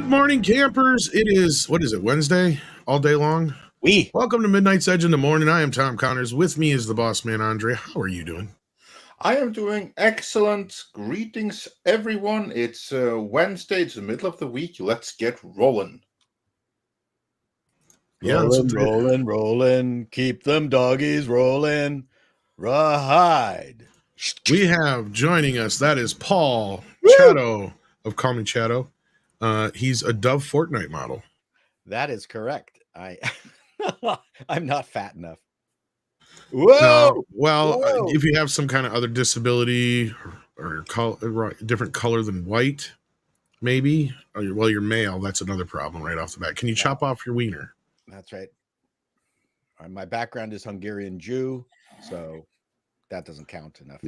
Good morning, campers. It is, what is it, Wednesday? All day long? Welcome to Midnight's Edge in the morning. I am Tom Connors. With me is the boss man, Andre. How are you doing? I am doing excellent. Greetings, everyone. It's Wednesday. It's the middle of the week. Let's get rolling. Yeah, rolling. Keep them doggies rolling. Rawhide. We have joining us, that is Paul Chato of Call Me Chato. He's a Dove Fortnite model. That is correct. I'm not fat enough. Whoa! Whoa. If you have some kind of other disability or different color than white, maybe, well, you're male, that's another problem right off the bat. Can you chop off your wiener? That's right. My background is Hungarian Jew, so that doesn't count enough.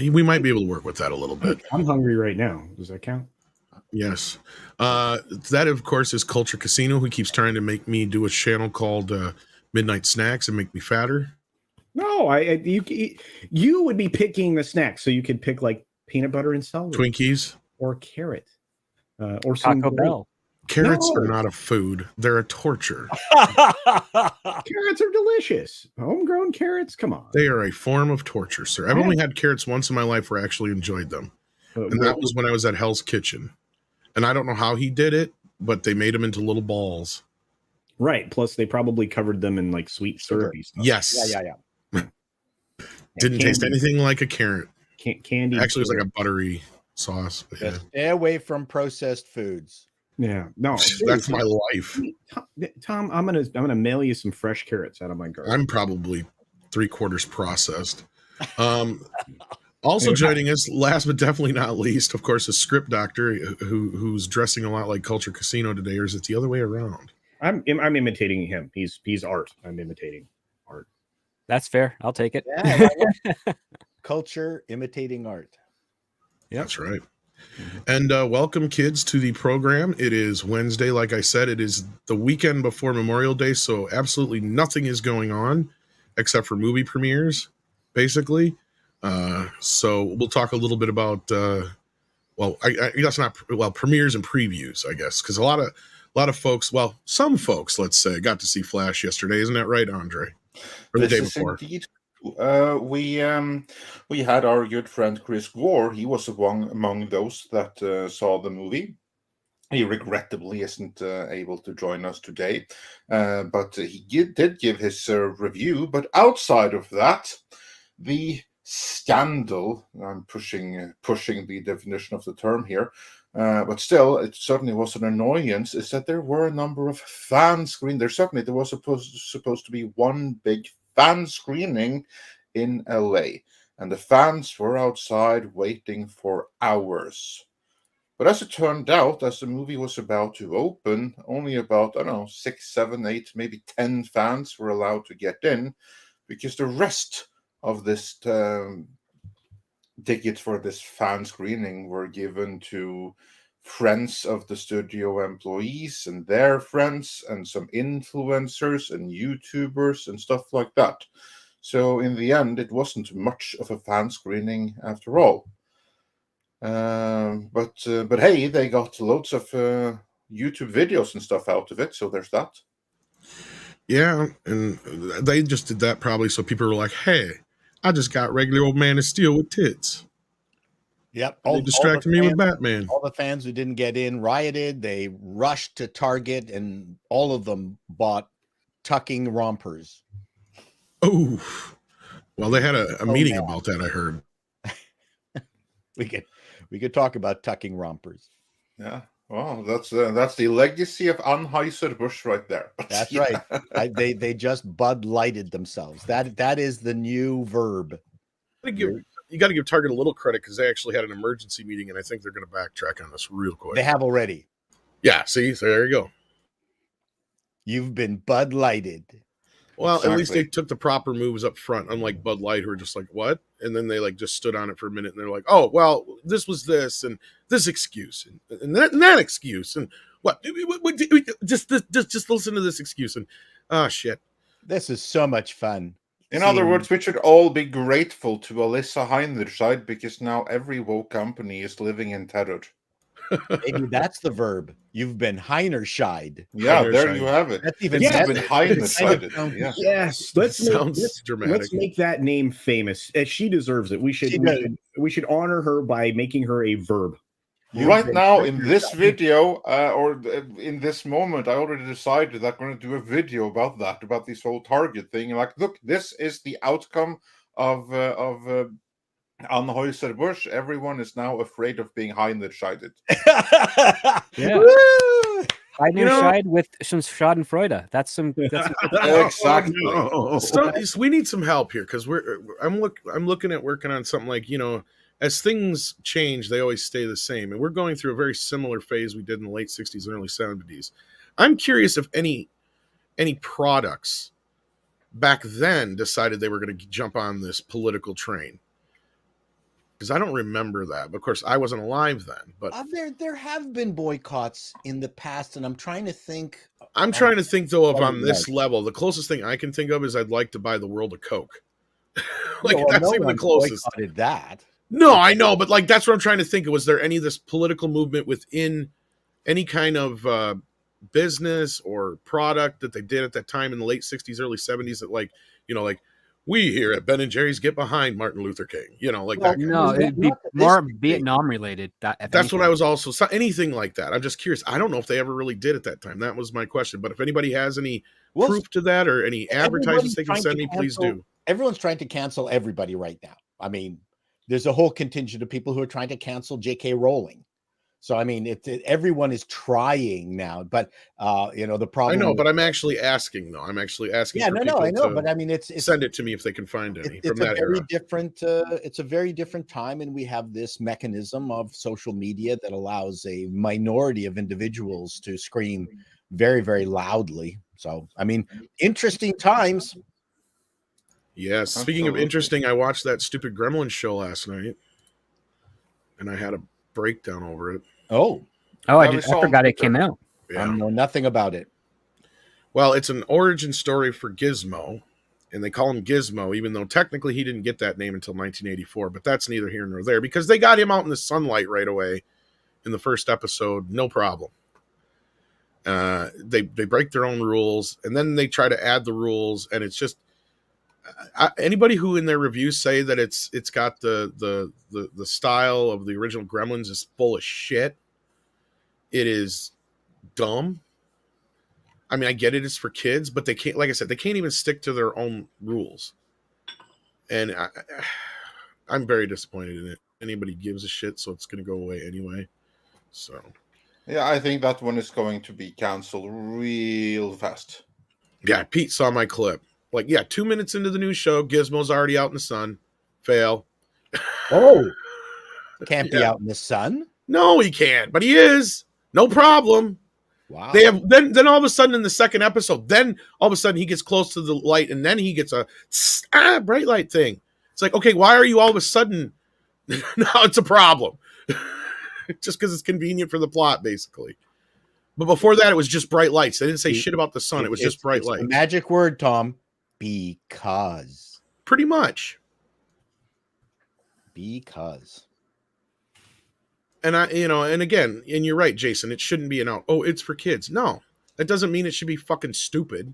We might be able to work with that a little bit. I'm hungry right now. Does that count? Yes. That, of course, is Culture Casino, who keeps trying to make me do a channel called Midnight Snacks and make me fatter. No, you would be picking the snacks, so you could pick like peanut butter and celery, Twinkies, or carrot, or Taco Bell. Carrots are not a food; they're a torture. Carrots are delicious. Homegrown carrots, come on. They are a form of torture, sir. I've only had carrots once in my life where I actually enjoyed them, and that was when I was at Hell's Kitchen. And I don't know how he did it, but they made them into little balls. Right. Plus, they probably covered them in like sweet syrupy stuff. Yes. Yeah. Didn't taste anything like a carrot. Candy. Actually, it was like a buttery sauce. Yeah. Stay away from processed foods. Yeah. No, that's my life. Tom, I'm gonna mail you some fresh carrots out of my garden. I'm probably 3/4 processed. Also joining us, last but definitely not least, of course, a script doctor who's dressing a lot like Culture Casino today, or is it the other way around? I'm imitating him. He's art. I'm imitating art. That's fair. I'll take it. Yeah, culture imitating art. Yeah, that's right. And welcome, kids, to the program. It is Wednesday. Like I said, it is the weekend before Memorial Day, so absolutely nothing is going on except for movie premieres, basically. So we'll talk a little bit about, I guess not, premieres and previews, I guess, because a lot of folks, some folks, let's say, got to see Flash yesterday. Isn't that right, Andre? Or the day before? Indeed. We had our good friend Chris Gore. He was among those that saw the movie. He regrettably isn't able to join us today, but he did give his review. But outside of that, the scandal, I'm pushing the definition of the term here, but still, it certainly was an annoyance, is that there were a number of fan screenings. There was supposed to be one big fan screening in LA, and the fans were outside waiting for hours. But as it turned out, as the movie was about to open, only about, 6, 7, 8, maybe 10 fans were allowed to get in, because the rest of this tickets for this fan screening were given to friends of the studio employees and their friends and some influencers and YouTubers and stuff like that. So in the end, it wasn't much of a fan screening after all. But hey, they got loads of YouTube videos and stuff out of it, so there's that. Yeah, and they just did that probably so people were like, hey, I just got regular old Man of Steel with tits. Yep. They distracted me with Batman. All the fans who didn't get in rioted. They rushed to Target, and all of them bought tucking rompers. Oh, well, they had a meeting about that, I heard. We could talk about tucking rompers. Yeah. Well, that's the legacy of Anheuser-Busch right there. That's right. They just Bud Lighted themselves. That is the new verb. You got to give Target a little credit because they actually had an emergency meeting, and I think they're going to backtrack on this real quick. They have already. Yeah, see? So there you go. You've been Bud Lighted. Well, exactly. At least they took the proper moves up front, unlike Bud Light, who are just like, what? And then they just stood on it for a minute, and they're like, oh, well, this was this, and this excuse, and that excuse, and what? Just listen to this excuse, and shit. This is so much fun. In other words, we should all be grateful to Alyssa Heinerscheid because now every woke company is living in terror. Maybe that's the verb. You've been Heinerscheid. Yeah, there Heinerscheid. you have it. That's even It's Yeah. been better. Heinerscheid-ed. Yeah. Yes, let's Sounds dramatic. let's make that name famous. She deserves it. She does. We should honor her by making her a verb. Right now, in this video, in this moment, I already decided that I'm going to do a video about that, about this whole target thing. Like, look, this is the outcome of Anheuser-Busch. Everyone is now afraid of being Heinerscheid-ed. Yeah. Heinerscheid with some Schadenfreude. That's some. Exactly. Oh, no. So we need some help here because I'm looking at working on something like, as things change, they always stay the same, and we're going through a very similar phase we did in the late 60s and early 70s. I'm curious if any products back then decided they were going to jump on this political train, because I don't remember that. But of course, I wasn't alive then. But There have been boycotts in the past, and I'm trying to think. I'm trying to think though of Oh, on this right. level, the closest thing I can think of is I'd like to buy the world of Coke. Like Well, that's no even the one closest. boycotted that. No, I know, but like that's what I'm trying to think of. Was there any of this political movement within any kind of business or product that they did at that time in the late 60s, early 70s that like we here at Ben and Jerry's get behind Martin Luther King, like Well, that kind No, of it'd be Not to this more degree. Vietnam related. That's what I was also anything like that. I'm just curious. I don't know if they ever really did at that time. That was my question. But if anybody has any Well, proof to that or any advertisements everybody's they can trying send to me, please cancel- do. Everyone's trying to cancel everybody right now. I mean, there's a whole contingent of people who are trying to cancel J.K. Rowling. So I mean, everyone is trying now, but the problem. I know, but I'm actually asking though. I'm actually asking. Yeah, for people I know, to but I mean, it's send it to me if they can find any it's from that a very era. different. It's a very different time, and we have this mechanism of social media that allows a minority of individuals to scream very, very loudly. So I mean, interesting times. Yeah. Speaking of Absolutely. interesting, I watched that stupid Gremlins show last night, and I had a breakdown over it. Oh, Oh, Yeah, we I saw forgot him. it came out. Yeah. I know nothing about it. Well, it's an origin story for Gizmo, and they call him Gizmo, even though technically he didn't get that name until 1984. But that's neither here nor there because they got him out in the sunlight right away in the first episode, no problem. They break their own rules, and then they try to add the rules, and it's just anybody who in their reviews say that it's got the style of the original Gremlins is full of shit. It is dumb. I mean, I get it's for kids, but they can't, like I said, they can't even stick to their own rules. And I'm very disappointed in it. Anybody gives a shit, so it's going to go away anyway. So, Yeah, I think that one is going to be canceled real fast. yeah, Pete saw my clip. Like, yeah, 2 minutes into the new show, Gizmo's already out in the sun. Fail. Oh, can't be Yeah. out in the sun. No, he can't, but he is. No problem. Wow. They have then all of a sudden in the second episode, then all of a sudden he gets close to the light, and then he gets a bright light thing. It's like, okay, why are you all of a sudden now it's a problem? Just because it's convenient for the plot, basically. But before that, it was just bright lights. They didn't say shit about the sun. It was just bright it's lights. the magic word, Tom. Because. Pretty much. Because. And and again, and you're right, Jason, it shouldn't be it's for kids. No, that doesn't mean it should be fucking stupid.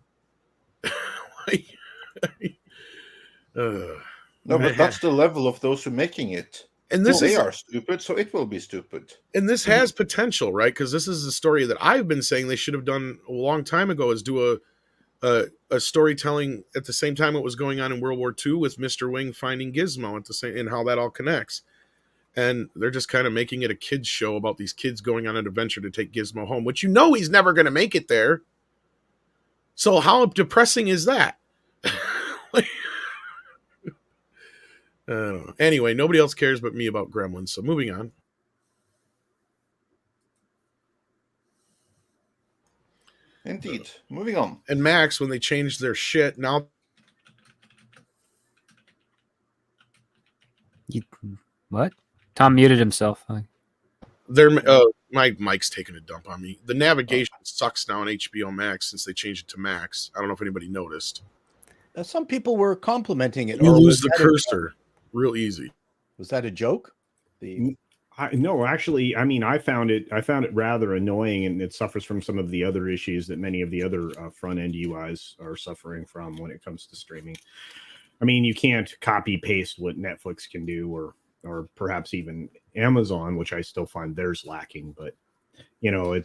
No, but that's the level of those who are making it. And this They are stupid, so it will be stupid. And this has potential, right? Because this is a story that I've been saying they should have done a long time ago, is do a storytelling at the same time it was going on in World War II with Mr. Wing finding Gizmo at the same, and how that all connects. And they're just kind of making it a kids show about these kids going on an adventure to take Gizmo home, which he's never going to make it there. So how depressing is that? Anyway, nobody else cares but me about Gremlins. So moving on. Indeed. Moving on. And Max, when they changed their shit, now What? Tom muted himself. they're my mic's taking a dump on me. The navigation sucks now on HBO Max since they changed it to Max. I don't know if anybody noticed. Some people were complimenting it. You or lose was the that cursor real easy. Was that a joke? No, actually, I mean, I found it rather annoying, and it suffers from some of the other issues that many of the other front end UIs are suffering from when it comes to streaming. I mean, you can't copy paste what Netflix can do, or perhaps even Amazon, which I still find theirs lacking. But you know,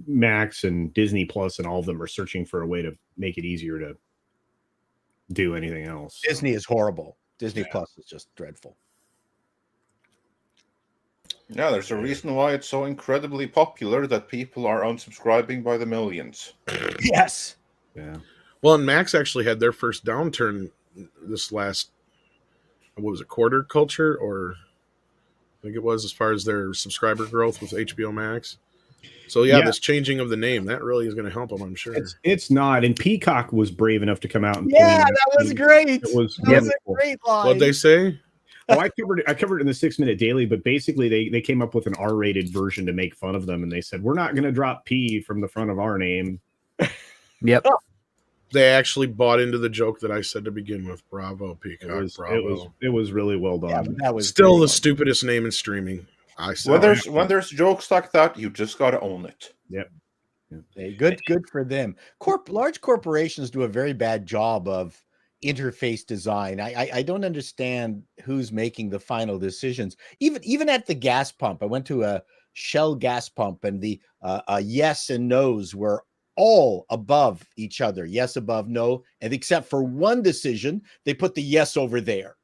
Max and Disney Plus and all of them are searching for a way to make it easier to do anything else. Disney is horrible. Disney Plus is just dreadful. Yeah, there's a reason why it's so incredibly popular that people are unsubscribing by the millions. Yes. Yeah. Well, and Max actually had their first downturn this last, what was it, quarter culture, or I think it was, as far as their subscriber growth with HBO Max. So yeah, this changing of the name, that really is going to help them, I'm sure. It's not, and Peacock was brave enough to come out and that was great. It was a great line. What'd they say? Oh, I covered it in the 6 Minute Daily, but basically they came up with an R-rated version to make fun of them, and they said, we're not going to drop P from the front of our name. Yep. They actually bought into the joke that I said to begin with. Bravo, Peacock. Bravo. It was really well done. Yeah, that was still great. the stupidest name in streaming. I said. When there's jokes like that, you just gotta own it. Yep. Hey, good for them. Large corporations do a very bad job of interface design. I don't understand who's making the final decisions. Even at the gas pump, I went to a Shell gas pump, and the yes and no's were all above each other. Yes above no, and except for one decision, they put the yes over there.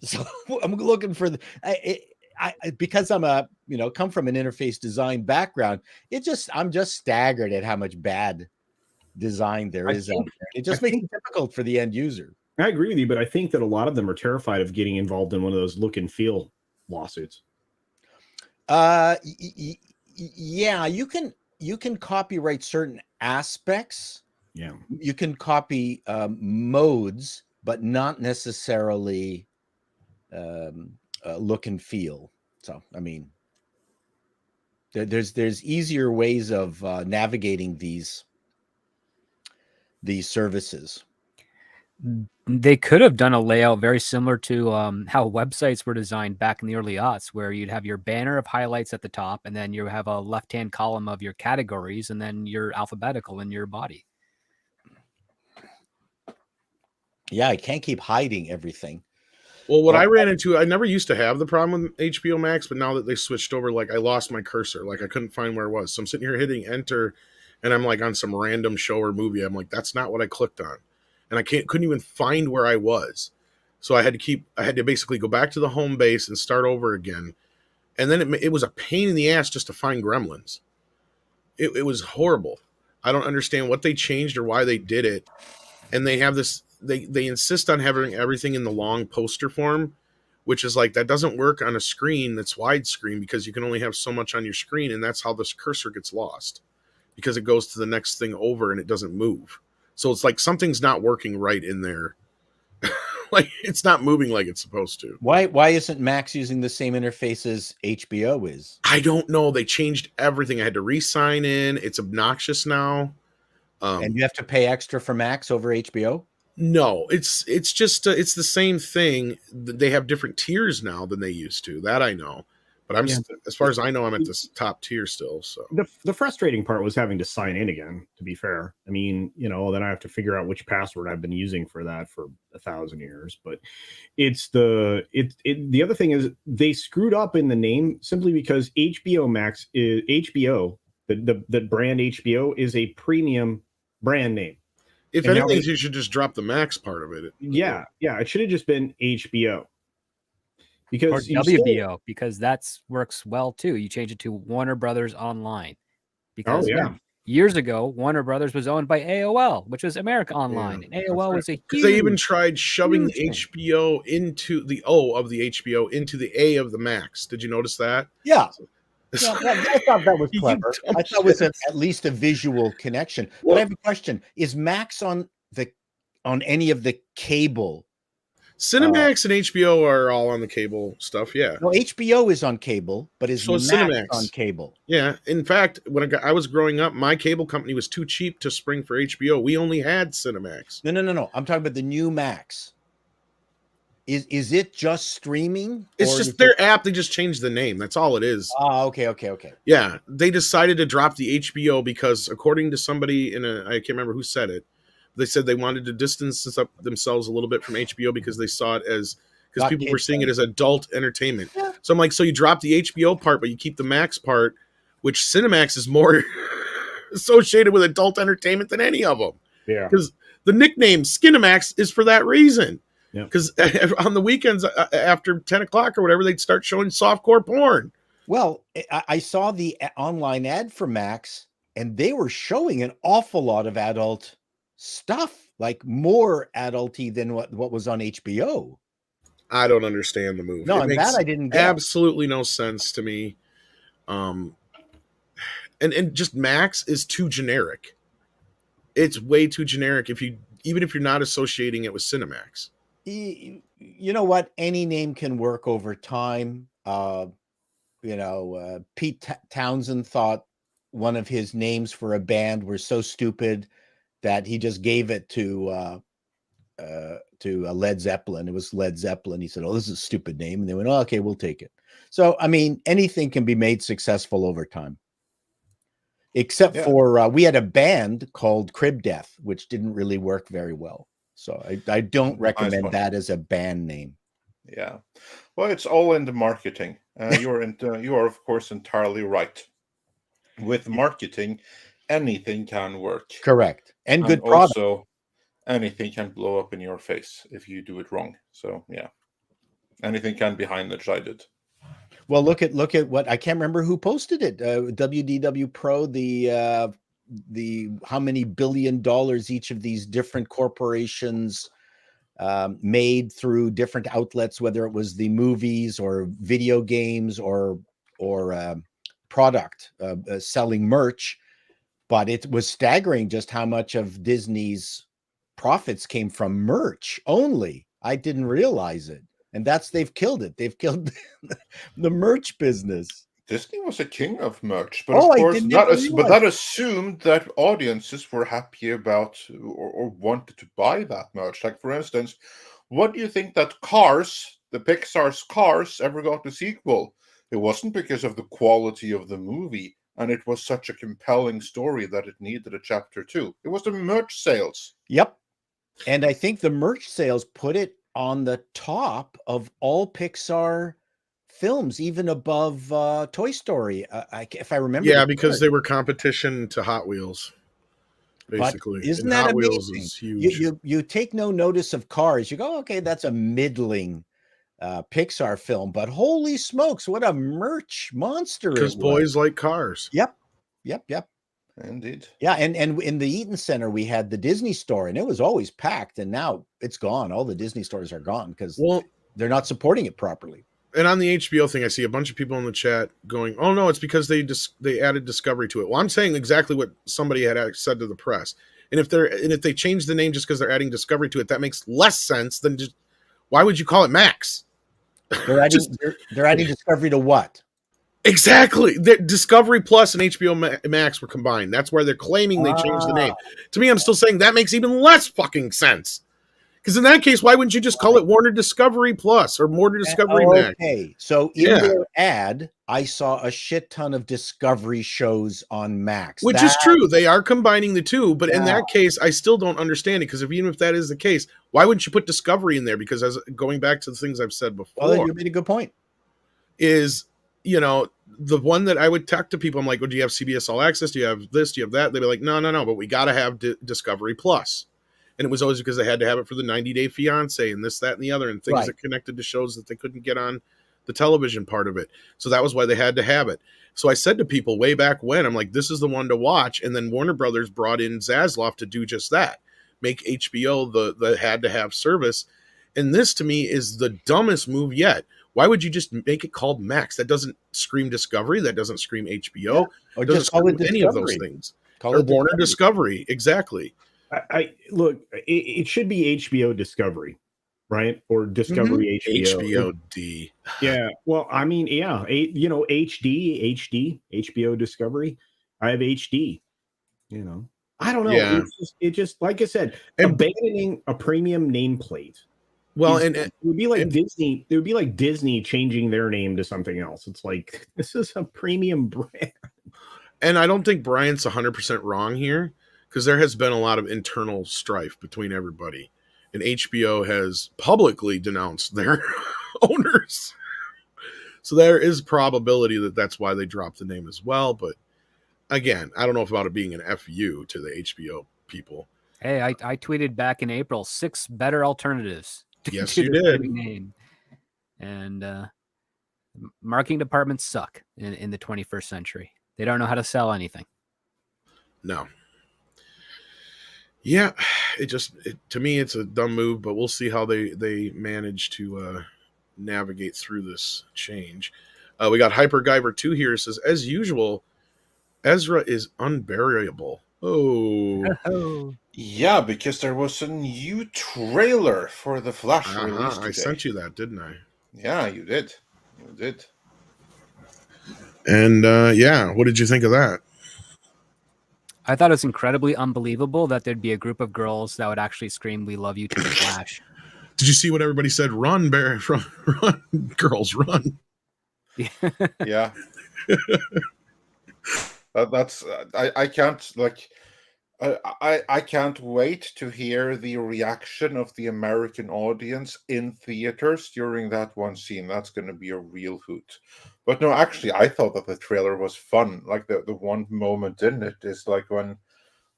So I'm looking for because I'm come from an interface design background. I'm just staggered at how much bad design there is out there. It just makes it difficult for the end user. I agree with you, but I think that a lot of them are terrified of getting involved in one of those look and feel lawsuits. Yeah, you can copyright certain aspects. Yeah, you can copy modes, but not necessarily look and feel. So, I mean, there's easier ways of navigating these services. They could have done a layout very similar to how websites were designed back in the early aughts, where you'd have your banner of highlights at the top, and then you have a left-hand column of your categories, and then your alphabetical in your body. Yeah, I can't keep hiding everything. Well, what I ran into, I never used to have the problem with HBO Max, but now that they switched over, like I lost my cursor. Like I couldn't find where it was. So I'm sitting here hitting enter, and I'm like on some random show or movie. I'm like, that's not what I clicked on. And I couldn't even find where I was. So I had to basically go back to the home base and start over again. And then it was a pain in the ass just to find Gremlins. It was horrible. I don't understand what they changed or why they did it. And they have this, they insist on having everything in the long poster form, which is like, that doesn't work on a screen that's widescreen because you can only have so much on your screen. And that's how this cursor gets lost, because it goes to the next thing over and it doesn't move. So it's like something's not working right in there. Like it's not moving like it's supposed to. Why isn't Max using the same interface as HBO is? I don't know. They changed everything. I had to re-sign in. It's obnoxious now. And you have to pay extra for Max over HBO? No, it's just it's the same thing. They have different tiers now than they used to. That I know. But as far as I know, I'm at this top tier still. So the frustrating part was having to sign in again, to be fair. I mean, then I have to figure out which password I've been using for that for 1,000 years. But the other thing is they screwed up in the name simply because HBO Max is HBO. The brand HBO is a premium brand name. If anything, you should just drop the Max part of it. Yeah. It should have just been HBO. Because or WBO, because that works well too. You change it to Warner Brothers Online. Because years ago, Warner Brothers was owned by AOL, which was America Online. And AOL was a huge... They even tried shoving the HBO into the O of the HBO into the A of the Max. Did you notice that? Yeah. I thought that was clever. I thought it was at least a visual connection. But I have a question. Is Max on any of the cable? Cinemax and HBO are all on the cable stuff, yeah. Well, HBO is on cable, but is Max Cinemax on cable? Yeah. In fact, when I was growing up, my cable company was too cheap to spring for HBO. We only had Cinemax. No. I'm talking about the new Max. Is it just streaming? It's or just is their it- app. They just changed the name. That's all it is. Okay. Yeah, they decided to drop the HBO because, according to somebody I can't remember who said it, they said they wanted to distance themselves a little bit from HBO because they saw it as, because Not people were kid seeing it as adult entertainment. Yeah. So I'm like, so you drop the HBO part, but you keep the Max part, which Cinemax is more associated with adult entertainment than any of them. Yeah. Because the nickname Skinemax is for that reason. Yep. Because on the weekends after 10 o'clock or whatever, they'd start showing softcore porn. Well, I saw the online ad for Max, and they were showing an awful lot of adult stuff, like more adulty than what was on HBO. I don't understand the move. No, It and makes that I didn't get. absolutely no sense to me. And just Max is too generic. It's way too generic even if you're not associating it with Cinemax. You know what? Any name can work over time. Pete Townsend thought one of his names for a band were so stupid that he just gave it to Led Zeppelin. It was Led Zeppelin. He said, "Oh, this is a stupid name," and they went, "Oh, okay, we'll take it." So, I mean, anything can be made successful over time. Except for we had a band called Crib Death, which didn't really work very well. So I don't recommend that as a band name. Yeah, well, it's all in the marketing. You are of course entirely right. With marketing, anything can work. Correct, and good product. Also, anything can blow up in your face if you do it wrong. So yeah, anything can be Heinerscheid-ed. Well, look at what I can't remember who posted it. WDW Pro, the how many $1 billion each of these different corporations made through different outlets, whether it was the movies or video games or product selling merch. But it was staggering just how much of Disney's profits came from merch only. I didn't realize it. And they've killed it. They've killed the merch business. Disney was a king of merch, but of course, that assumed that audiences were happy about or wanted to buy that merch. Like, for instance, what do you think that Cars, the Pixar's Cars, ever got a sequel? It wasn't because of the quality of the movie, and it was such a compelling story that it needed a chapter 2. It was the merch sales. Yep. And I think the merch sales put it on the top of all Pixar films, even above Toy Story, if I remember. Yeah, because they were competition to Hot Wheels, basically. But isn't that Hot amazing? Wheels is huge. You take no notice of Cars. You go, okay, that's a middling Pixar film, but holy smokes, what a merch monster! Because boys like cars. Yep. Indeed. Yeah, and in the Eaton Center we had the Disney store, and it was always packed, and now it's gone. All the Disney stores are gone because they're not supporting it properly. And on the HBO thing, I see a bunch of people in the chat going, "Oh no, it's because they added Discovery to it." Well, I'm saying exactly what somebody had said to the press. And if they change the name just because they're adding Discovery to it, that makes less sense than just why would you call it Max? They're adding Discovery to what? Exactly. Discovery Plus and HBO Max were combined. That's where they're claiming they changed the name. To me, I'm still saying that makes even less fucking sense. Because in that case, why wouldn't you just call it Warner Discovery Plus or Warner Discovery Max? Okay, so in their ad, I saw a shit ton of Discovery shows on Max. Which is true. They are combining the two. But in that case, I still don't understand it. Because even if that is the case, why wouldn't you put Discovery in there? Because going back to the things I've said before. Well, you made a good point. Is, the one that I would talk to people, I'm like, well, do you have CBS All Access? Do you have this? Do you have that? They'd be like, no, but we got to have Discovery Plus. And it was always because they had to have it for the 90-Day Fiance and this, that, and the other, and things that connected to shows that they couldn't get on the television part of it. So that was why they had to have it. So I said to people way back when, I'm like, this is the one to watch. And then Warner Brothers brought in Zaslav to do just that, make HBO the had to have service. And this to me is the dumbest move yet. Why would you just make it called Max? That doesn't scream Discovery. That doesn't scream HBO. Yeah. Or just call it any of those things. Or Warner Discovery. Exactly. I look, it should be HBO Discovery, right? Or Discovery HBO. HBOD. Yeah. Well, I mean, yeah. HD, HBO Discovery. I have HD. I don't know. Yeah. It just like I said, abandoning a premium nameplate Well, it would be like Disney. It would be like Disney changing their name to something else. It's like, this is a premium brand. And I don't think Brian's 100% wrong here, because there has been a lot of internal strife between everybody. And HBO has publicly denounced their owners. So there is probability that that's why they dropped the name as well. But again, I don't know about it being an FU to the HBO people. Hey, I tweeted back in April 6 better alternatives. Yes, to you the did. name. And marketing departments suck in the 21st century. They don't know how to sell anything. No. Yeah, to me, it's a dumb move, but we'll see how they manage to navigate through this change. We got Hyperguyver 2 here. It says, as usual, Ezra is unburiable. Oh. Yeah, because there was a new trailer for the Flash release today. I sent you that, didn't I? Yeah, you did. You did. And what did you think of that? I thought it was incredibly unbelievable that there'd be a group of girls that would actually scream, "We love you" to the Flash. Did you see what everybody said? Run, Barry! Run, girls, run! Yeah. That's I can't like. I can't wait to hear the reaction of the American audience in theaters during that one scene. That's going to be a real hoot. But no, actually, I thought that the trailer was fun. Like the one moment in it is like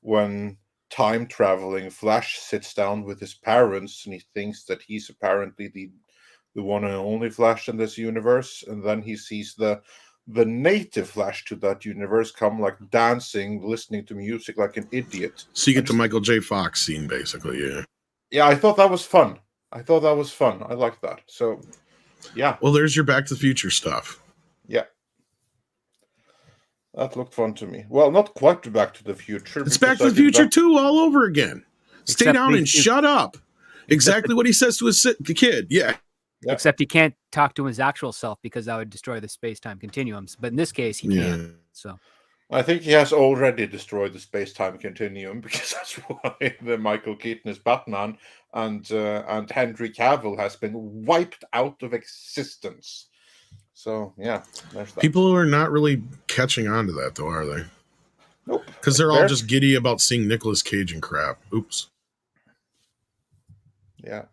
when time traveling Flash sits down with his parents and he thinks that he's apparently the one and only Flash in this universe, and then he sees the native Flash to that universe come like dancing, listening to music like an idiot. So you get the Michael J. Fox scene, basically, yeah. Yeah, I thought that was fun. I like that. So, yeah. Well, there's your Back to the Future stuff. Yeah. That looked fun to me. Well, not quite to Back to the Future. It's Back to the Future 2 all over again. Stay down and shut up. Exactly what he says to his kid. Yeah. Yep. Except he can't talk to his actual self because that would destroy the space-time continuums. But in this case, he can. So I think he has already destroyed the space-time continuum, because that's why the Michael Keaton is Batman and Henry Cavill has been wiped out of existence. So yeah, there's that. People are not really catching on to that, though, are they? Nope. Because they're all just giddy about seeing Nicolas Cage and crap. Oops. Yeah.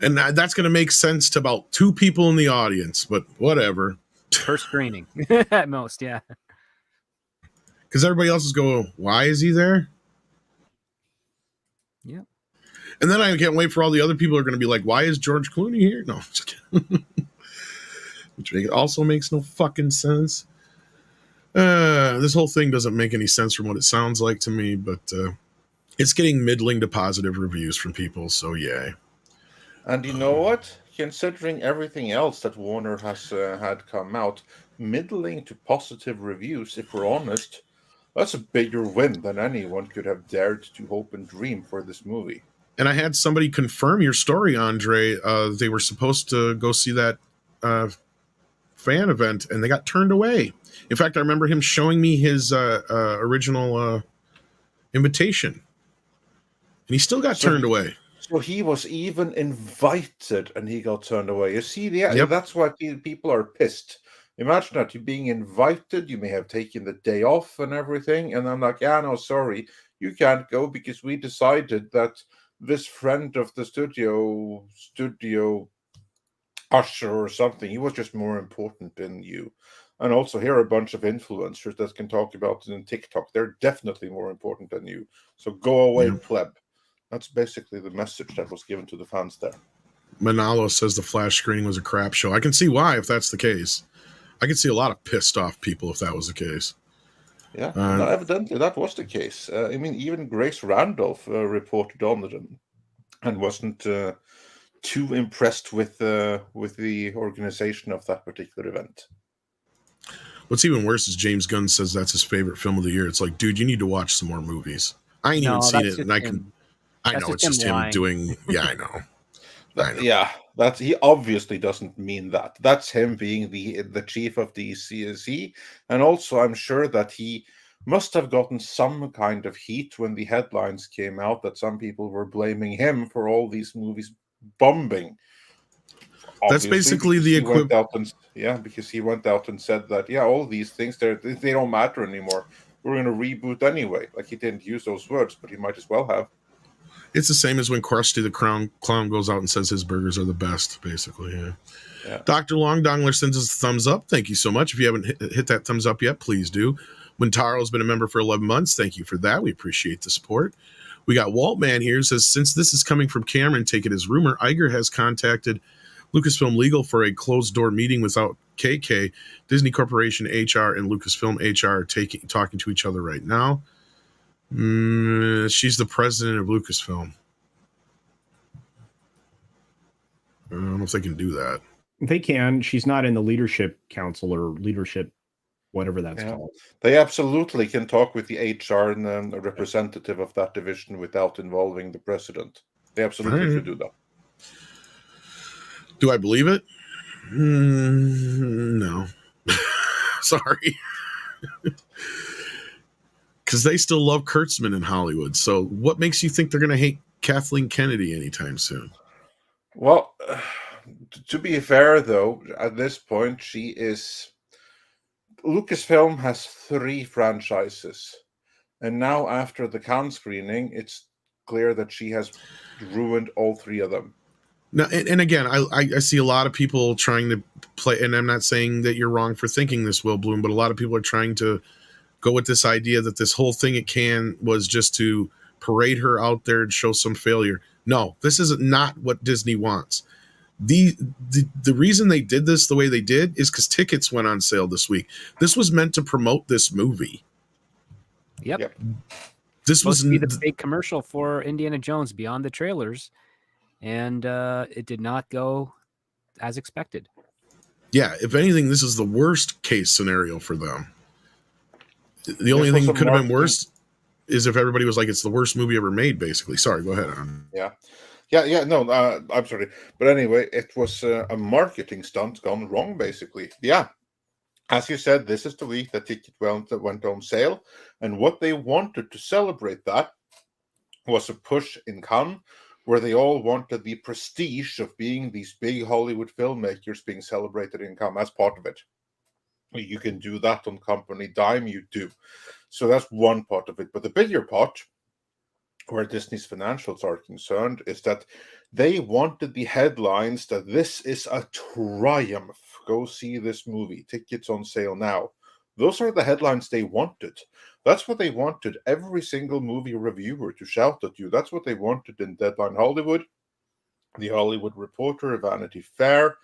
And that's going to make sense to about 2 people in the audience, but whatever. Per screening at most, yeah. Because everybody else is going, why is he there? Yeah. And then I can't wait for all the other people who are going to be like, why is George Clooney here? No, just kidding. Which also makes no fucking sense. This whole thing doesn't make any sense from what it sounds like to me, but it's getting middling to positive reviews from people, so yay. And you know what? Considering everything else that Warner has had come out, middling to positive reviews, if we're honest, that's a bigger win than anyone could have dared to hope and dream for this movie. And I had somebody confirm your story, Andre. They were supposed to go see that fan event, and they got turned away. In fact, I remember him showing me his original invitation, and he still got turned away. So he was even invited and he got turned away. You see, that's why people are pissed. Imagine that, you being invited, you may have taken the day off and everything, and I'm like, yeah, no, sorry, you can't go because we decided that this friend of the studio usher or something, he was just more important than you. And also, here are a bunch of influencers that can talk about it in TikTok. They're definitely more important than you. So go away, pleb. That's basically the message that was given to the fans there. Manalo says the Flash screening was a crap show. I can see why, if that's the case. I can see a lot of pissed off people if that was the case. Yeah, no, evidently that was the case. I mean, even Grace Randolph reported on it and wasn't too impressed with the organization of that particular event. What's even worse is James Gunn says that's his favorite film of the year. It's like, dude, you need to watch some more movies. I ain't even seen it, and I know it's just him doing. Yeah, I know. Yeah, he obviously doesn't mean that. That's him being the chief of the CSE, and also I'm sure that he must have gotten some kind of heat when the headlines came out that some people were blaming him for all these movies bombing. That's Obviously, basically because the he went equivalent. out and because he went out and said that all these things they don't matter anymore. We're going to reboot anyway. Like, he didn't use those words, but he might as well have. It's the same as when Krusty the Clown goes out and says his burgers are the best, basically. Yeah. Dr. Long Dongler sends us a thumbs up. Thank you so much. If you haven't hit that thumbs up yet, please do. Montaro's been a member for 11 months. Thank you for that. We appreciate the support. We got Waltman here, says, since this is coming from Cameron, take it as rumor, Iger has contacted Lucasfilm Legal for a closed-door meeting without KK. Disney Corporation HR and Lucasfilm HR are talking to each other right now. She's the president of Lucasfilm. I don't know if they can do that. They can. She's not in the leadership council or leadership, whatever that's called. They absolutely can talk with the HR and a representative of that division without involving the president. They absolutely should do that. Do I believe it? No. Sorry. Because they still love Kurtzman in Hollywood. So what makes you think they're going to hate Kathleen Kennedy anytime soon? Well, to be fair, though, at this point, Lucasfilm has 3 franchises. And now, after the Cannes screening, it's clear that she has ruined all 3 of them. Now, and again, I see a lot of people trying to play, and I'm not saying that you're wrong for thinking this, Will Bloom, but a lot of people are trying to go with this idea that this whole thing at Cannes was just to parade her out there and show some failure. No, this is not what Disney wants. The reason they did this the way they did is because tickets went on sale this week. This was meant to promote this movie. Yep. This was supposed to be the fake commercial for Indiana Jones beyond the trailers, and it did not go as expected. Yeah, if anything, this is the worst case scenario for them. The only thing that could have been worse is if everybody was like, it's the worst movie ever made, basically. Sorry, go ahead. No, I'm sorry. But anyway, it was a marketing stunt gone wrong, basically. Yeah. As you said, this is the week that ticket went on sale. And what they wanted to celebrate that was a push in Cannes, where they all wanted the prestige of being these big Hollywood filmmakers being celebrated in Cannes as part of it. You can do that on company dime, you do. So that's one part of it. But the bigger part, where Disney's financials are concerned, is that they wanted the headlines that this is a triumph. Go see this movie. Tickets on sale now. Those are the headlines they wanted. That's what they wanted every single movie reviewer to shout at you. That's what they wanted in Deadline Hollywood, The Hollywood Reporter, Vanity Fair,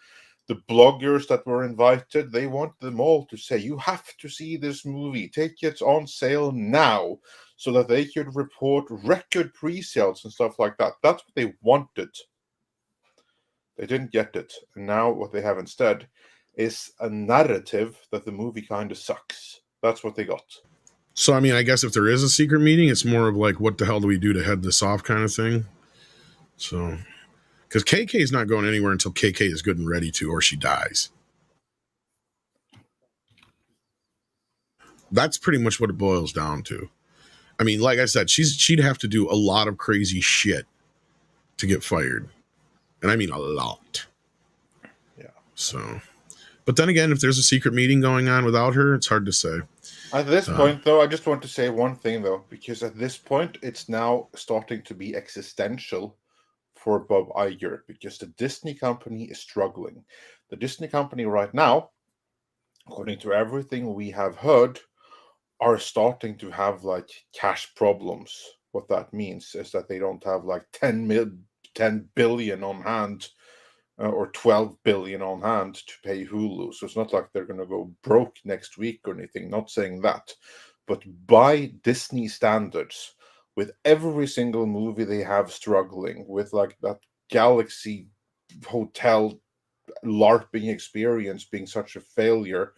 the bloggers that were invited. They wanted them all to say, you have to see this movie. Tickets on sale now, so that they could report record pre-sales and stuff like that. That's what they wanted. They didn't get it. And now what they have instead is a narrative that the movie kind of sucks. That's what they got. So, I mean, I guess if there is a secret meeting, it's more of like, what the hell do we do to head this off kind of thing. So, because KK is not going anywhere until KK is good and ready to, or she dies. That's pretty much what it boils down to. I mean, like I said, she'd have to do a lot of crazy shit to get fired. And I mean a lot. Yeah. So, but then again, if there's a secret meeting going on without her, it's hard to say. At this point, though, I just want to say one thing, though, because at this point, it's now starting to be existential for Bob Iger, because the Disney company is struggling. The Disney company right now, according to everything we have heard, are starting to have like cash problems. What that means is that they don't have like 10 billion on hand or 12 billion on hand to pay Hulu. So it's not like they're going to go broke next week or anything. Not saying that. But by Disney standards, with every single movie they have struggling, with like that Galaxy Hotel LARPing experience being such a failure,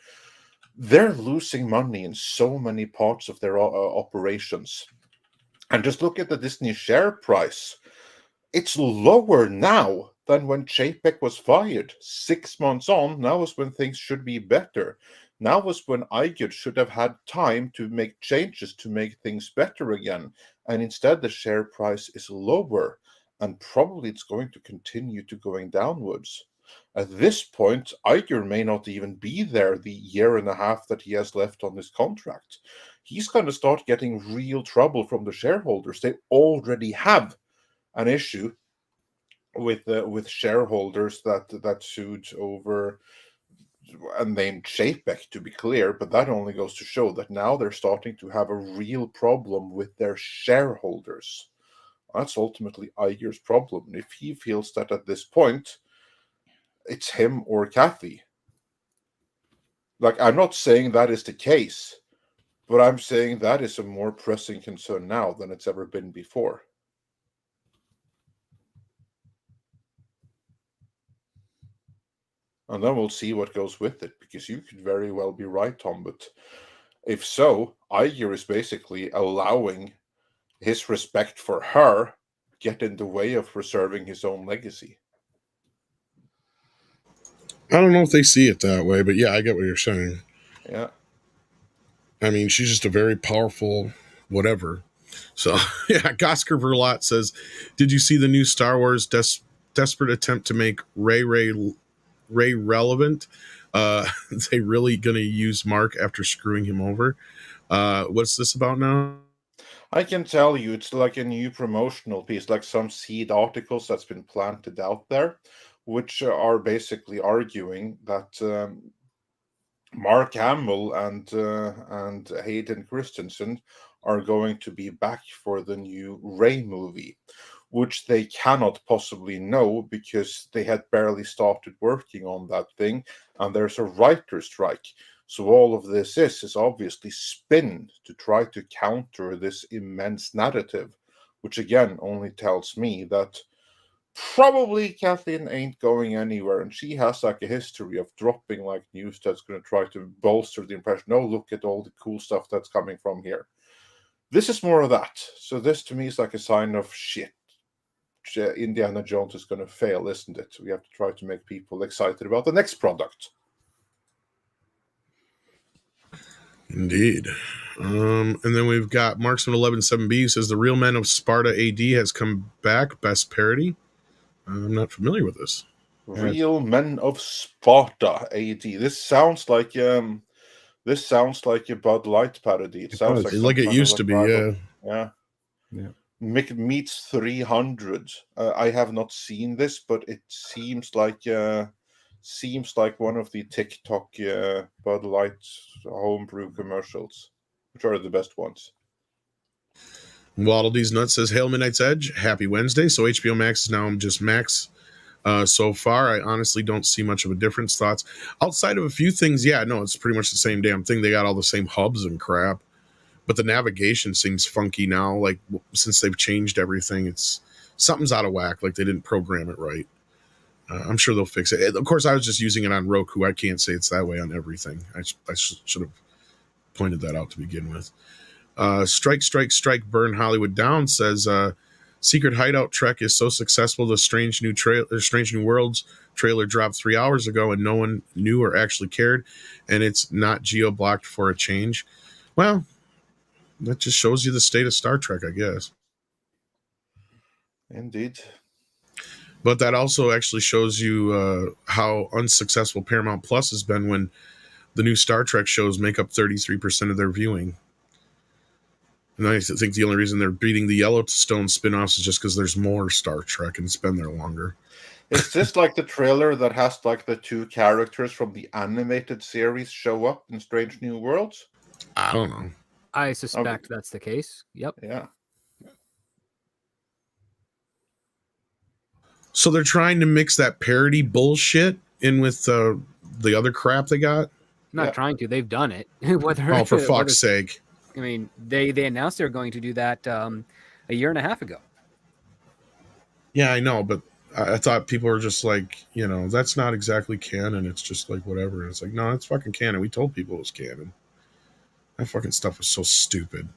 they're losing money in so many parts of their operations. And just look at the Disney share price. It's lower now than when Chapek was fired. 6 months on, now is when things should be better. Now is when Iger should have had time to make changes to make things better again. And instead, the share price is lower. and probably it's going to continue to going downwards. At this point, Iger may not even be there the year and a half that he has left on his contract. He's going to start getting real trouble from the shareholders. They already have an issue with shareholders that sued over and named Chapek, to be clear, but that only goes to show that now they're starting to have a real problem with their shareholders. That's ultimately Iger's problem. If he feels that at this point it's him or Kathy. Like, I'm not saying that is the case, but I'm saying that is a more pressing concern now than it's ever been before. And then we'll see what goes with it, because you could very well be right, Tom, but if so, Iger is basically allowing his respect for her get in the way of preserving his own legacy. I don't know if they see it that way, but yeah, I get what you're saying. Yeah. I mean, she's just a very powerful whatever. So, yeah, Gosker Verlot says, did you see the new Star Wars desperate attempt to make Ray relevant? They really going to use Mark after screwing him over? What's this about now? I can tell you, it's like a new promotional piece, like some seed articles that's been planted out there, which are basically arguing that Mark Hamill and Hayden Christensen are going to be back for the new Rey movie, which they cannot possibly know because they had barely started working on that thing, and there's a writer's strike. So all of this is obviously spin to try to counter this immense narrative, which again only tells me that probably Kathleen ain't going anywhere, and she has like a history of dropping like news that's going to try to bolster the impression, oh, look at all the cool stuff that's coming from here. This is more of that. So this to me is like a sign of shit. Indiana Jones is going to fail, isn't it? We have to try to make people excited about the next product. Indeed. And then we've got Marksman 11-7B says the Real Men of Sparta AD has come back. Best parody. I'm not familiar with this. Real Men of Sparta AD. This sounds like a Bud Light parody. It sounds like it used to be. Yeah. Meets 300. I have not seen this, but it seems like one of the TikTok Bud Light homebrew commercials, which are the best ones. Waddle D's Nuts says, Hail Midnight's Edge, happy Wednesday. So HBO Max is now just Max so far. I honestly don't see much of a difference. Thoughts? Outside of a few things, yeah, no, it's pretty much the same damn thing. They got all the same hubs and crap. But the navigation seems funky now. Like, since they've changed everything, something's out of whack. Like, they didn't program it right. I'm sure they'll fix it. Of course, I was just using it on Roku. I can't say it's that way on everything. I should have pointed that out to begin with. Strike, Burn Hollywood Down says, Secret Hideout Trek is so successful. The Strange New Worlds trailer dropped 3 hours ago and no one knew or actually cared. And it's not geo-blocked for a change. Well, that just shows you the state of Star Trek, I guess. Indeed. But that also actually shows you how unsuccessful Paramount Plus has been when the new Star Trek shows make up 33% of their viewing. And I think the only reason they're beating the Yellowstone spinoffs is just because there's more Star Trek and it's been there longer. Is this like the trailer that has like the two characters from the animated series show up in Strange New Worlds? I don't know. I suspect that's the case. Yep. Yeah. So they're trying to mix that parody bullshit in with the other crap they got? Not trying to. They've done it. For fuck's sake. I mean, they announced they were going to do that a year and a half ago. Yeah, I know, but I thought people were just like, that's not exactly canon. It's just like whatever. And it's like, no, it's fucking canon. We told people it was canon. That fucking stuff was so stupid.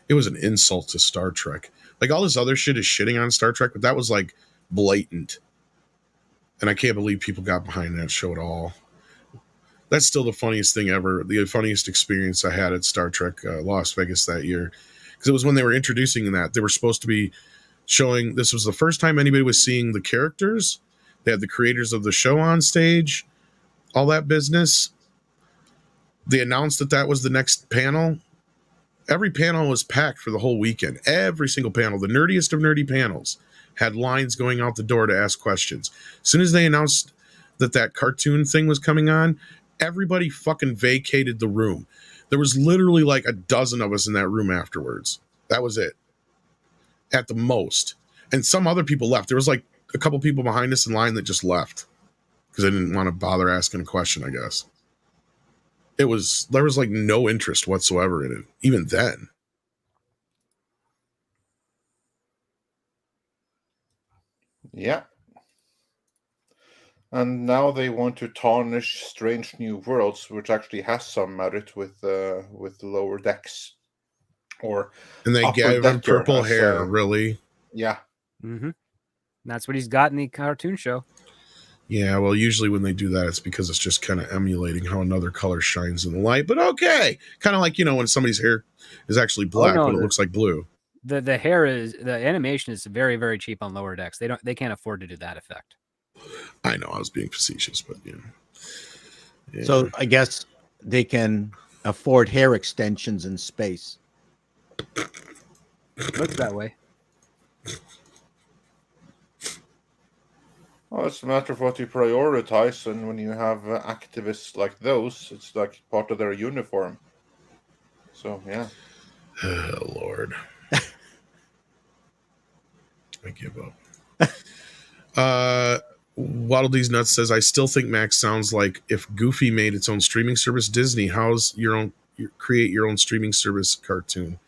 It was an insult to Star Trek. Like, all this other shit is shitting on Star Trek, but that was like blatant. And I can't believe people got behind that show at all. That's still the funniest thing ever. The funniest experience I had at Star Trek Las Vegas that year. Because it was when they were introducing that. They were supposed to be showing this was the first time anybody was seeing the characters. They had the creators of the show on stage, all that business. They announced that was the next panel. Every panel was packed for the whole weekend. Every single panel, the nerdiest of nerdy panels, had lines going out the door to ask questions. As soon as they announced that cartoon thing was coming on, everybody fucking vacated the room. There was literally like a dozen of us in that room afterwards. That was it. At the most. And some other people left. There was like a couple people behind us in line that just left because they didn't want to bother asking a question, I guess. There was like no interest whatsoever in it, even then. Yeah. And now they want to tarnish Strange New Worlds, which actually has some merit with lower decks. And they gave him purple hair, really? Yeah. Mm-hmm. That's what he's got in the cartoon show. Yeah, well, usually when they do that, it's because it's just kind of emulating how another color shines in the light. But okay, kind of like, when somebody's hair is actually black, but it looks like blue. The animation is very, very cheap on lower decks. They can't afford to do that effect. I know I was being facetious, but yeah. So I guess they can afford hair extensions in space. Looks that way. Well, it's a matter of what you prioritize, and when you have activists like those, it's like part of their uniform. So, yeah. Oh, Lord. I give up. Waddle D's Nuts says, I still think Max sounds like if Goofy made its own streaming service, Disney, how's create your own streaming service cartoon?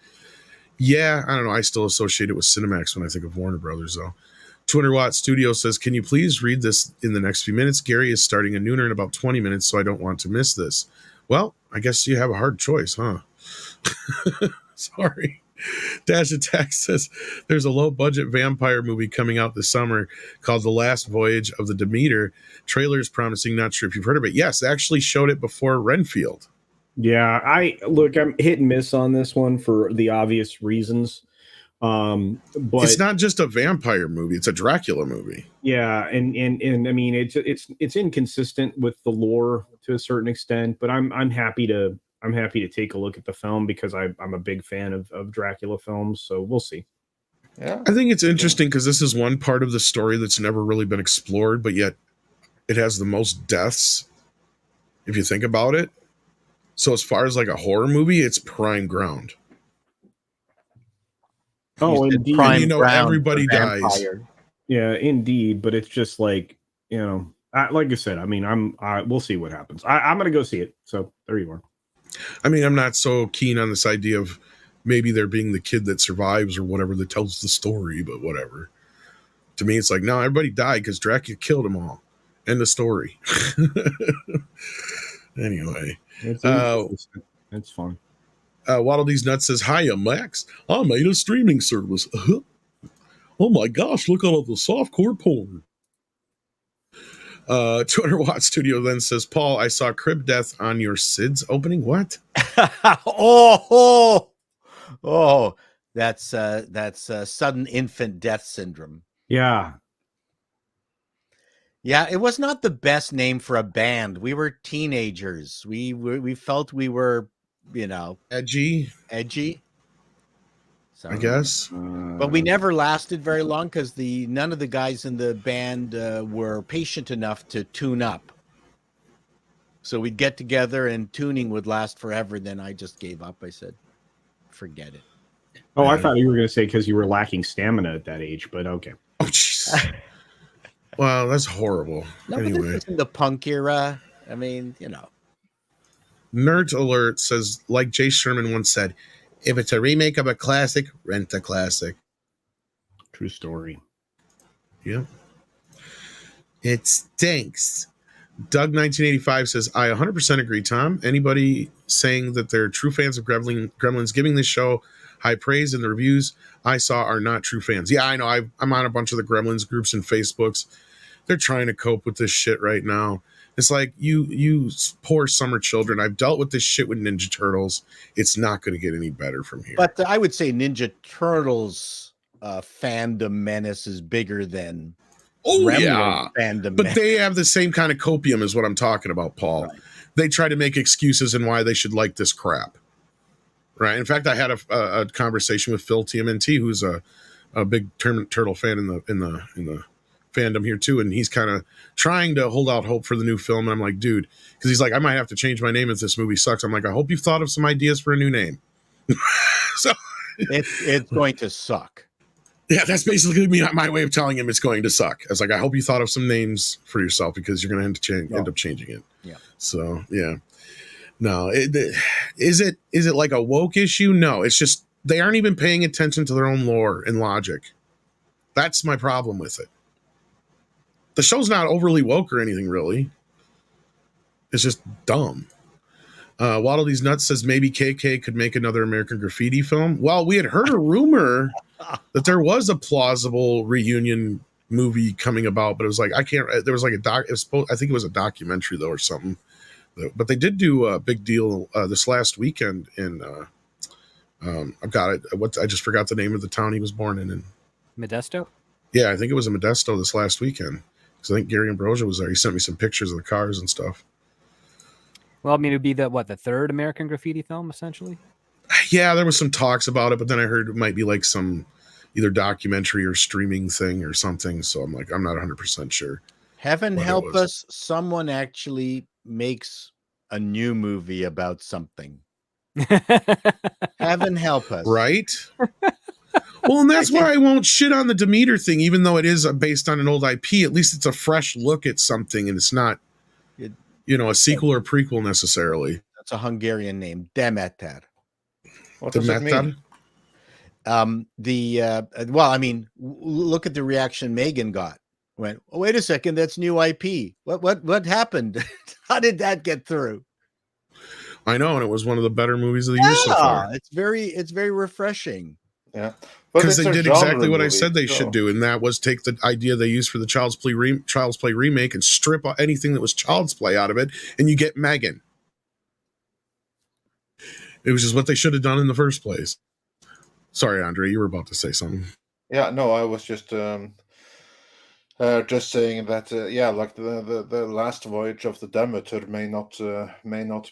Yeah, I don't know. I still associate it with Cinemax when I think of Warner Brothers, though. 200 Watt Studio says, can you please read this in the next few minutes? Gary is starting a nooner in about 20 minutes, so I don't want to miss this. Well, I guess you have a hard choice, huh? Sorry. Dash Attack says, there's a low-budget vampire movie coming out this summer called The Last Voyage of the Demeter. Trailer's promising, not sure if you've heard of it. Yes, they actually showed it before Renfield. Yeah, I'm hit and miss on this one for the obvious reasons. But it's not just a vampire movie, it's a Dracula movie. Yeah, and I mean it's inconsistent with the lore to a certain extent, but I'm happy to take a look at the film because I'm a big fan of Dracula films, so we'll see. Yeah. I think it's interesting because this is one part of the story that's never really been explored, but yet it has the most deaths if you think about it. So as far as like a horror movie, it's prime ground. Oh, indeed. Everybody dies. Yeah, indeed. But it's just like, like I said, I mean, we'll see what happens. I'm going to go see it. So there you are. I mean, I'm not so keen on this idea of maybe there being the kid that survives or whatever that tells the story, but whatever. To me, it's like, no, everybody died because Dracula killed them all. End of story. Anyway. It's fun. Waddle D's Nuts says, hiya, Max. I made a streaming service. Oh my gosh, look at all the softcore porn. 200 Watt Studio then says, Paul, I saw Crib Death on your SIDS opening. What? That's sudden infant death syndrome. Yeah. Yeah, it was not the best name for a band. We were teenagers. We felt we were, edgy. So, I guess. But we never lasted very long because none of the guys in the band were patient enough to tune up. So we'd get together and tuning would last forever. Then I just gave up. I said, forget it. Oh, I thought you were going to say because you were lacking stamina at that age, but okay. Oh, jeez. Wow, that's horrible. No, anyway. but this was in the punk era. I mean, Nerd Alert says, like Jay Sherman once said, if it's a remake of a classic, rent a classic. True story. Yeah. It stinks. Doug 1985 says, I 100% agree, Tom. Anybody saying that they're true fans of Gremlins giving this show high praise in the reviews I saw are not true fans. Yeah, I know. I'm on a bunch of the Gremlins groups and Facebooks. They're trying to cope with this shit right now. It's like, you poor summer children. I've dealt with this shit with Ninja Turtles. It's not going to get any better from here. But I would say Ninja Turtles fandom menace is bigger than Oh Gremlin yeah, fandom but menace. they have the same kind of copium is what I'm talking about, Paul. Right. They try to make excuses and why they should like this crap. Right. In fact, I had a conversation with Phil TMNT, who's a big turtle fan in the fandom here too, and he's kind of trying to hold out hope for the new film. And I'm like, dude, because he's like, I might have to change my name if this movie sucks. I'm like, I hope you've thought of some ideas for a new name. So it's going to suck. yeah, that's basically my way of telling him it's going to suck. I was like, I hope you thought of some names for yourself because you're going to end up changing it. Yeah. So yeah, no, is it like a woke issue? No, it's just they aren't even paying attention to their own lore and logic. That's my problem with it. The show's not overly woke or anything, really. It's just dumb. Waddle These Nuts says maybe KK could make another American Graffiti film. Well, we had heard a rumor that there was a plausible reunion movie coming about, but it was like, there was like I think it was a documentary though or something. But they did do a big deal this last weekend in, I've got it. I just forgot the name of the town he was born in. Modesto? Yeah, I think it was in Modesto this last weekend. Because I think Gary Ambrosia was there. He sent me some pictures of the cars and stuff. Well, I mean, it would be the third American Graffiti film, essentially? Yeah, there was some talks about it, but then I heard it might be like some either documentary or streaming thing or something. So I'm like, I'm not 100% sure. Heaven help us, someone actually makes a new movie about something. Heaven help us. Right? Well, and that's why I won't shit on the Demeter thing, even though it is based on an old IP. At least it's a fresh look at something, and it's not, a sequel or prequel necessarily. That's a Hungarian name, Demeter. What does it mean? Well, I mean, look at the reaction Megan got. Went, oh, wait a second, that's new IP. What happened? How did that get through? I know, and it was one of the better movies of the year so far. It's very refreshing. Yeah, because they did exactly what I said they should do, and that was take the idea they used for the Child's Play remake and strip anything that was Child's Play out of it, and you get Megan. It was just what they should have done in the first place. Sorry, Andre, you were about to say something. Yeah, no, I was just saying that like the last voyage of the Demeter may not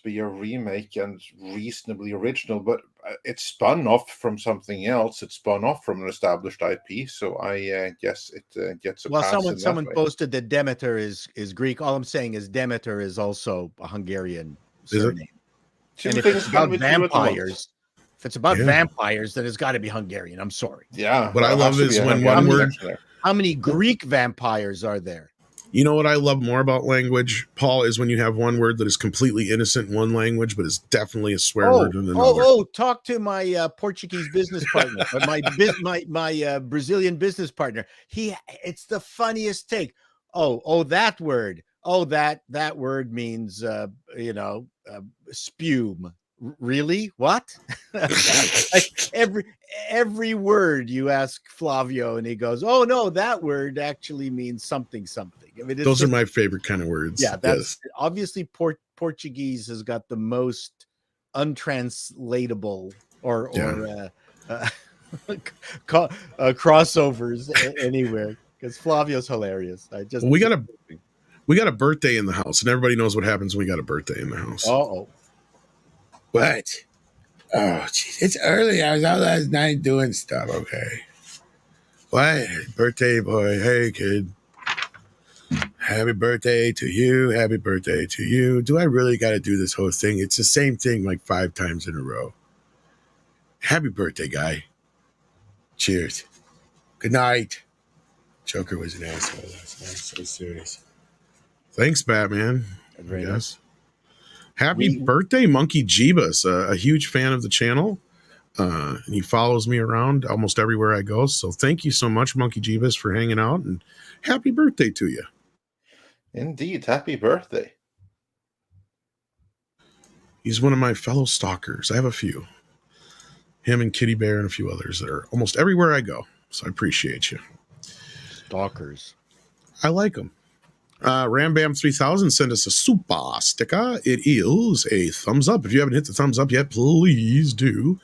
be a remake and reasonably original, but it's spun off from something else. It's spun off from an established IP, so I guess it gets a pass. Well, someone posted that Demeter is Greek. All I'm saying is Demeter is also a Hungarian surname. And if it's about vampires, then it's got to be Hungarian. I'm sorry. Yeah, what I love is when one word. How many Greek vampires are there? You know what I love more about language, Paul, is when you have one word that is completely innocent in one language, but is definitely a swear word in another. Talk to my Portuguese business partner, my Brazilian business partner. It's the funniest take. That word. That word means spume. Really? What? Like every word you ask Flavio, and he goes, "Oh no, that word actually means something." I mean, those are my favorite kind of words. Yeah, that's obviously Portuguese has got the most untranslatable or crossovers anywhere. Because Flavio's hilarious. We got a birthday in the house, and everybody knows what happens when we got a birthday in the house. What? Oh, geez, it's early. I was out last night doing stuff. Okay. What? Birthday boy. Hey, kid. Happy birthday to you. Happy birthday to you. Do I really got to do this whole thing? It's the same thing like 5 times in a row. Happy birthday, guy. Cheers. Good night. Joker was an asshole. That's so serious. Thanks, Batman. I guess. Happy birthday, Monkey Jeebus, a huge fan of the channel. And he follows me around almost everywhere I go. So thank you so much, Monkey Jeebus, for hanging out, and happy birthday to you. Indeed, happy birthday. He's one of my fellow stalkers. I have a few. Him and Kitty Bear and a few others that are almost everywhere I go. So I appreciate you. Stalkers. I like them. Rambam 3000 sent us a super sticker. It is a thumbs up. If you haven't hit the thumbs up yet, please do.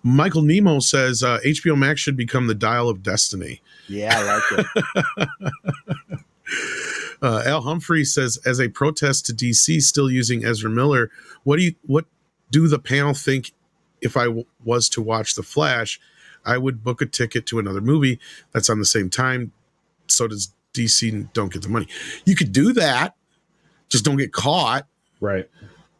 Michael Nemo says HBO Max should become the Dial of Destiny. Yeah, I like it. Al Humphrey says, as a protest to DC still using Ezra Miller, what do the panel think? If I was to watch The Flash, I would book a ticket to another movie that's on the same time. So does DC don't get the money. You could do that, just don't get caught. Right.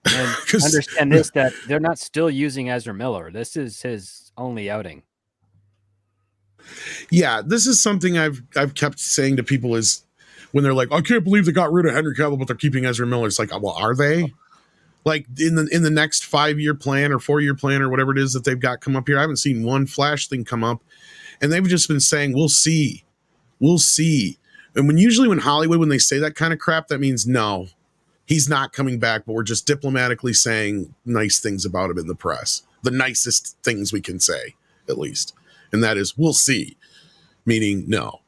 And understand this, that they're not still using Ezra Miller. This is his only outing. Yeah, this is something I've kept saying to people is when they're like, I can't believe they got rid of Henry Cavill, but they're keeping Ezra Miller. It's like, well, are they? Like in the next 5-year plan or 4-year plan or whatever it is that they've got come up here, I haven't seen one Flash thing come up, and they've just been saying, we'll see. And when Hollywood, when they say that kind of crap, that means no, he's not coming back, but we're just diplomatically saying nice things about him in the press. The nicest things we can say, at least. And that is, we'll see, meaning no.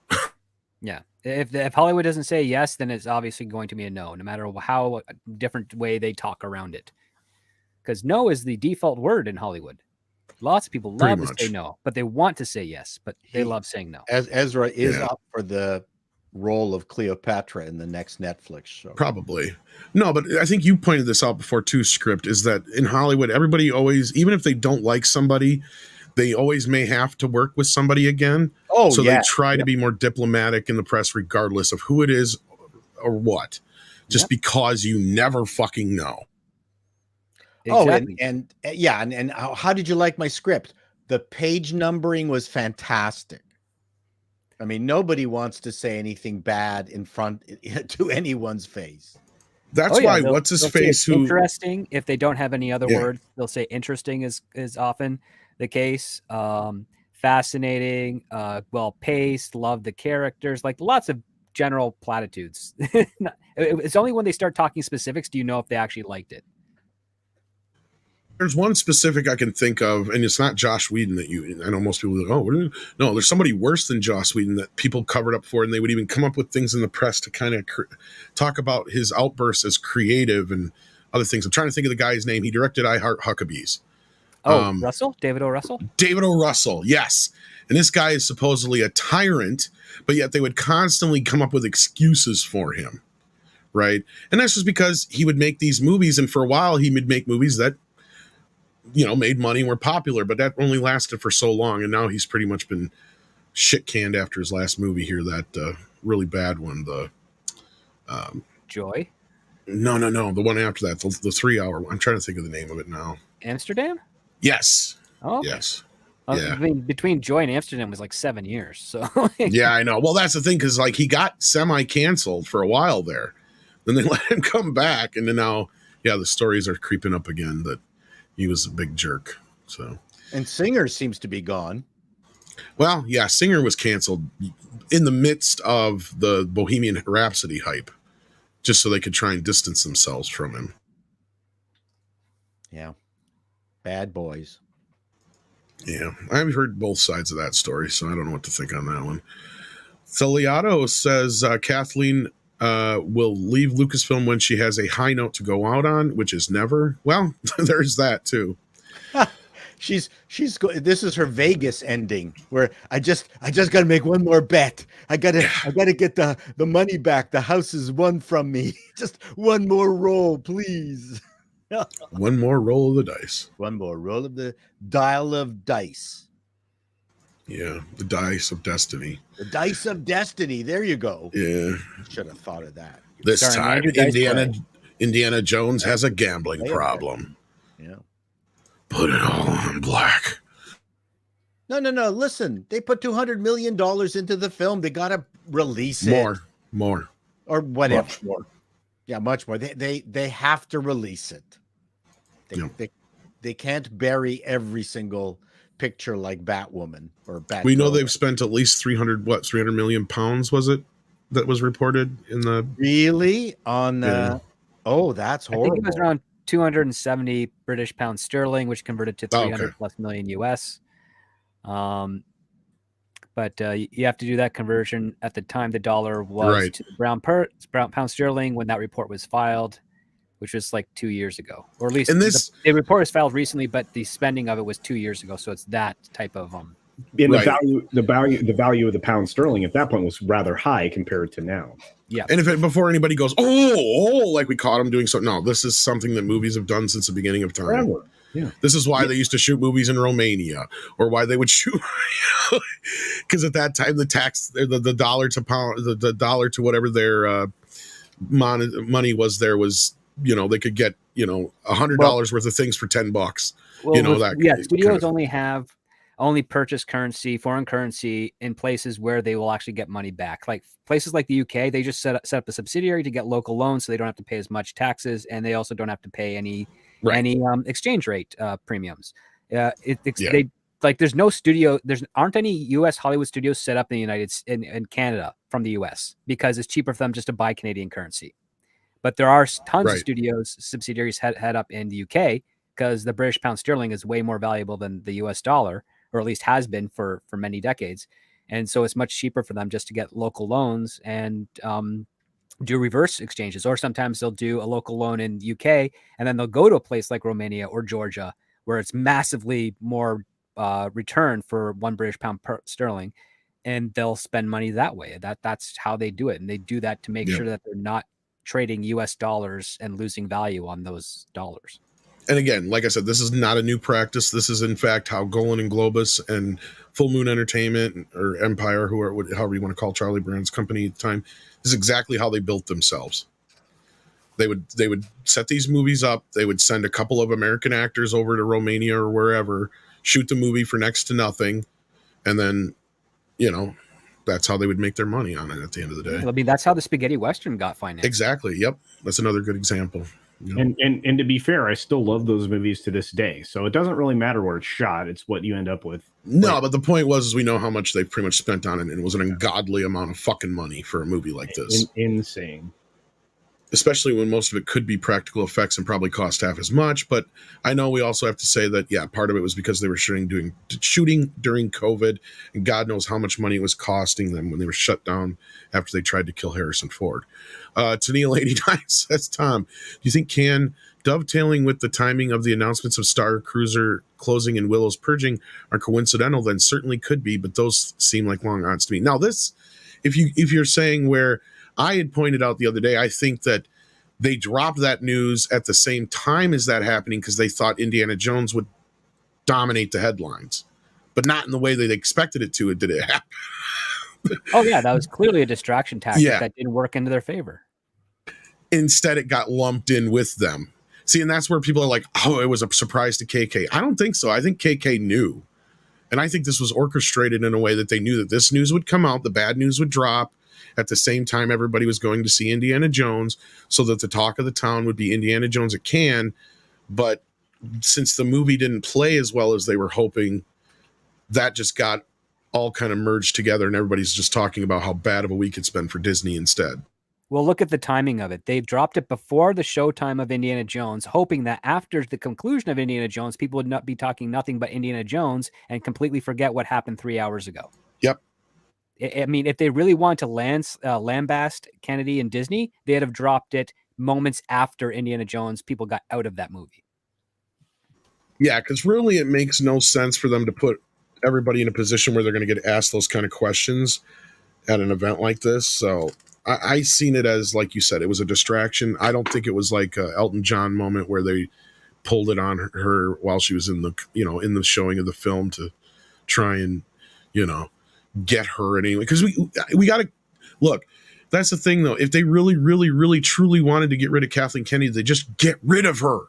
Yeah. If Hollywood doesn't say yes, then it's obviously going to be a no matter how different way they talk around it. Because no is the default word in Hollywood. Lots of people love to say no, but they want to say yes, but they love saying no. Ezra is up for the role of Cleopatra in the next Netflix show. Probably. No, but I think you pointed this out before too, Script, is that in Hollywood, everybody always, even if they don't like somebody, they always may have to work with somebody again. Oh, so yeah. they try to be more diplomatic in the press, regardless of who it is or what, just because you never fucking know. Exactly. Oh, and how did you like my script? The page numbering was fantastic. I mean, nobody wants to say anything bad in front to anyone's face. That's why what's his face who interesting. If they don't have any other words, they'll say interesting is often the case. Fascinating, well paced, love the characters, like lots of general platitudes. It's only when they start talking specifics do you know if they actually liked it. There's one specific I can think of, and it's not Joss Whedon that I know most people are like, no, there's somebody worse than Joss Whedon that people covered up for, and they would even come up with things in the press to kind of talk about his outbursts as creative and other things. I'm trying to think of the guy's name. He directed I Heart Huckabees. Russell? David O. Russell? David O. Russell, yes. And this guy is supposedly a tyrant, but yet they would constantly come up with excuses for him, right? And that's just because he would make these movies, and for a while he would make movies that made money and were popular, but that only lasted for so long. And now he's pretty much been shit canned after his last movie here, that really bad one. The Joy? No. The one after that, the 3-hour one. I'm trying to think of the name of it now. Amsterdam? Yes. Oh, okay. Yes. I mean, between Joy and Amsterdam was like 7 years. So yeah, I know. Well, that's the thing, because like he got semi-canceled for a while there. Then they let him come back, and then now, the stories are creeping up again that he was a big jerk. So, and Singer seems to be gone. Well, yeah, Singer was canceled in the midst of the Bohemian Rhapsody hype, just so they could try and distance themselves from him. Yeah, bad boys. Yeah, I've heard both sides of that story, so I don't know what to think on that one. Celiato says Kathleen will leave Lucasfilm when she has a high note to go out on, which is never. Well, there's that too. This is her Vegas ending where I just got to make one more bet. I got to get the money back. The house is won from me. Just one more roll, please. One more roll of the dice. One more roll of the dial of dice. Yeah, the dice of destiny. The dice of destiny. There you go. Yeah. Should have thought of that. This time, Indiana Jones has a gambling problem. Yeah. Put it all on black. No. Listen, they put $200 million into the film. They got to release it. More. Or whatever. Much more. Yeah, much more. They have to release it. They can't bury every single picture like Batwoman or Batgirl. We know they've spent at least 300 million pounds, was it? That was reported in the really on that's horrible. I think it was around 270 British pounds sterling, which converted to 300 plus million US. But you have to do that conversion at the time the dollar was Right. to the pound sterling when that report was filed, which was like 2 years ago, or at least And this, the report was filed recently, but the spending of it was 2 years ago. So it's that type of And Right. the value of the pound sterling at that point was rather high compared to now. yeah. and if it, before anybody goes, oh, like we caught him doing so, no, this is something that movies have done since the beginning of time. Forever. Yeah. This is why they used to shoot movies in Romania, or why they would shoot, because at that time the dollar to pound, the dollar to whatever their money was, there was, you know, they could get, you know, $100 worth of things for $10. Well, You know, that studios kind of- only purchase foreign currency in places where they will actually get money back. Like places like the UK, they just set up a subsidiary to get local loans, so they don't have to pay as much taxes, and they also don't have to pay any exchange rate premiums. They like there's no studio, aren't any U.S. Hollywood studios set up in in Canada from the U.S. because it's cheaper for them just to buy Canadian currency. But there are tons of studios subsidiaries head up in the UK because the British pound sterling is way more valuable than the US dollar, or at least has been for many decades. And so it's much cheaper for them just to get local loans and do reverse exchanges. Or sometimes they'll do a local loan in the UK and then they'll go to a place like Romania or Georgia where it's massively more return for one British pound sterling, and they'll spend money that way. That's how they do it. And they do that to make sure that they're not trading US dollars and losing value on those dollars. And again, like I said, this is not a new practice. This is, in fact, how Golan and Globus and Full Moon Entertainment or Empire, however you want to call Charlie Brown's company at the time, this is exactly how they built themselves. They would set these movies up. They would send a couple of American actors over to Romania or wherever, shoot the movie for next to nothing, and then, you know, that's how they would make their money on it at the end of the day. I mean, that's how the spaghetti Western got financed. Exactly. Yep. That's another good example. Yep. And to be fair, I still love those movies to this day. So it doesn't really matter where it's shot. It's what you end up with. No, but the point was, is we know how much they've pretty much spent on it, and it was an ungodly amount of fucking money for a movie like this. Insane. Especially when most of it could be practical effects and probably cost half as much. But I know we also have to say that, yeah, part of it was because they were shooting during COVID, and God knows how much money it was costing them when they were shut down after they tried to kill Harrison Ford. Tennille 89 says, Tom, do you think dovetailing with the timing of the announcements of Star Cruiser closing and Willow's purging are coincidental? Then certainly could be, but those seem like long odds to me. Now this, if you're saying where I had pointed out the other day, I think that they dropped that news at the same time as that happening because they thought Indiana Jones would dominate the headlines, but not in the way they expected it to. Did it happen? Oh yeah, that was clearly a distraction tactic that didn't work into their favor. Instead, it got lumped in with them. See, and that's where people are like, oh, it was a surprise to KK. I don't think so. I think KK knew. And I think this was orchestrated in a way that they knew that this news would come out, the bad news would drop. At the same time, everybody was going to see Indiana Jones, so that the talk of the town would be Indiana Jones at Cannes. But since the movie didn't play as well as they were hoping, that just got all kind of merged together, and everybody's just talking about how bad of a week it's been for Disney instead. Well, look at the timing of it. They dropped it before the showtime of Indiana Jones, hoping that after the conclusion of Indiana Jones, people would not be talking nothing but Indiana Jones and completely forget what happened 3 hours ago. Yep. I mean, if they really wanted to lambast Kennedy and Disney, they'd have dropped it moments after Indiana Jones people got out of that movie. Yeah, because really it makes no sense for them to put everybody in a position where they're going to get asked those kind of questions at an event like this. So I seen it as, like you said, it was a distraction. I don't think it was like a Elton John moment where they pulled it on her while she was in the showing of the film to try and, get her anyway. Because we got to look. That's the thing, though. If they really, really, really, truly wanted to get rid of Kathleen Kennedy, they just get rid of her,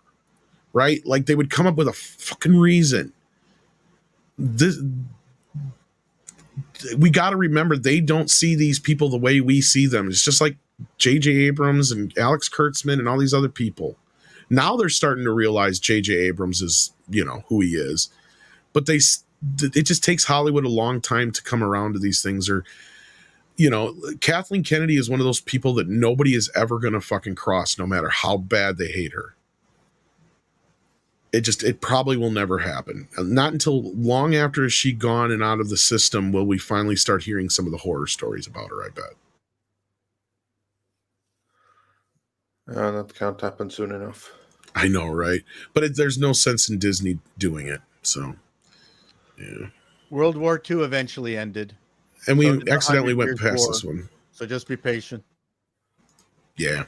right? Like they would come up with a fucking reason. We got to remember, they don't see these people the way we see them. It's just like J.J. Abrams and Alex Kurtzman and all these other people. Now they're starting to realize J.J. Abrams is, who he is. But it just takes Hollywood a long time to come around to these things. Or, Kathleen Kennedy is one of those people that nobody is ever going to fucking cross, no matter how bad they hate her. it probably will never happen. Not until long after she gone and out of the system will we finally start hearing some of the horror stories about her, I bet. That can't happen soon enough. I know, right? But there's no sense in Disney doing it. So, yeah. World War II eventually ended. And we So did the accidentally 100 went Years' past War. this one. So just be patient. Yeah.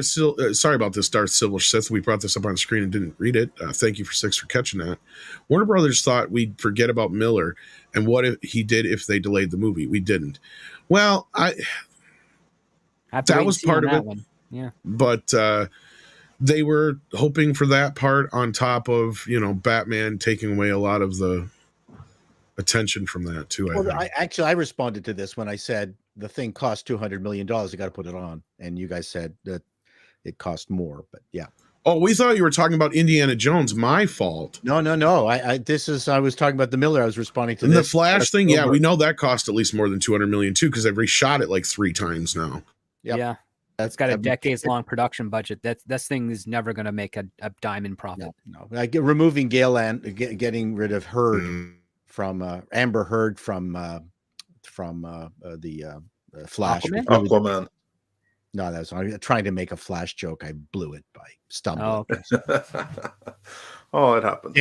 Sorry about this, Darth Silver Sith. We brought this up on screen and didn't read it. Thank you for Six for catching that. Warner Brothers thought we'd forget about Miller and what if he did if they delayed the movie. We didn't. Well, that was part of it. One. Yeah. But they were hoping for that part on top of, Batman taking away a lot of the attention from that too. I responded to this when I said the thing cost $200 million. You got to put it on, and you guys said that it cost more. But yeah. Oh, we thought you were talking about Indiana Jones. My fault. No. I was talking about the Miller. I was responding to and this. The Flash thing. Yeah, we know that cost at least more than 200 million too, because they've reshot it like 3 times now. Yep. Yeah. That's got a decades-long production budget. This thing is never going to make a dime in profit. No. Like removing Gale and getting rid of Heard from Amber Heard from the Flash. Aquaman. No, that's I'm trying to make a Flash joke. I blew it by stumbling. Oh, okay. Oh, it happens.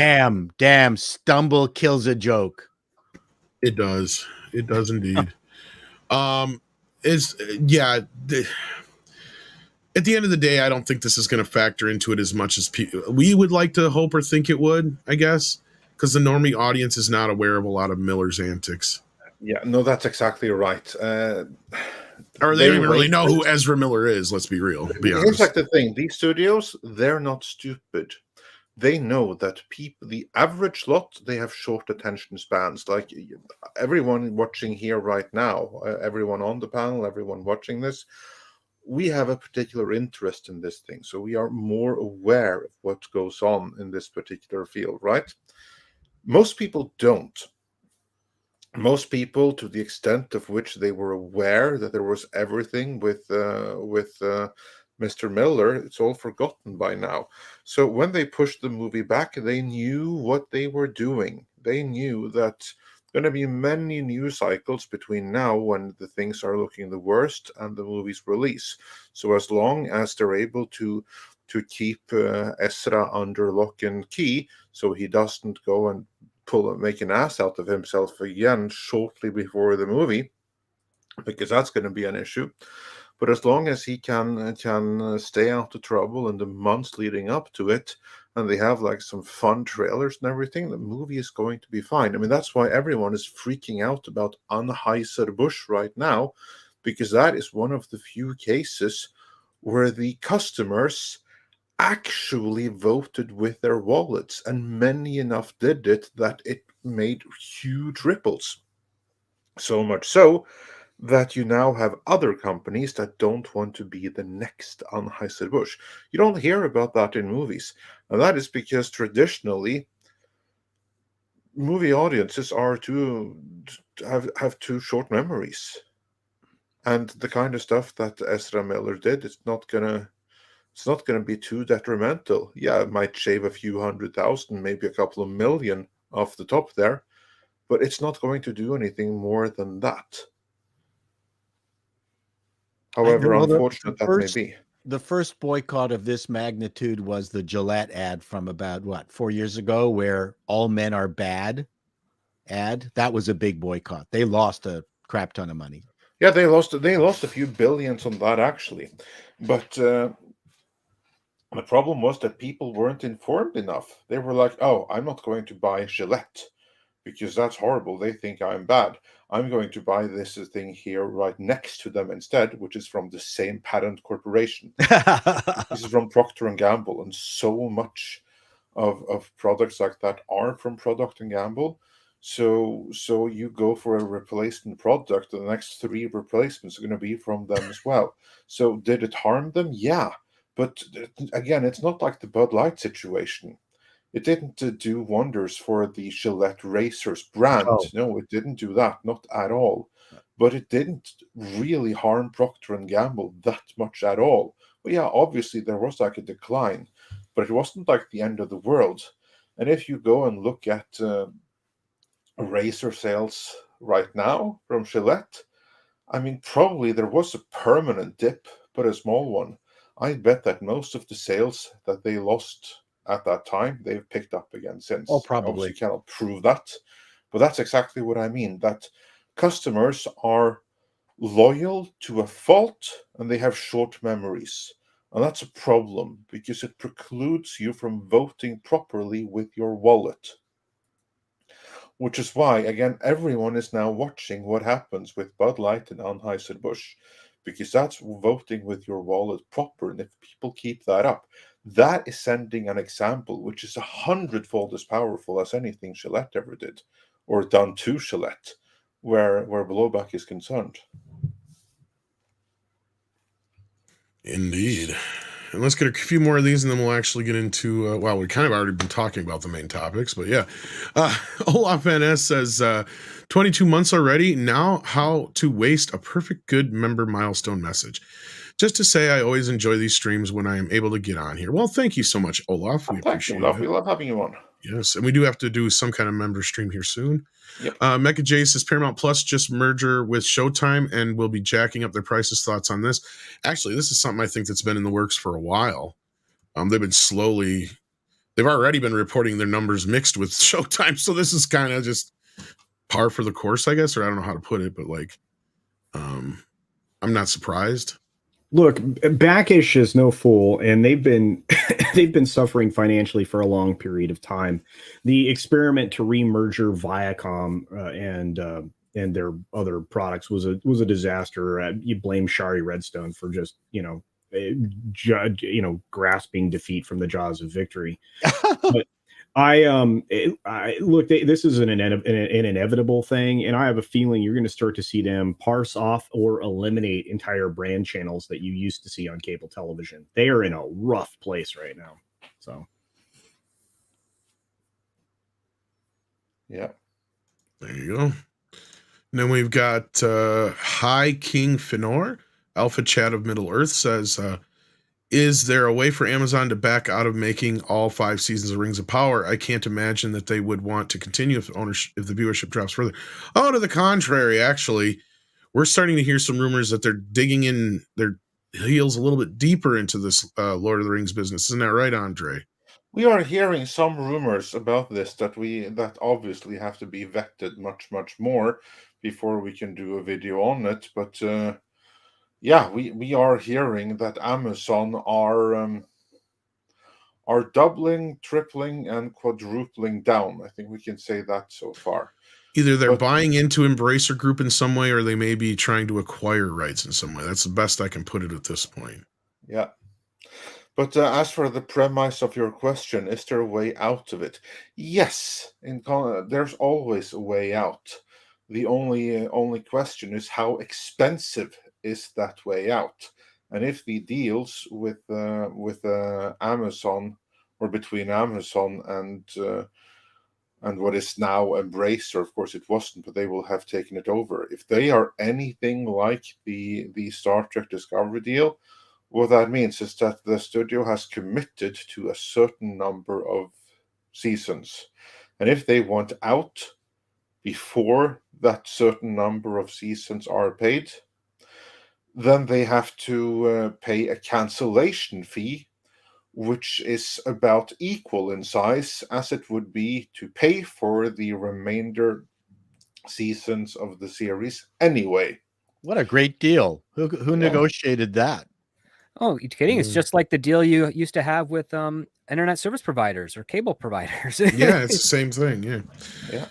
Damn! Stumble kills a joke. It does. It does indeed. At the end of the day, I don't think this is going to factor into it as much as we would like to hope or think it would, I guess, because the normie audience is not aware of a lot of Miller's antics. Yeah, no, that's exactly right. Or they don't even really know who Ezra Miller is, let's be real. Here's like the thing. These studios, they're not stupid. They know that the average lot, they have short attention spans. Like everyone watching here right now, everyone on the panel, everyone watching this, we have a particular interest in this thing. So we are more aware of what goes on in this particular field, right? Most people don't. Most people, to the extent of which they were aware that there was everything with Mr. Miller, it's all forgotten by now. So when they pushed the movie back, they knew what they were doing. They knew that going to be many news cycles between now when the things are looking the worst and the movie's release. So as long as they're able to keep Ezra under lock and key, so he doesn't go and make an ass out of himself again shortly before the movie, because that's going to be an issue. But as long as he can stay out of trouble in the months leading up to it, and they have like some fun trailers and everything, the movie is going to be fine. I mean, that's why everyone is freaking out about Anheuser-Busch right now, because that is one of the few cases where the customers actually voted with their wallets, and many enough did it that it made huge ripples. So much so that you now have other companies that don't want to be the next Anheuser-Busch. You don't hear about that in movies. And that is because traditionally, movie audiences are have too short memories. And the kind of stuff that Ezra Miller did, it's not gonna be too detrimental. Yeah, it might shave a few 100,000, maybe a couple of million off the top there, but it's not going to do anything more than that. However unfortunate that may be. The first boycott of this magnitude was the Gillette ad from about 4 years ago, where all men are bad ad. That was a big boycott. They lost a crap ton of money. Yeah, they lost a few billions on that actually. But the problem was that people weren't informed enough. They were like, oh, I'm not going to buy Gillette because that's horrible. They think I'm bad. I'm going to buy this thing here right next to them instead, which is from the same patent corporation. This is from Procter & Gamble, and so much of products like that are from Procter & Gamble. So you go for a replacement product, and the next 3 replacements are going to be from them as well. So did it harm them? Yeah. But again, it's not like the Bud Light situation. It didn't do wonders for the Gillette Racers brand. Oh. No, it didn't do that, not at all. But it didn't really harm Procter & Gamble that much at all. But yeah, obviously there was like a decline. but it wasn't like the end of the world. And if you go and look at razor sales right now from Gillette, I mean, probably there was a permanent dip, but a small one. I bet that most of the sales that they lost at that time, they've picked up again since. Oh, I probably. obviously cannot prove that, but that's exactly what I mean, that customers are loyal to a fault and they have short memories. And that's a problem because it precludes you from voting properly with your wallet. Which is why, again, everyone is now watching what happens with Bud Light and Anheuser-Busch, because that's voting with your wallet proper. And if people keep that up, that is sending an example which is 100-fold as powerful as anything Gillette ever did, or done to Gillette, where blowback is concerned. Indeed. And let's get a few more of these, and then we'll actually get into, well, we kind of already been talking about the main topics, but yeah. Olaf NS says, 22 months already, now how to waste a perfect good member milestone message. Just to say, I always enjoy these streams when I am able to get on here. Well, thank you so much, Olaf. We appreciate it. We love having you on. Yes, and we do have to do some kind of member stream here soon. Yep. Mecha J says Paramount Plus just merger with Showtime and will be jacking up their prices. Thoughts on this? Actually, this is something I think that's been in the works for a while. They've already been reporting their numbers mixed with Showtime, so this is kind of just par for the course, I guess, or I don't know how to put it, but like, I'm not surprised. Look, Backish is no fool, and they've been they've been suffering financially for a long period of time. The experiment to remerger Viacom and their other products was a disaster. You blame Shari Redstone for just grasping defeat from the jaws of victory. But look, this is an inevitable thing, and I have a feeling you're going to start to see them parse off or eliminate entire brand channels that you used to see on cable television. They are in a rough place right now. So, yeah, there you go. And then we've got High King Finor, Alpha Chat of Middle Earth says, is there a way for Amazon to back out of making all 5 seasons of Rings of Power? I can't imagine that they would want to continue if the viewership drops further. Oh, to the contrary, actually, we're starting to hear some rumors that they're digging in their heels a little bit deeper into this Lord of the Rings business. Isn't that right, Andre? We are hearing some rumors about this that obviously have to be vetted much more before we can do a video on it. But yeah, we are hearing that Amazon are doubling, tripling, and quadrupling down. I think we can say that so far. Either they're buying into Embracer Group in some way, or they may be trying to acquire rights in some way. That's the best I can put it at this point. Yeah. But as for the premise of your question, is there a way out of it? Yes. There's always a way out. The only question is how expensive is that way out? And if the deals with Amazon, or between Amazon and what is now Embracer, of course it wasn't, but they will have taken it over. If they are anything like the Star Trek Discovery deal, what that means is that the studio has committed to a certain number of seasons. And if they want out before that certain number of seasons are paid, then they have to pay a cancellation fee, which is about equal in size as it would be to pay for the remainder seasons of the series anyway. What a great deal. Who negotiated that? Oh, you're kidding? It's just like the deal you used to have with internet service providers or cable providers. Yeah, it's the same thing. Yeah.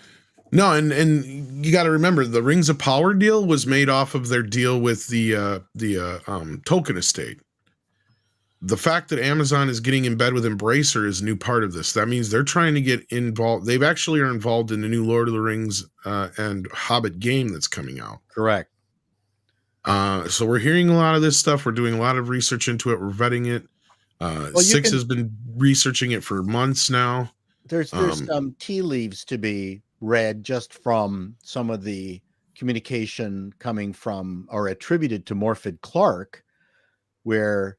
No, and you got to remember the Rings of Power deal was made off of their deal with the Tolkien estate. The fact that Amazon is getting in bed with Embracer is a new part of this. That means they're trying to get involved. They've actually are involved in the new Lord of the Rings and Hobbit game that's coming out. Correct. So we're hearing a lot of this stuff. We're doing a lot of research into it. We're vetting it. Six has been researching it for months now. There's some tea leaves to be read just from some of the communication coming from or attributed to Morfydd Clark, where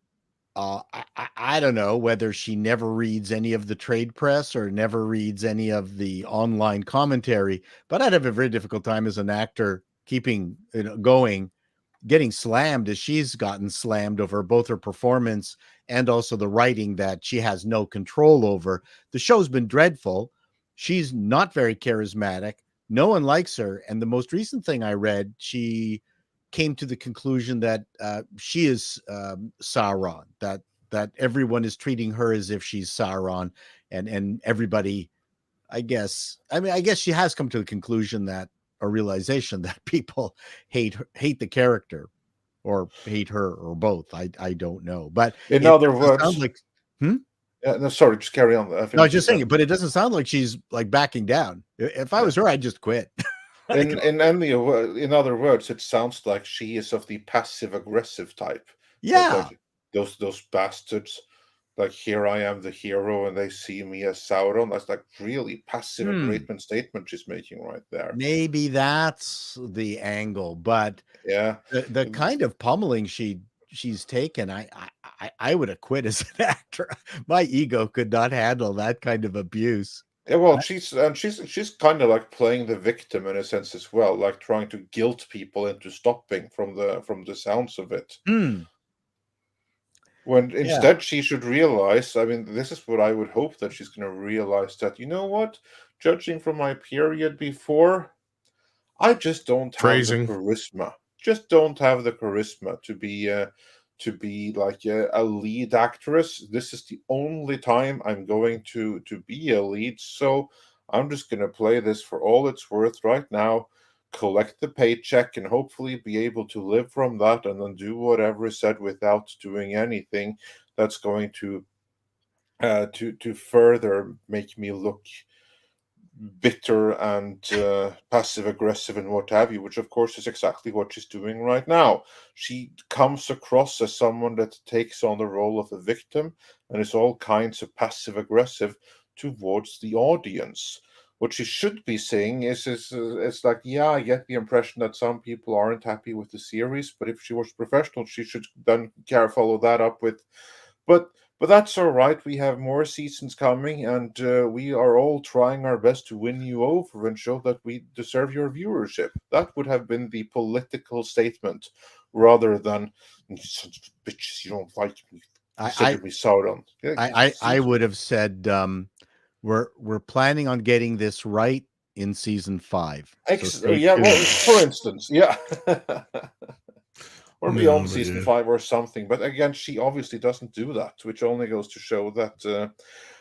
I don't know whether she never reads any of the trade press or never reads any of the online commentary, but I'd have a very difficult time as an actor keeping going, getting slammed as she's gotten slammed over both her performance and also the writing that she has no control over. The show's been dreadful. She's not very charismatic. No one likes her. And the most recent thing I read, she came to the conclusion that she is Sauron, that everyone is treating her as if she's Sauron, and everybody, I guess she has come to the conclusion that, a realization that people hate the character or hate her or both. I don't know, but in other words, sound like no, sorry, just carry on. no, I was just saying it, but it doesn't sound like she's like backing down. If I was her, I'd just quit. In other words, it sounds like she is of the passive aggressive type. Yeah, like those bastards. Like, here I am, the hero, and they see me as Sauron. That's like really passive agreement statement she's making right there. Maybe that's the angle, but yeah, the kind of pummeling she's taken, I would have quit as an actor. My ego could not handle that kind of abuse. Yeah, well, she's kind of like playing the victim in a sense as well, like trying to guilt people into stopping from the sounds of it. When instead she should realize, I mean, this is what I would hope that she's going to realize, that, you know what, judging from my period before, I just don't have the charisma. Just don't have the charisma to be like a lead actress. This is the only time I'm going to be a lead, so I'm just going to play this for all it's worth right now, collect the paycheck, and hopefully be able to live from that, and then do whatever is said without doing anything that's going to further make me look bitter and passive aggressive and what have you, which of course is exactly what she's doing right now. She comes across as someone that takes on the role of a victim and is all kinds of passive aggressive towards the audience. What she should be saying is like, yeah, I get the impression that some people aren't happy with the series, but if she was professional, she should then follow that up with, but that's all right. We have more seasons coming, and we are all trying our best to win you over and show that we deserve your viewership. That would have been the political statement, rather than, bitches, you don't like me, consider me Sauron. I would have said, we're planning on getting this right in season 5. Yeah, well, for instance, yeah. Or beyond season 5 or something. But again, she obviously doesn't do that, which only goes to show that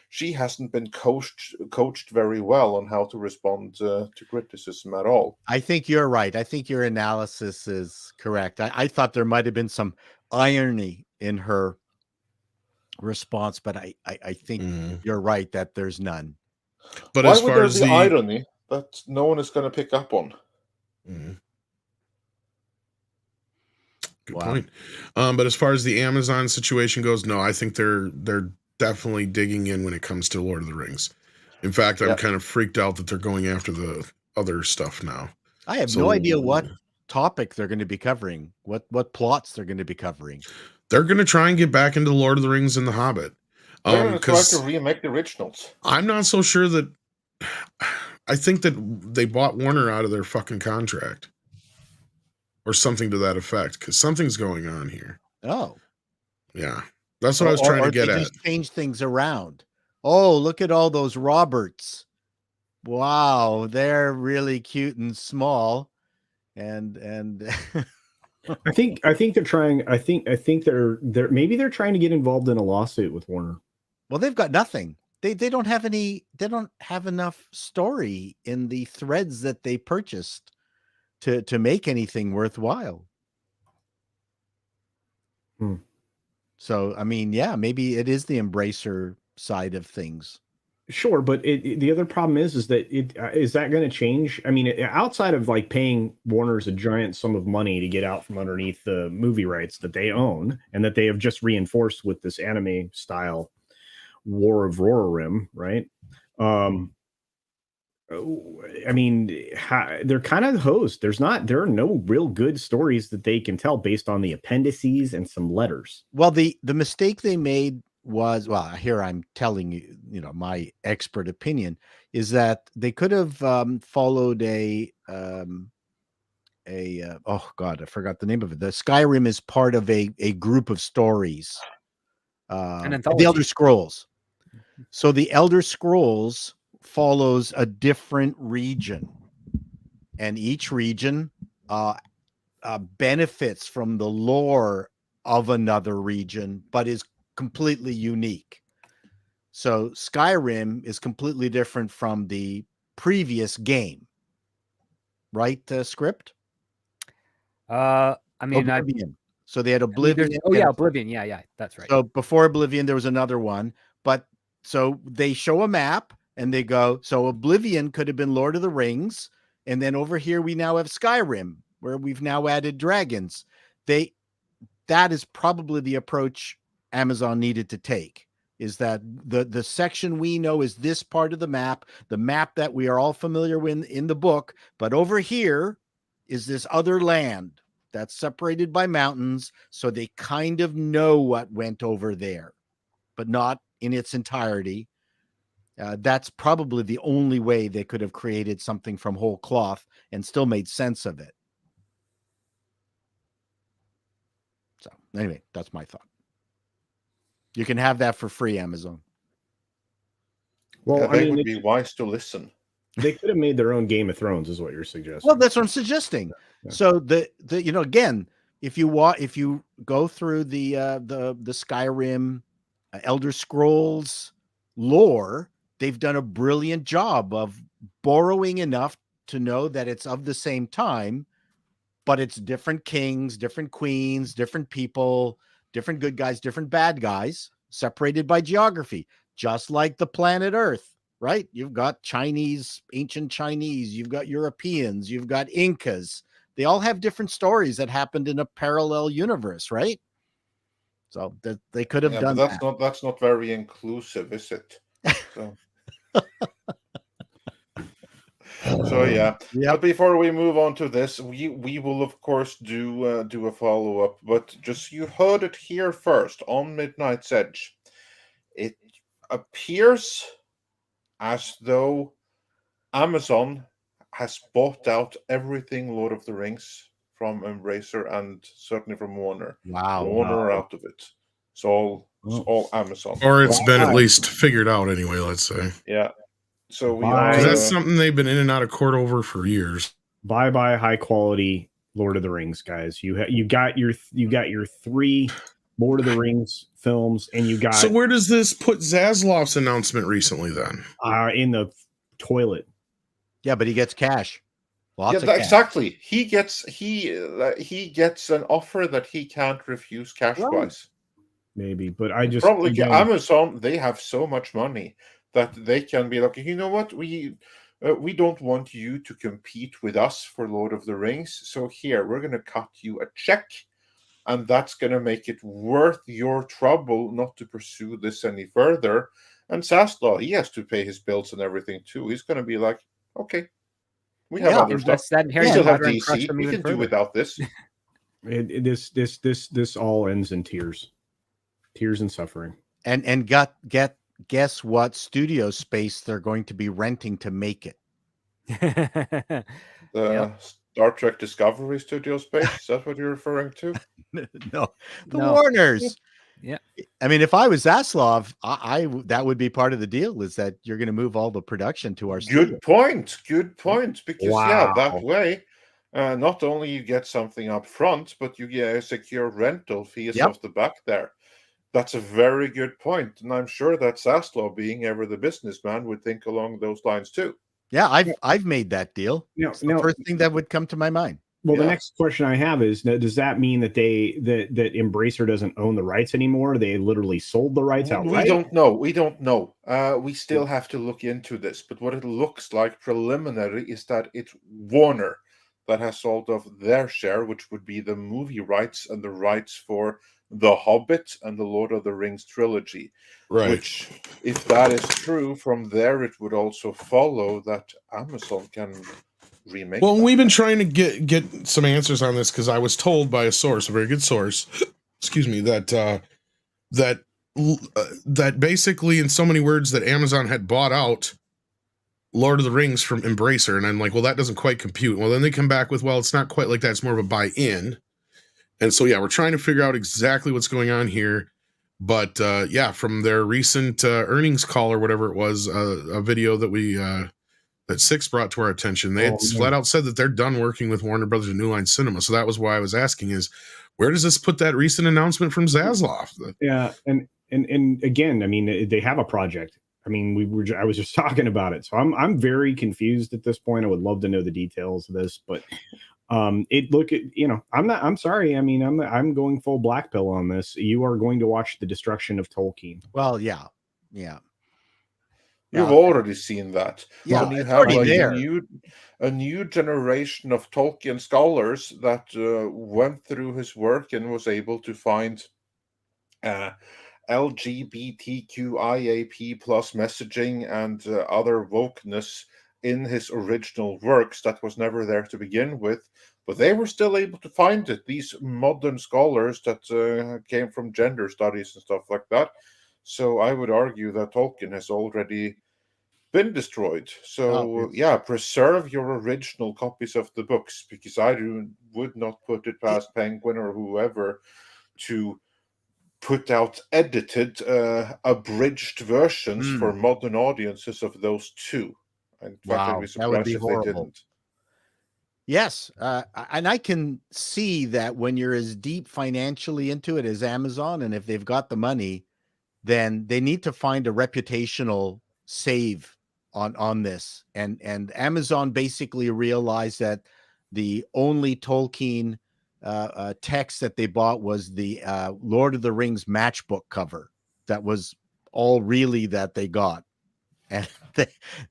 she hasn't been coached very well on how to respond to criticism at all. I think you're right. I think your analysis is correct. I thought there might have been some irony in her response, but I think you're right that there's none. But why as would far there as be the irony that no one is going to pick up on? Good point. But as far as the Amazon situation goes, no, I think they're definitely digging in when it comes to Lord of the Rings. In fact, I'm kind of freaked out that they're going after the other stuff now. I have no idea what topic they're going to be covering, what plots they're going to be covering. They're going to try and get back into Lord of the Rings and The Hobbit. They're going to try to remake the originals. I'm not so sure that. I think that they bought Warner out of their fucking contract, or something to that effect, because something's going on here. Oh, yeah, that's what I was trying to get they at. Just change things around. Oh, look at all those Roberts! Wow, they're really cute and small, and. I think they're trying. I think they're maybe they're trying to get involved in a lawsuit with Warner. Well, they've got nothing. They don't have any. They don't have enough story in the threads that they purchased to make anything worthwhile. So, I mean, yeah, maybe it is the Embracer side of things. Sure, but the other problem is that is that going to change? I mean, outside of like paying Warner's a giant sum of money to get out from underneath the movie rights that they own and that they have just reinforced with this anime style War of Rohirrim, right? I mean, they're kind of host. There are no real good stories that they can tell based on the appendices and some letters. Well, the mistake they made was, well, here I'm telling you, my expert opinion is that they could have followed oh God, I forgot the name of it. The Skyrim is part of a group of stories, An the anthology. Elder Scrolls. So the Elder Scrolls follows a different region, and each region benefits from the lore of another region, but is completely unique. So Skyrim is completely different from the previous game, right? Script. I mean, Oblivion. So they had I mean, Oblivion. Oblivion. Yeah, that's right. So before Oblivion, there was another one, but so they show a map and they go, so Oblivion could have been Lord of the Rings. And then over here, we now have Skyrim, where we've now added dragons. That is probably the approach Amazon needed to take, is that the section we know is this part of the map that we are all familiar with in the book, but over here is this other land that's separated by mountains, so they kind of know what went over there, but not in its entirety. That's probably the only way they could have created something from whole cloth and still made sense of it. So anyway, that's my thought. You can have that for free, Amazon. Well, yeah, they would be wise to listen. They could have made their own Game of Thrones, is what you're suggesting. Well, that's what I'm suggesting. Yeah. So the again, if you go through the Skyrim Elder Scrolls lore, they've done a brilliant job of borrowing enough to know that it's of the same time, but it's different kings, different queens, different people, different good guys, different bad guys, separated by geography, just like the planet Earth. Right? You've got Chinese, ancient Chinese, you've got Europeans, you've got Incas. They all have different stories that happened in a parallel universe, right? So that they could have done but that's not very inclusive, is it? So, yeah. Yep. But before we move on to this, we will of course do a follow-up, but just you heard it here first on Midnight's Edge. It appears as though Amazon has bought out everything Lord of the Rings from Embracer and certainly from Warner. Wow. Warner are out of it. It's all Amazon. Or it's been at least figured out anyway, let's say. Yeah. So that's something they've been in and out of court over for years. Bye high quality Lord of the Rings, guys. You got your 3 Lord of the Rings films, and you got. So where does this put Zaslav's announcement recently then? In the toilet. Yeah, but he gets cash. Lots of cash. Exactly. He gets an offer that he can't refuse cash-wise. Maybe, but I just probably Amazon. They have so much money that they can be like, you know what, we don't want you to compete with us for Lord of the Rings. So here we're going to cut you a check. And that's going to make it worth your trouble not to pursue this any further. And Zaslav, he has to pay his bills and everything too. He's going to be like, okay, we have other stuff. We still have DC. We can do without this. This all ends in tears and suffering. And guess what studio space they're going to be renting to make it? Star Trek Discovery studio space? Is that what you're referring to? No, Warners. Yeah. I mean, if I was Zaslav, I that would be part of the deal, is that you're going to move all the production to our studio. Good point. Because that way, not only you get something up front, but you get a secure rental fees off the back there. That's a very good point. And I'm sure that Zaslav, being ever the businessman, would think along those lines too. Yeah, I've made that deal. It's the first thing that would come to my mind. Well, the next question I have is: does that mean that that Embracer doesn't own the rights anymore? They literally sold the rights outright. We don't know. We still have to look into this. But what it looks like preliminary is that it's Warner that has sold off their share, which would be the movie rights and the rights for The Hobbit and the Lord of the Rings trilogy. Right. Which, if that is true, from there it would also follow that Amazon can remake. Well, we've been trying to get some answers on this because I was told by a source, a very good source, excuse me, that basically, in so many words, that Amazon had bought out Lord of the Rings from Embracer, and I'm like, well, that doesn't quite compute. Well, then they come back with, well, it's not quite like that. It's more of a buy-in. And so, yeah, we're trying to figure out exactly what's going on here. But yeah, from their recent earnings call or whatever it was, a video that we that Six brought to our attention, they had flat out said that they're done working with Warner Brothers and New Line Cinema. So that was why I was asking: is where does this put that recent announcement from Zaslav? Yeah, and again, I mean, they have a project. I mean, I was just talking about it, so I'm very confused at this point. I would love to know the details of this, but I'm sorry. I mean, I'm going full black pill on this. You are going to watch the destruction of Tolkien. Well, yeah. You've already seen that. Yeah, you it's have already there. a new generation of Tolkien scholars that went through his work and was able to find LGBTQIAP plus messaging and other wokeness in his original works that was never there to begin with, but they were still able to find it. These modern scholars that came from gender studies and stuff like that. So I would argue that Tolkien has already been destroyed. So yeah, preserve your original copies of the books, because I would not put it past Penguin or whoever to put out edited, abridged versions for modern audiences of those two. In fact, I'd be surprised if they didn't. Yes, and I can see that when you're as deep financially into it as Amazon, and if they've got the money, then they need to find a reputational save on this. And Amazon basically realized that the only Tolkien text that they bought was the Lord of the Rings matchbook cover. That was all really that they got. And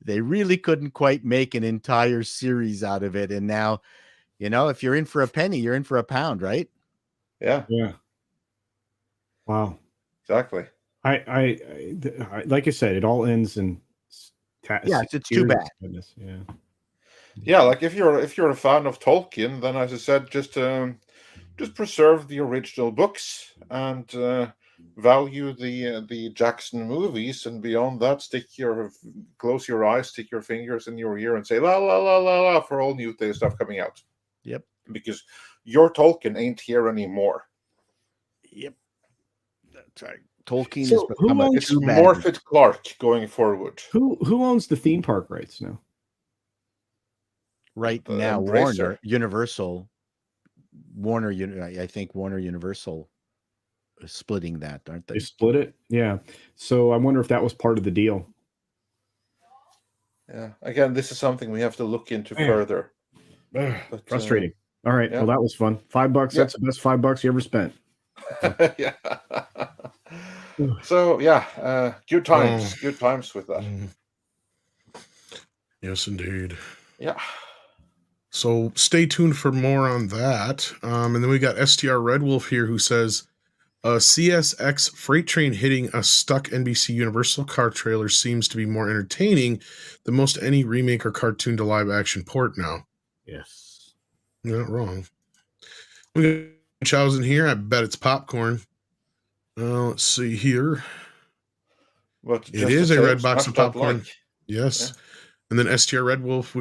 they really couldn't quite make an entire series out of it. And now, if you're in for a penny, you're in for a pound, right? Yeah. Wow. Exactly. I like I said, it all ends in it's too bad. Yeah, like if you're a fan of Tolkien, then as I said, just preserve the original books and value the Jackson movies, and beyond that, close your eyes, stick your fingers in your ear, and say la la la la la for all new stuff coming out. Yep. Because your Tolkien ain't here anymore. Yep. That's right. Tolkien is it's Morfydd Clark going forward. Who owns the theme park rights now? Right now, Warner Universal. I think Warner Universal is splitting that, aren't they? They split it, yeah. So I wonder if that was part of the deal. Yeah. Again, this is something we have to look into further. But, frustrating. All right. Yeah. Well, that was fun. $5. That's the best $5 you ever spent. Yeah. So yeah, good times. Good times with that. Yes, indeed. Yeah. So stay tuned for more on that. And then we got STR Red Wolf here who says, CSX freight train hitting a stuck NBC Universal car trailer seems to be more entertaining than most any remake or cartoon to live action port now. Yes. You're not wrong. We got Chow's in here. I bet it's popcorn. Let's see here. But it is a red box of popcorn. Yes. Yeah. And then STR Red Wolf,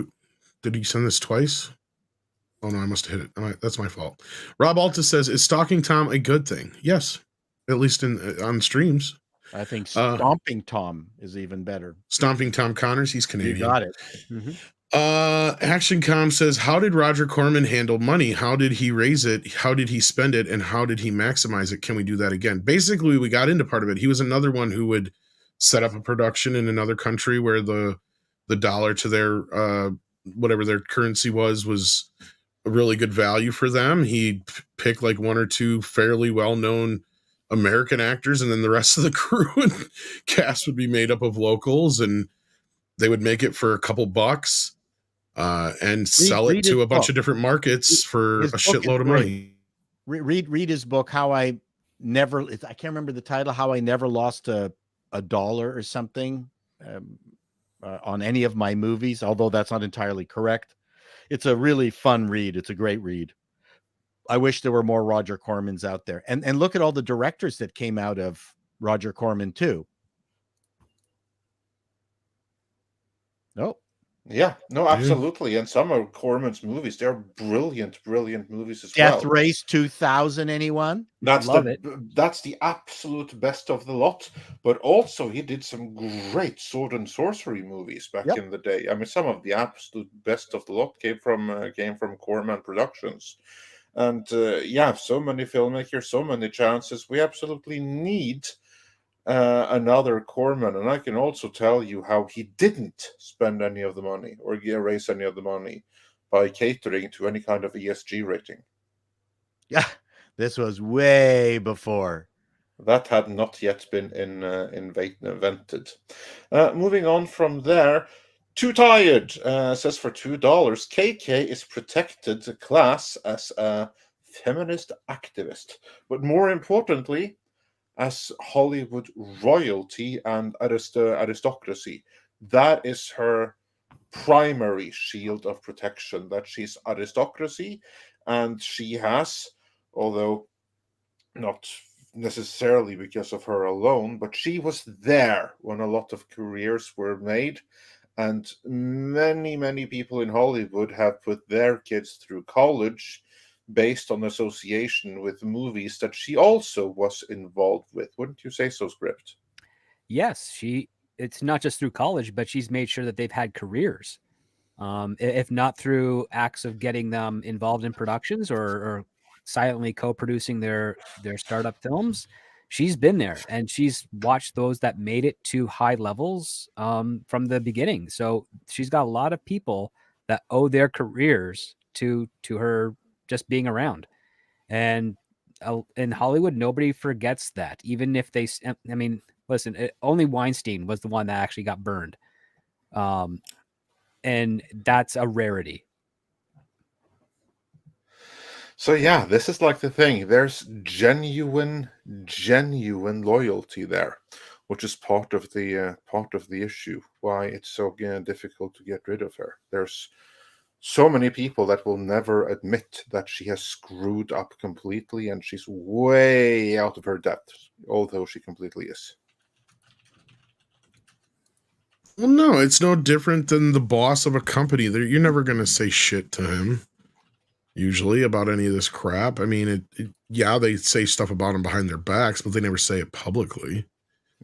did he send this twice? Oh, no, I must have hit it. That's my fault. Rob Alta says, is Stalking Tom a good thing? Yes, at least on streams. I think Stomping Tom is even better. Stomping Tom Connors, he's Canadian. You got it. ActionCom says, how did Roger Corman handle money? How did he raise it? How did he spend it? And how did he maximize it? Can we do that again? Basically, we got into part of it. He was another one who would set up a production in another country where the dollar to their whatever their currency was a really good value for them. He'd pick like one or two fairly well-known American actors, and then the rest of the crew and cast would be made up of locals, and they would make it for a couple bucks and sell it to a bunch of different markets for a shitload of money. Read his book, How I I can't remember the title, How I Never Lost a Dollar or something on any of my movies, although that's not entirely correct. It's a really fun read. It's a great read. I wish there were more Roger Cormans out there. And look at all the directors that came out of Roger Corman too. Oh, Yeah, no, absolutely. And some of Corman's movies, they're brilliant movies as Death well. Race 2000, anyone? That's Love that's the absolute best of the lot. But also, he did some great sword and sorcery movies back in the day. I mean, some of the absolute best of the lot came from Corman Productions. And so many filmmakers, so many chances. We absolutely need another Corman. And I can also tell you how he didn't spend any of the money or raise any of the money by catering to any kind of ESG rating. Yeah, this was way before. That had not yet been invented. Moving on from there, Too Tired says for $2, KK is protected class as a feminist activist, but more importantly, as Hollywood royalty and aristocracy. That is her primary shield of protection, that she's aristocracy, and she has, although not necessarily because of her alone, but she was there when a lot of careers were made, and many people in Hollywood have put their kids through college based on association with movies that she also was involved with. Wouldn't you say so, Script? Yes, it's not just through college, but she's made sure that they've had careers. If not through acts of getting them involved in productions or silently co-producing their startup films, she's been there and she's watched those that made it to high levels from the beginning. So she's got a lot of people that owe their careers to her just being around. And in Hollywood, nobody forgets that. Even if they, I mean, listen, only Weinstein was the one that actually got burned. And that's a rarity. So yeah, this is like the thing. There's genuine loyalty there, which is part of the issue. Why it's so difficult to get rid of her. There's so many people that will never admit that she has screwed up completely, and she's way out of her depth, although she completely is. Well, no, it's no different than the boss of a company. You're never going to say shit to him, usually, about any of this crap. I mean, they say stuff about him behind their backs, but they never say it publicly.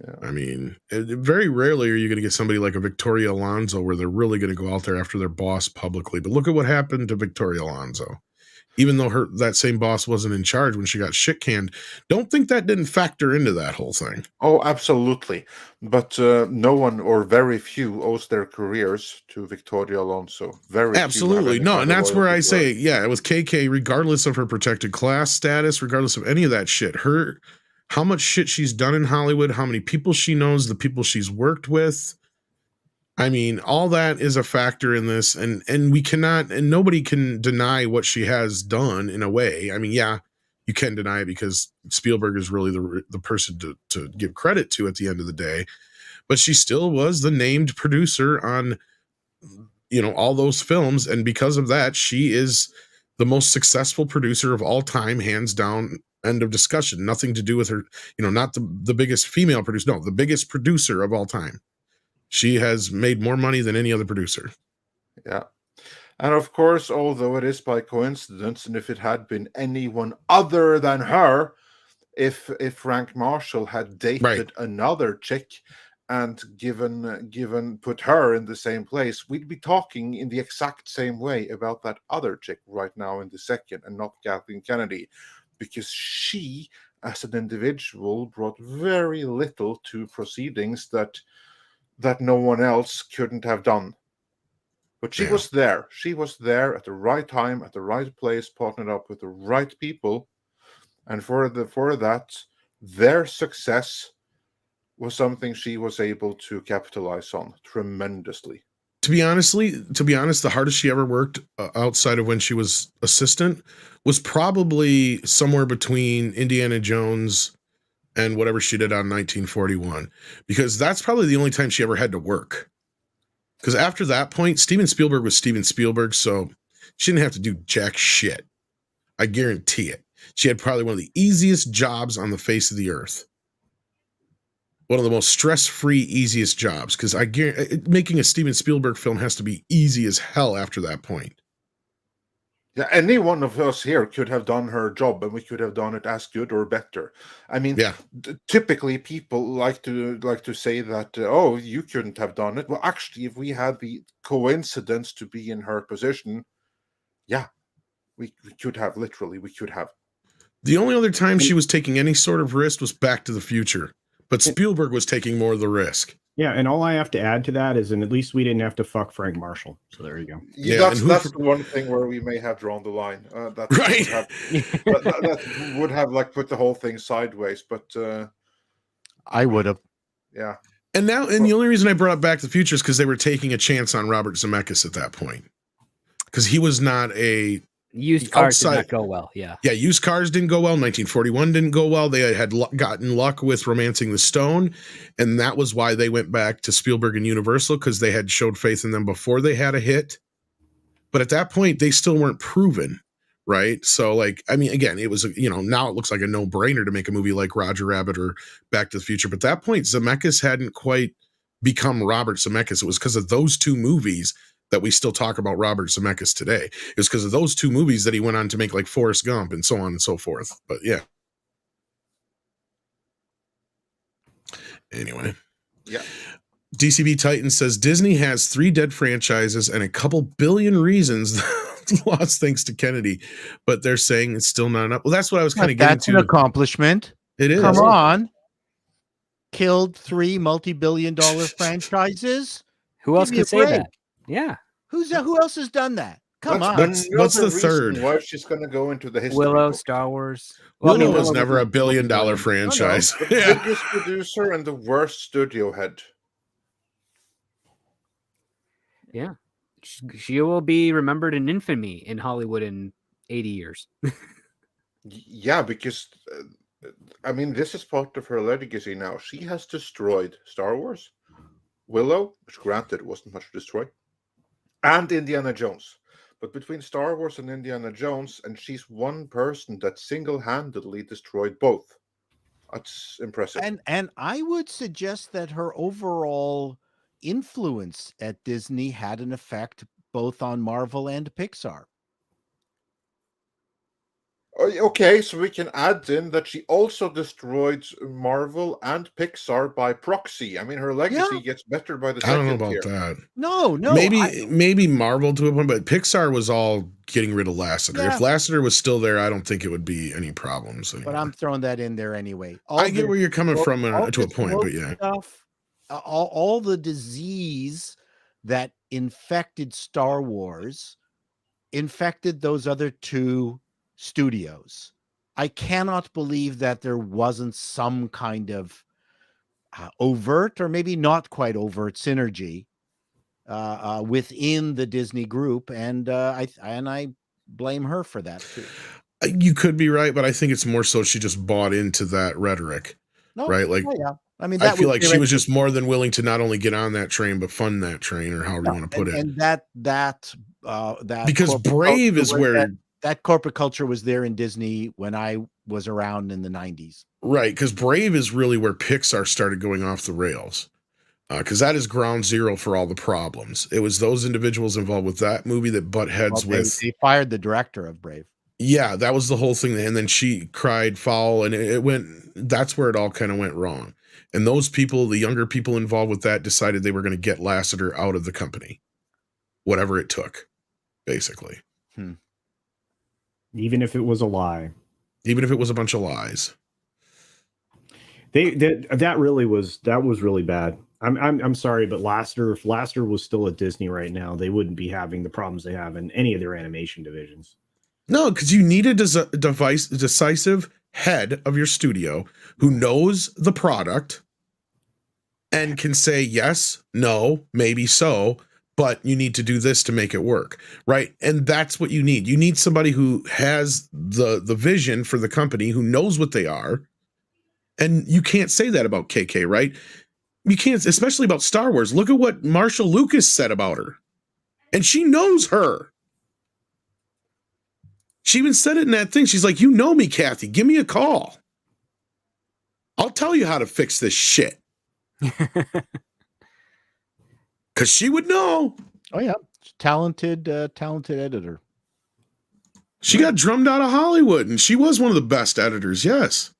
Yeah. I mean, very rarely are you going to get somebody like a Victoria Alonso where they're really going to go out there after their boss publicly. But look at what happened to Victoria Alonso. Even though that same boss wasn't in charge when she got shit canned, don't think that didn't factor into that whole thing. Oh, absolutely. But no one or very few owes their careers to Victoria Alonso. Absolutely. No, and that's where I say, yeah, it was KK, regardless of her protected class status, regardless of any of that shit. How much shit she's done in Hollywood, how many people she knows, the people she's worked with. I mean, all that is a factor in this, and we cannot, and nobody can deny what she has done in a way. I mean, yeah, you can deny it because Spielberg is really the person to give credit to at the end of the day, but she still was the named producer on, all those films, and because of that, she is the most successful producer of all time, hands down. End of discussion. Nothing to do with her, not the biggest female producer. No, the biggest producer of all time. She has made more money than any other producer. Yeah. And of course, although it is by coincidence, and if it had been anyone other than her, if Frank Marshall had dated another chick and put her in the same place, we'd be talking in the exact same way about that other chick right now in the second, and not Kathleen Kennedy, because she, as an individual, brought very little to proceedings that no one else couldn't have done. But she was there. She was there at the right time, at the right place, partnered up with the right people. And for that, their success was something she was able to capitalize on tremendously. To be honest, the hardest she ever worked outside of when she was assistant was probably somewhere between Indiana Jones and whatever she did on 1941, because that's probably the only time she ever had to work. Because after that point, Steven Spielberg was Steven Spielberg, so she didn't have to do jack shit. I guarantee it. She had probably one of the easiest jobs on the face of the earth. One of the most stress-free, easiest jobs, because I guarantee making a Steven Spielberg film has to be easy as hell after that point. Yeah, any one of us here could have done her job, and we could have done it as good or better. I mean, Yeah. Typically people like to say that, oh, you couldn't have done it. Well, actually, if we had the coincidence to be in her position, yeah, we could have. Literally, we could have. The only other time she was taking any sort of risk was Back to the Future, but Spielberg was taking more of the risk. Yeah, and all I have to add to that is, and at least we didn't have to fuck Frank Marshall. So there you go. Yeah, that's the one thing where we may have drawn the line. That right. that would have like put the whole thing sideways, but I would have. Yeah. And the only reason I brought up Back to the Future is because they were taking a chance on Robert Zemeckis at that point, because he was not a used cars did not go well. Yeah, used cars didn't go well. 1941 didn't go well. They had gotten luck with Romancing the Stone, and that was why they went back to Spielberg and Universal, because they had showed faith in them before they had a hit. But at that point, they still weren't proven, right? So, like, I mean, again, it was, now it looks like a no-brainer to make a movie like Roger Rabbit or Back to the Future. But at that point, Zemeckis hadn't quite become Robert Zemeckis. It was because of those two movies that we still talk about Robert Zemeckis today. It was because of those two movies that he went on to make, like Forrest Gump and so on and so forth. But yeah. Anyway. Yeah. DCB Titan says Disney has 3 dead franchises and a couple billion reasons lost thanks to Kennedy, but they're saying it's still not enough. Well, that's what I was kind of getting to. That's an accomplishment. It is. Come on. Killed 3 multi-billion-dollar franchises. Who else can say that? Yeah. Who else has done that? Come on. What's the third? Why she's going to go into the history? Willow, book. Star Wars. Willow was never a $1 billion franchise. The biggest producer and the worst studio head. Yeah. She will be remembered in infamy in Hollywood in 80 years. Yeah, because I mean, this is part of her legacy now. She has destroyed Star Wars, Willow, which granted wasn't much to destroy, and Indiana Jones. But between Star Wars and Indiana Jones, and she's one person that single-handedly destroyed both. That's impressive. And I would suggest that her overall influence at Disney had an effect both on Marvel and Pixar. Okay, so we can add in that she also destroyed Marvel and Pixar by proxy. I mean, her legacy gets better by the second. I don't know about that. No. Maybe Marvel to a point, but Pixar was all getting rid of Lasseter. Yeah. If Lasseter was still there, I don't think it would be any problems anymore. But I'm throwing that in there anyway. I get where you're coming from to a point, but yeah. Stuff, all the disease that infected Star Wars infected those other 2 studios. I cannot believe that there wasn't some kind of overt or maybe not quite overt synergy within the Disney group, and I blame her for that too. You could be right, but I think it's more so she just bought into that rhetoric, right? Like, yeah. I mean, I feel like she was just more than willing to not only get on that train but fund that train, or however you want to put it. And that because Brave is where that corporate culture was there in Disney when I was around in the 90s. Right, because Brave is really where Pixar started going off the rails. Because that is ground zero for all the problems. It was those individuals involved with that movie that butt heads with. They fired the director of Brave. Yeah, that was the whole thing. And then she cried foul, and it went. That's where it all kind of went wrong. And those people, the younger people involved with that, decided they were going to get Lasseter out of the company, whatever it took, basically. Even if it was a lie. Even if it was a bunch of lies. That was really bad. I'm sorry, but Lasseter, if Lasseter was still at Disney right now, they wouldn't be having the problems they have in any of their animation divisions. No, because you need a decisive head of your studio who knows the product and can say yes, no, maybe so, but you need to do this to make it work, right? And that's what you need. You need somebody who has the vision for the company, who knows what they are. And you can't say that about KK, right? You can't, especially about Star Wars. Look at what Marshall Lucas said about her. And she knows her. She even said it in that thing. She's like, you know me, Kathy. Give me a call. I'll tell you how to fix this shit. Because she would know. Oh, yeah. Talented editor. She got drummed out of Hollywood, and she was one of the best editors, yes.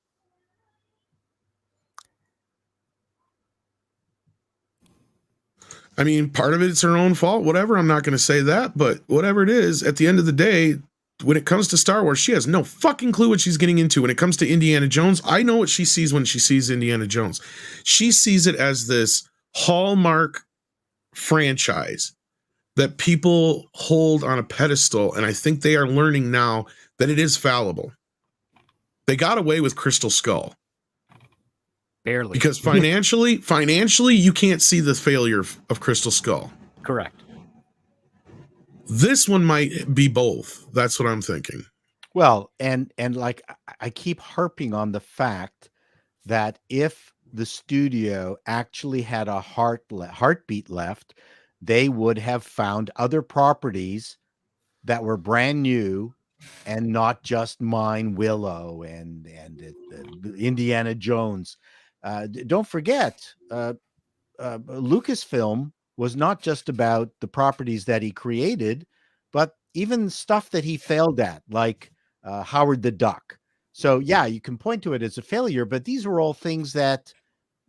I mean, part of it's her own fault, whatever. I'm not going to say that, but whatever it is, at the end of the day, when it comes to Star Wars, she has no fucking clue what she's getting into. When it comes to Indiana Jones, I know what she sees when she sees Indiana Jones. She sees it as this hallmark franchise that people hold on a pedestal, and I think they are learning now that it is fallible. They got away with Crystal Skull. Barely. Because financially, you can't see the failure of Crystal Skull. Correct. This one might be both. That's what I'm thinking. Well, and like I keep harping on the fact that if the studio actually had a heartbeat left, they would have found other properties that were brand new and not just mine Willow and Indiana Jones. Don't forget, Lucasfilm was not just about the properties that he created, but even stuff that he failed at, like Howard the Duck. So yeah, you can point to it as a failure, but these were all things that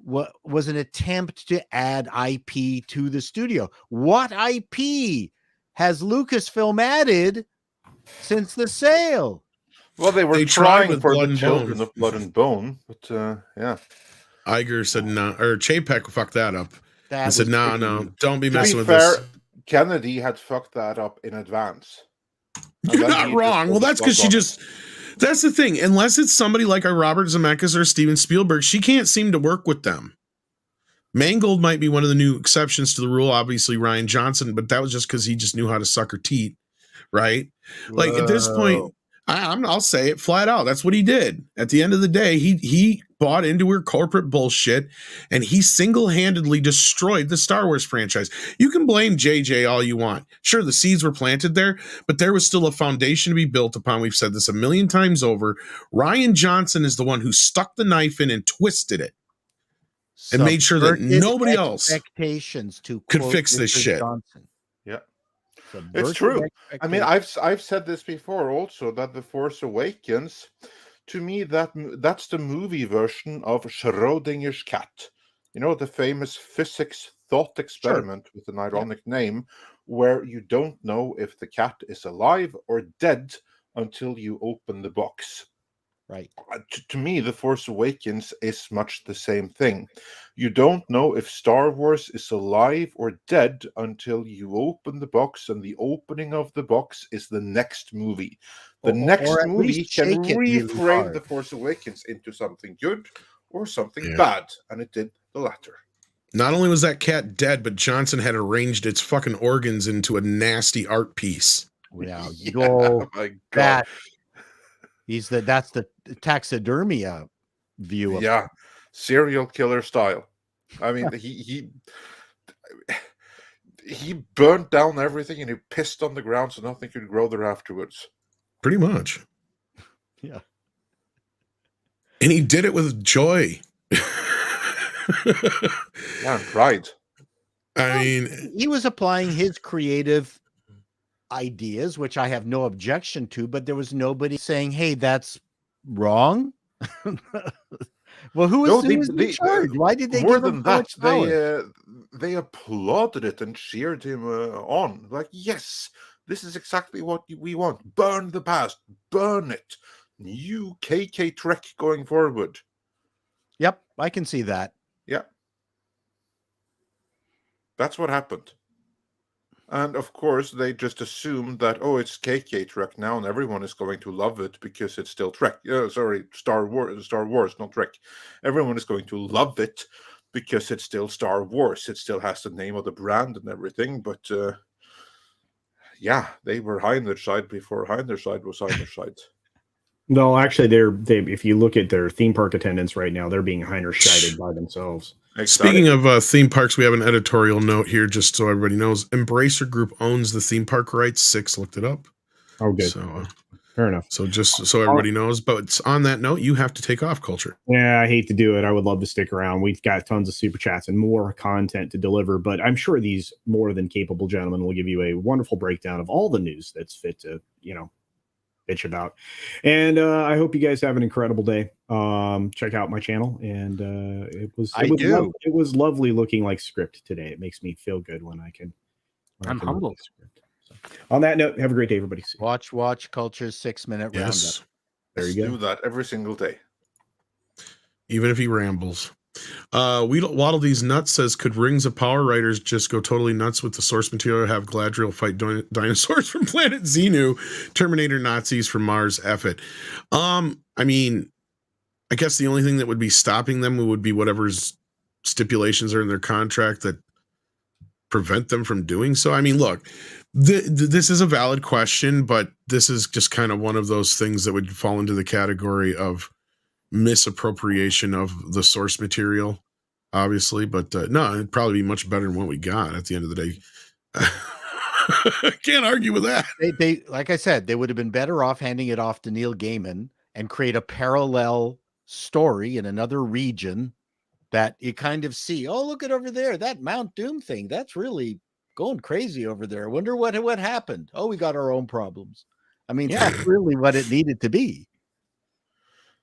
was an attempt to add IP to the studio. What IP has Lucasfilm added since the sale? Well, they tried trying with for Blood the and children Bone. of Blood and Bone, but yeah. Iger said no, or Chapek fucked that up. That and said, was no, pretty no, weak. don't be To messing be with fair, this. Kennedy had fucked that up in advance. And You're then not he wrong. Well, pulled the that's because plug she on it. just, that's the thing. Unless it's somebody like a Robert Zemeckis or Steven Spielberg, she can't seem to work with them. Mangold might be one of the new exceptions to the rule. Obviously, Rian Johnson, but that was just because he just knew how to suck her teeth, right? Like at this point, I'll say it flat out. That's what he did. At the end of the day, he bought into her corporate bullshit, and he single-handedly destroyed the Star Wars franchise. You can blame JJ all you want. Sure, the seeds were planted there, but there was still a foundation to be built upon. We've said this a million times over. Rian Johnson is the one who stuck the knife in and twisted it and made sure that Subverted nobody else expectations to could quote fix this Richard shit. Johnson. Yeah. Subverted It's true. I mean, expectations. I've said this before also, that The Force Awakens, to me, that's the movie version of Schrödinger's cat. You know, the famous physics thought experiment with an ironic name, where you don't know if the cat is alive or dead until you open the box. Right. To me, The Force Awakens is much the same thing. You don't know if Star Wars is alive or dead until you open the box, and the opening of the box is the next movie. The next or at movie least can shake it really reframe hard. The Force Awakens into something good or something Yeah. bad, and it did the latter. Not only was that cat dead, but Johnson had arranged its fucking organs into a nasty art piece. Yeah. Yeah, Oh, my God. that's the taxidermia view of Yeah, serial killer style. I mean, he burnt down everything and he pissed on the ground so nothing could grow there afterwards. Pretty much. Yeah. And he did it with joy. Yeah, and pride. I mean, He was applying his creative ideas, which I have no objection to, but there was nobody saying, hey, that's wrong. Well, who was in charge? Why did they more give than him so that? much power? They applauded it and cheered him on. Like, yes, this is exactly what we want. Burn the past, burn it. New KK Trek going forward. Yep, I can see that. Yeah, that's what happened. And of course, they just assumed that, oh, it's KK Trek now, and everyone is going to love it because it's still Trek. Star Wars, not Trek. Everyone is going to love it because it's still Star Wars. It still has the name of the brand and everything, but yeah, they were Heinerscheid before Heinerscheid was Heinerscheid. No, actually, they if you look at their theme park attendance right now, they're being Heinerscheid-ed by themselves. Speaking of theme parks, we have an editorial note here, just so everybody knows. Embracer Group owns the theme park rights. Six looked it up. Oh, good. So fair enough. So just so everybody knows. But on that note, you have to take off, Culture. Yeah, I hate to do it. I would love to stick around. We've got tons of super chats and more content to deliver, but I'm sure these more than capable gentlemen will give you a wonderful breakdown of all the news that's fit to, bitch about. And I hope you guys have an incredible day. Check out my channel, and it was lovely looking like script today. It makes me feel good when I can. I'm humbled. Script. So, on that note, have a great day, everybody. Watch Culture's 6-minute roundup. There you go. Do that every single day, even if he rambles. We don't waddle these nuts says, could Rings of Power writers just go totally nuts with the source material, have Galadriel fight dinosaurs from planet Xenu, Terminator Nazis from Mars, F it. I mean, I guess the only thing that would be stopping them would be whatever's stipulations are in their contract that prevent them from doing so. I mean, look, this is a valid question, but this is just kind of one of those things that would fall into the category of misappropriation of the source material, obviously, but no, it'd probably be much better than what we got at the end of the day. Can't argue with that. They like I said, they would have been better off handing it off to Neil Gaiman and create a parallel story in another region that you kind of see. Oh, look at over there, that Mount Doom thing. That's really going crazy over there. I wonder what happened. Oh, we got our own problems. I mean, that's really what it needed to be.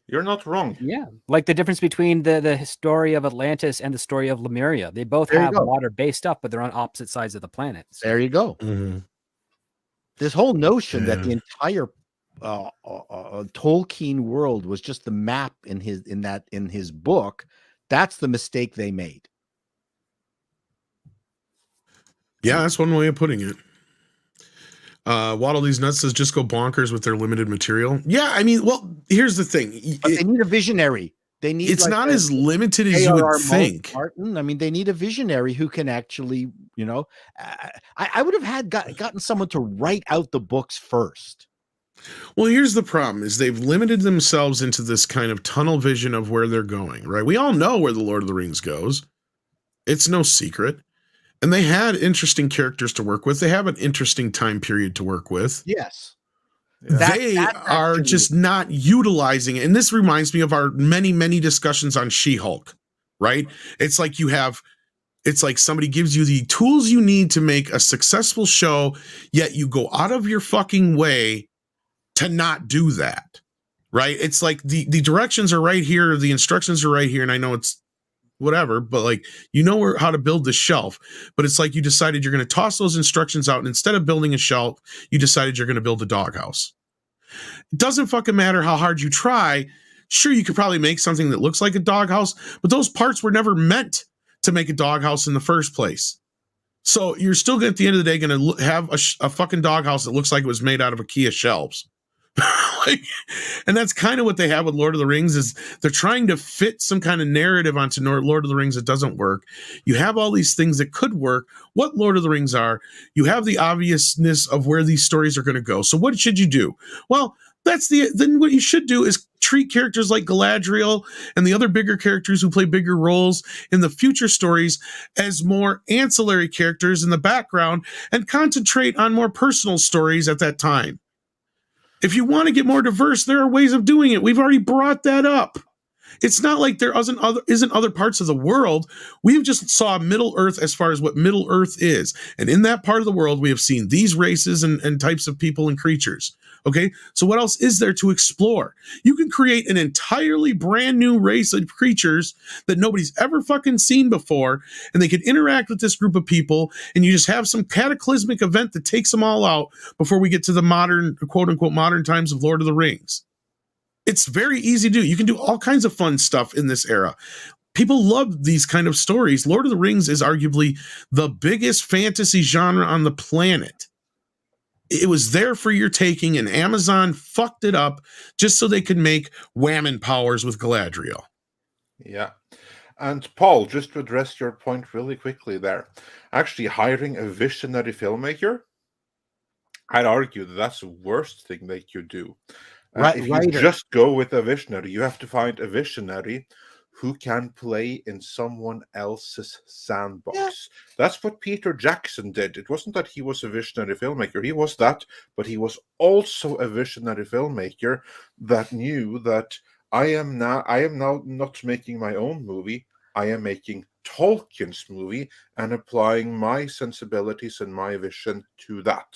You're not wrong. Yeah. Like the difference between the story of Atlantis and the story of Lemuria. They both have water-based stuff, but they're on opposite sides of the planet. So. There you go. Mm-hmm. This whole notion that the entire Tolkien world was just the map in his book, that's the mistake they made. Yeah, that's one way of putting it. Waddle these nuts says just go bonkers with their limited material. Yeah, I mean, well, here's the thing. But they need a visionary. They need. It's not as limited as you would think. Martin, I mean, they need a visionary who can actually, I would have gotten someone to write out the books first. Well, here's the problem: is they've limited themselves into this kind of tunnel vision of where they're going. Right? We all know where the Lord of the Rings goes. It's no secret. And they had interesting characters to work with. They have an interesting time period to work with. Yes. They are just not utilizing it. And this reminds me of our many, many discussions on She-Hulk, right? It's like somebody gives you the tools you need to make a successful show, yet you go out of your fucking way to not do that, right? It's like the directions are right here. The instructions are right here. And I know it's whatever, but how to build the shelf, but it's like you decided you're going to toss those instructions out, and instead of building a shelf, you decided you're going to build a doghouse. It doesn't fucking matter how hard you try. Sure, you could probably make something that looks like a doghouse, but those parts were never meant to make a doghouse in the first place. So you're still at the end of the day going to have a fucking doghouse that looks like it was made out of IKEA shelves. And that's kind of what they have with Lord of the Rings, is they're trying to fit some kind of narrative onto Lord of the Rings that doesn't work. You have all these things that could work, what Lord of the Rings are. You have the obviousness of where these stories are going to go. So what should you do? Well, then what you should do is treat characters like Galadriel and the other bigger characters who play bigger roles in the future stories as more ancillary characters in the background, and concentrate on more personal stories at that time. If you want to get more diverse, there are ways of doing it. We've already brought that up. It's not like there isn't other parts of the world. We've just saw Middle Earth as far as what Middle Earth is. And in that part of the world, we have seen these races and types of people and creatures. Okay, so what else is there to explore? You can create an entirely brand new race of creatures that nobody's ever fucking seen before, and they can interact with this group of people, and you just have some cataclysmic event that takes them all out before we get to the modern, quote-unquote, modern times of Lord of the Rings. It's very easy to do. You can do all kinds of fun stuff in this era. People love these kind of stories. Lord of the Rings is arguably the biggest fantasy genre on the planet. It was there for your taking, and Amazon fucked it up just so they could make whammon powers with Galadriel. Yeah. And Paul, just to address your point really quickly there, actually hiring a visionary filmmaker, I'd argue that that's the worst thing they could do. If you Writer. just go with a visionary, you have to find a visionary who can play in someone else's sandbox. Yeah. That's what Peter Jackson did. It wasn't that he was a visionary filmmaker. He was that, but he was also a visionary filmmaker that knew that I am now not making my own movie. I am making Tolkien's movie and applying my sensibilities and my vision to that.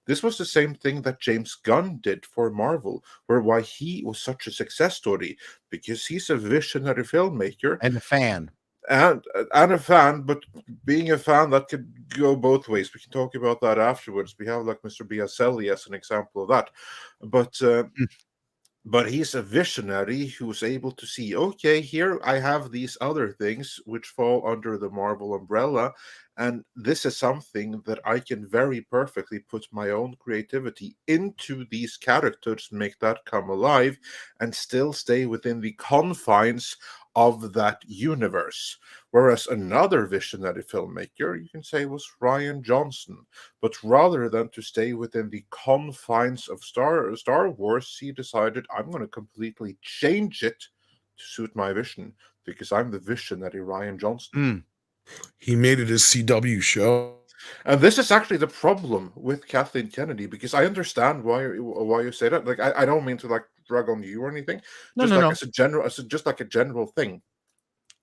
This was the same thing that James Gunn did for Marvel, why he was such a success story, because he's a visionary filmmaker and a fan. And a fan, but being a fan, that could go both ways. We can talk about that afterwards. We have like Mr. Biaselli as an example of that. But he's a visionary who's able to see, okay, here I have these other things which fall under the Marvel umbrella, and this is something that I can very perfectly put my own creativity into these characters, make that come alive, and still stay within the confines of that universe. Whereas another visionary filmmaker, you can say, was Rian Johnson. But rather than to stay within the confines of Star Wars, he decided, I'm going to completely change it to suit my vision, because I'm the visionary Rian Johnson. He made it his CW show. And this is actually the problem with Kathleen Kennedy, because I understand why you say that. Like, I don't mean to like drag on you or anything. No. As a general thing.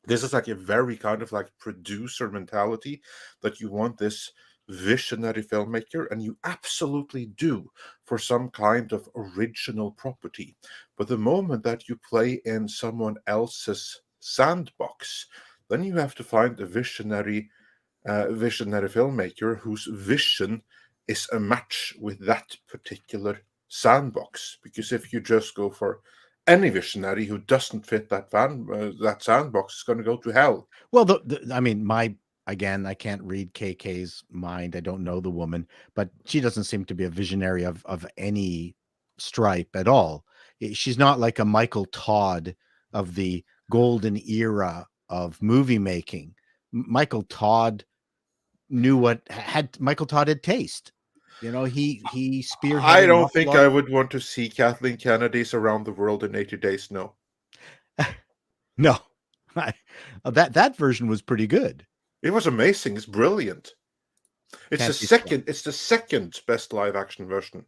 This is like a very kind of like producer mentality that you want this visionary filmmaker, and you absolutely do for some kind of original property. But the moment that you play in someone else's sandbox, then you have to find a visionary filmmaker whose vision is a match with that particular sandbox. Because if you just go for any visionary who doesn't fit that sandbox is going to go to hell. Well, I mean, again, I can't read KK's mind. I don't know the woman, but she doesn't seem to be a visionary of any stripe at all. She's not like a Michael Todd of the golden era of movie making. Michael Todd had taste. You know, he spearheaded. I don't think I would want to see Kathleen Kennedy's Around the World in 80 Days. No. No. That version was pretty good. It was amazing. It's brilliant. It's the second best live action version.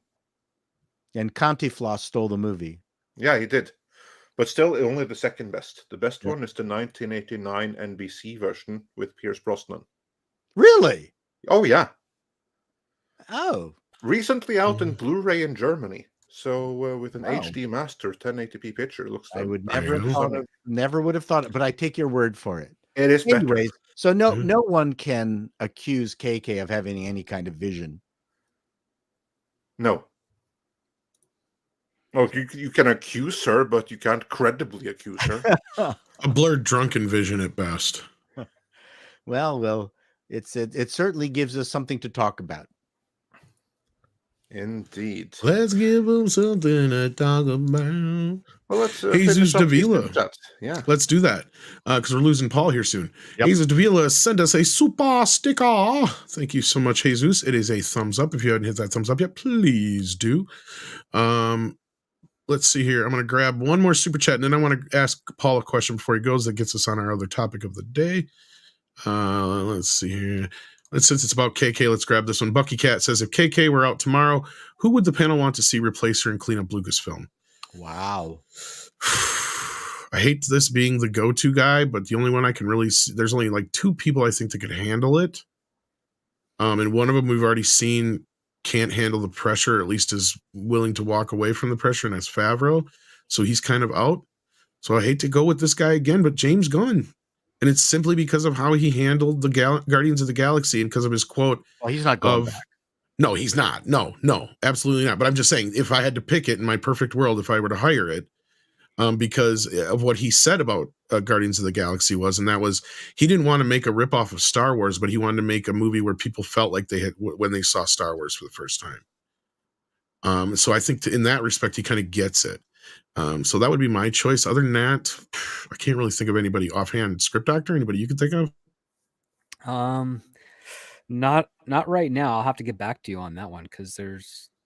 And Cantinflas stole the movie. Yeah, he did. But still only the second best. The best one is the 1989 NBC version with Pierce Brosnan. Really? Oh, yeah. Oh. Recently out in Blu-ray in Germany. So with an HD master 1080p picture, looks like I would never would have thought it, but I take your word for it. It is anyways. Better. So no one can accuse KK of having any kind of vision. No. Oh, you can accuse her, but you can't credibly accuse her. A blurred drunken vision at best. Well, it certainly gives us something to talk about. Indeed. Let's give them something to talk about. Well, let's Jesus Davila. Yeah, let's do that because we're losing Paul here soon. Yep. Jesus Davila sent us a super sticker. Thank you so much, Jesus. It is a thumbs up. If you haven't hit that thumbs up yet, please do. Let's see here. I'm going to grab one more super chat, and then I want to ask Paul a question before he goes that gets us on our other topic of the day. Let's see here. Since it's about KK, let's grab this one. Bucky Cat says, if KK were out tomorrow, who would the panel want to see replace her and clean up Lucasfilm? Wow. I hate this being the go-to guy, but the only one I can really see, there's only like two people I think that could handle it. And one of them we've already seen can't handle the pressure, at least is willing to walk away from the pressure, and that's Favreau. So he's kind of out. So I hate to go with this guy again, but James Gunn. And it's simply because of how he handled the Guardians of the Galaxy and because of his quote. Well, he's not going back. No, he's not. No, absolutely not. But I'm just saying, if I had to pick it in my perfect world, if I were to hire it, because of what he said about Guardians of the Galaxy and that was, he didn't want to make a ripoff of Star Wars, but he wanted to make a movie where people felt like they had when they saw Star Wars for the first time. So I think in that respect, he kind of gets it. So that would be my choice. Other than that, I can't really think of anybody offhand. Script actor, anybody you could think of? Not right now. I'll have to get back to you on that one because there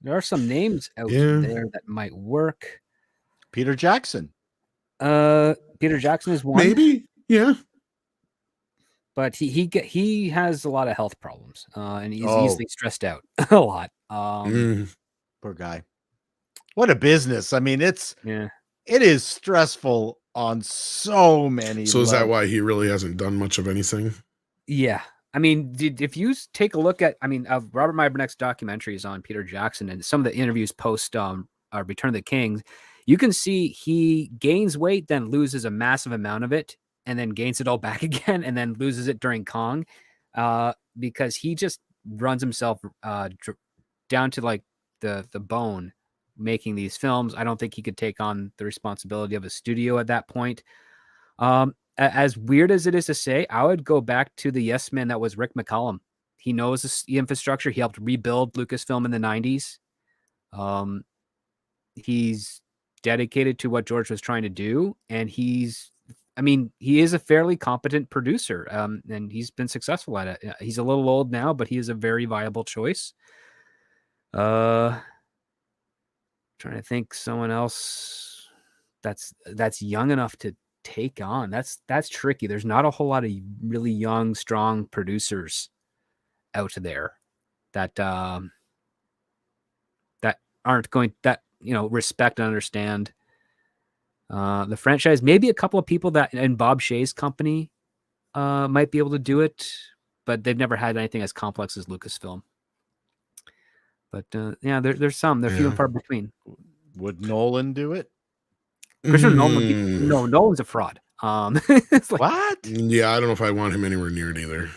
are some names out Yeah. there that might work. Peter Jackson. Peter Jackson is one. Maybe, yeah. But he has a lot of health problems, and he's Oh. easily stressed out a lot. Poor guy. What a business. I mean, it is stressful on so many So is that levels. why he really hasn't done much of anything? Yeah. I mean, if you take a look at, Robert Meyerbeck's documentaries on Peter Jackson and some of the interviews post Return of the King, you can see he gains weight, then loses a massive amount of it, and then gains it all back again, and then loses it during Kong, because he just runs himself down to like the bone making these films. I don't think he could take on the responsibility of a studio at that point. As weird as it is to say, I would go back to the yes man that was Rick McCallum. He knows the infrastructure. He helped rebuild Lucasfilm in the 90s. He's dedicated to what George was trying to do, and he is a fairly competent producer, and he's been successful at it. He's a little old now, but he is a very viable choice. Trying to think someone else that's young enough to take on. That's tricky. There's not a whole lot of really young, strong producers out there that aren't going respect and understand the franchise. Maybe a couple of people that in Bob Shaye's company might be able to do it, but they've never had anything as complex as Lucasfilm. But there's some. They're few and far between. Would Nolan do it? Christopher Nolan? No, Nolan's a fraud. It's like, what? Yeah, I don't know if I want him anywhere near it either.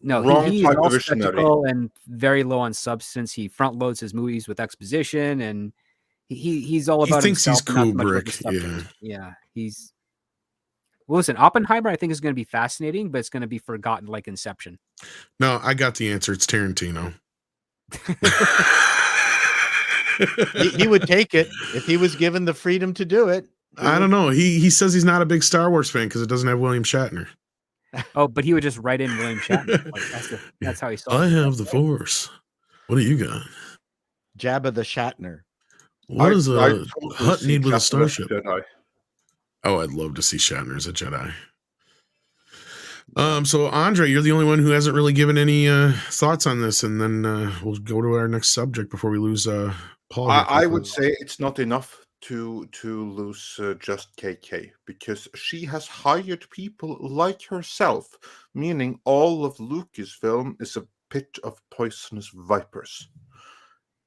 No, he's all spectacle and very low on substance. He front loads his movies with exposition, and he's all about. He thinks he's himself, Kubrick. Yeah. He's. Well, listen, Oppenheimer, I think is going to be fascinating, but it's going to be forgotten like Inception. No, I got the answer. It's Tarantino. he would take it if he was given the freedom to do it. I don't know. He says he's not a big Star Wars fan because it doesn't have William Shatner. Oh, but he would just write in William Shatner. Like, that's how he saw it. I have the Force. What do you got? Jabba the Shatner. What does a hut need with a starship? Oh, I'd love to see Shatner as a Jedi. So Andre, you're the only one who hasn't really given any thoughts on this, and then we'll go to our next subject before we lose Paul. I would say it's not enough to lose just KK, because she has hired people like herself, meaning all of Lucasfilm is a pit of poisonous vipers.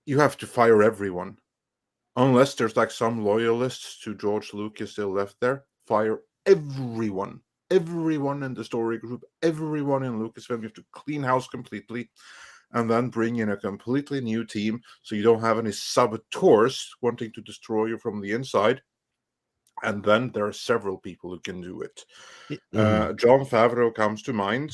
You have to fire everyone. Unless there's like some loyalists to George Lucas still left there, fire everyone. Everyone in the story group, everyone in Lucasfilm. You have to clean house completely, and then bring in a completely new team, so you don't have any saboteurs wanting to destroy you from the inside. And then there are several people who can do it. Jon Favreau comes to mind.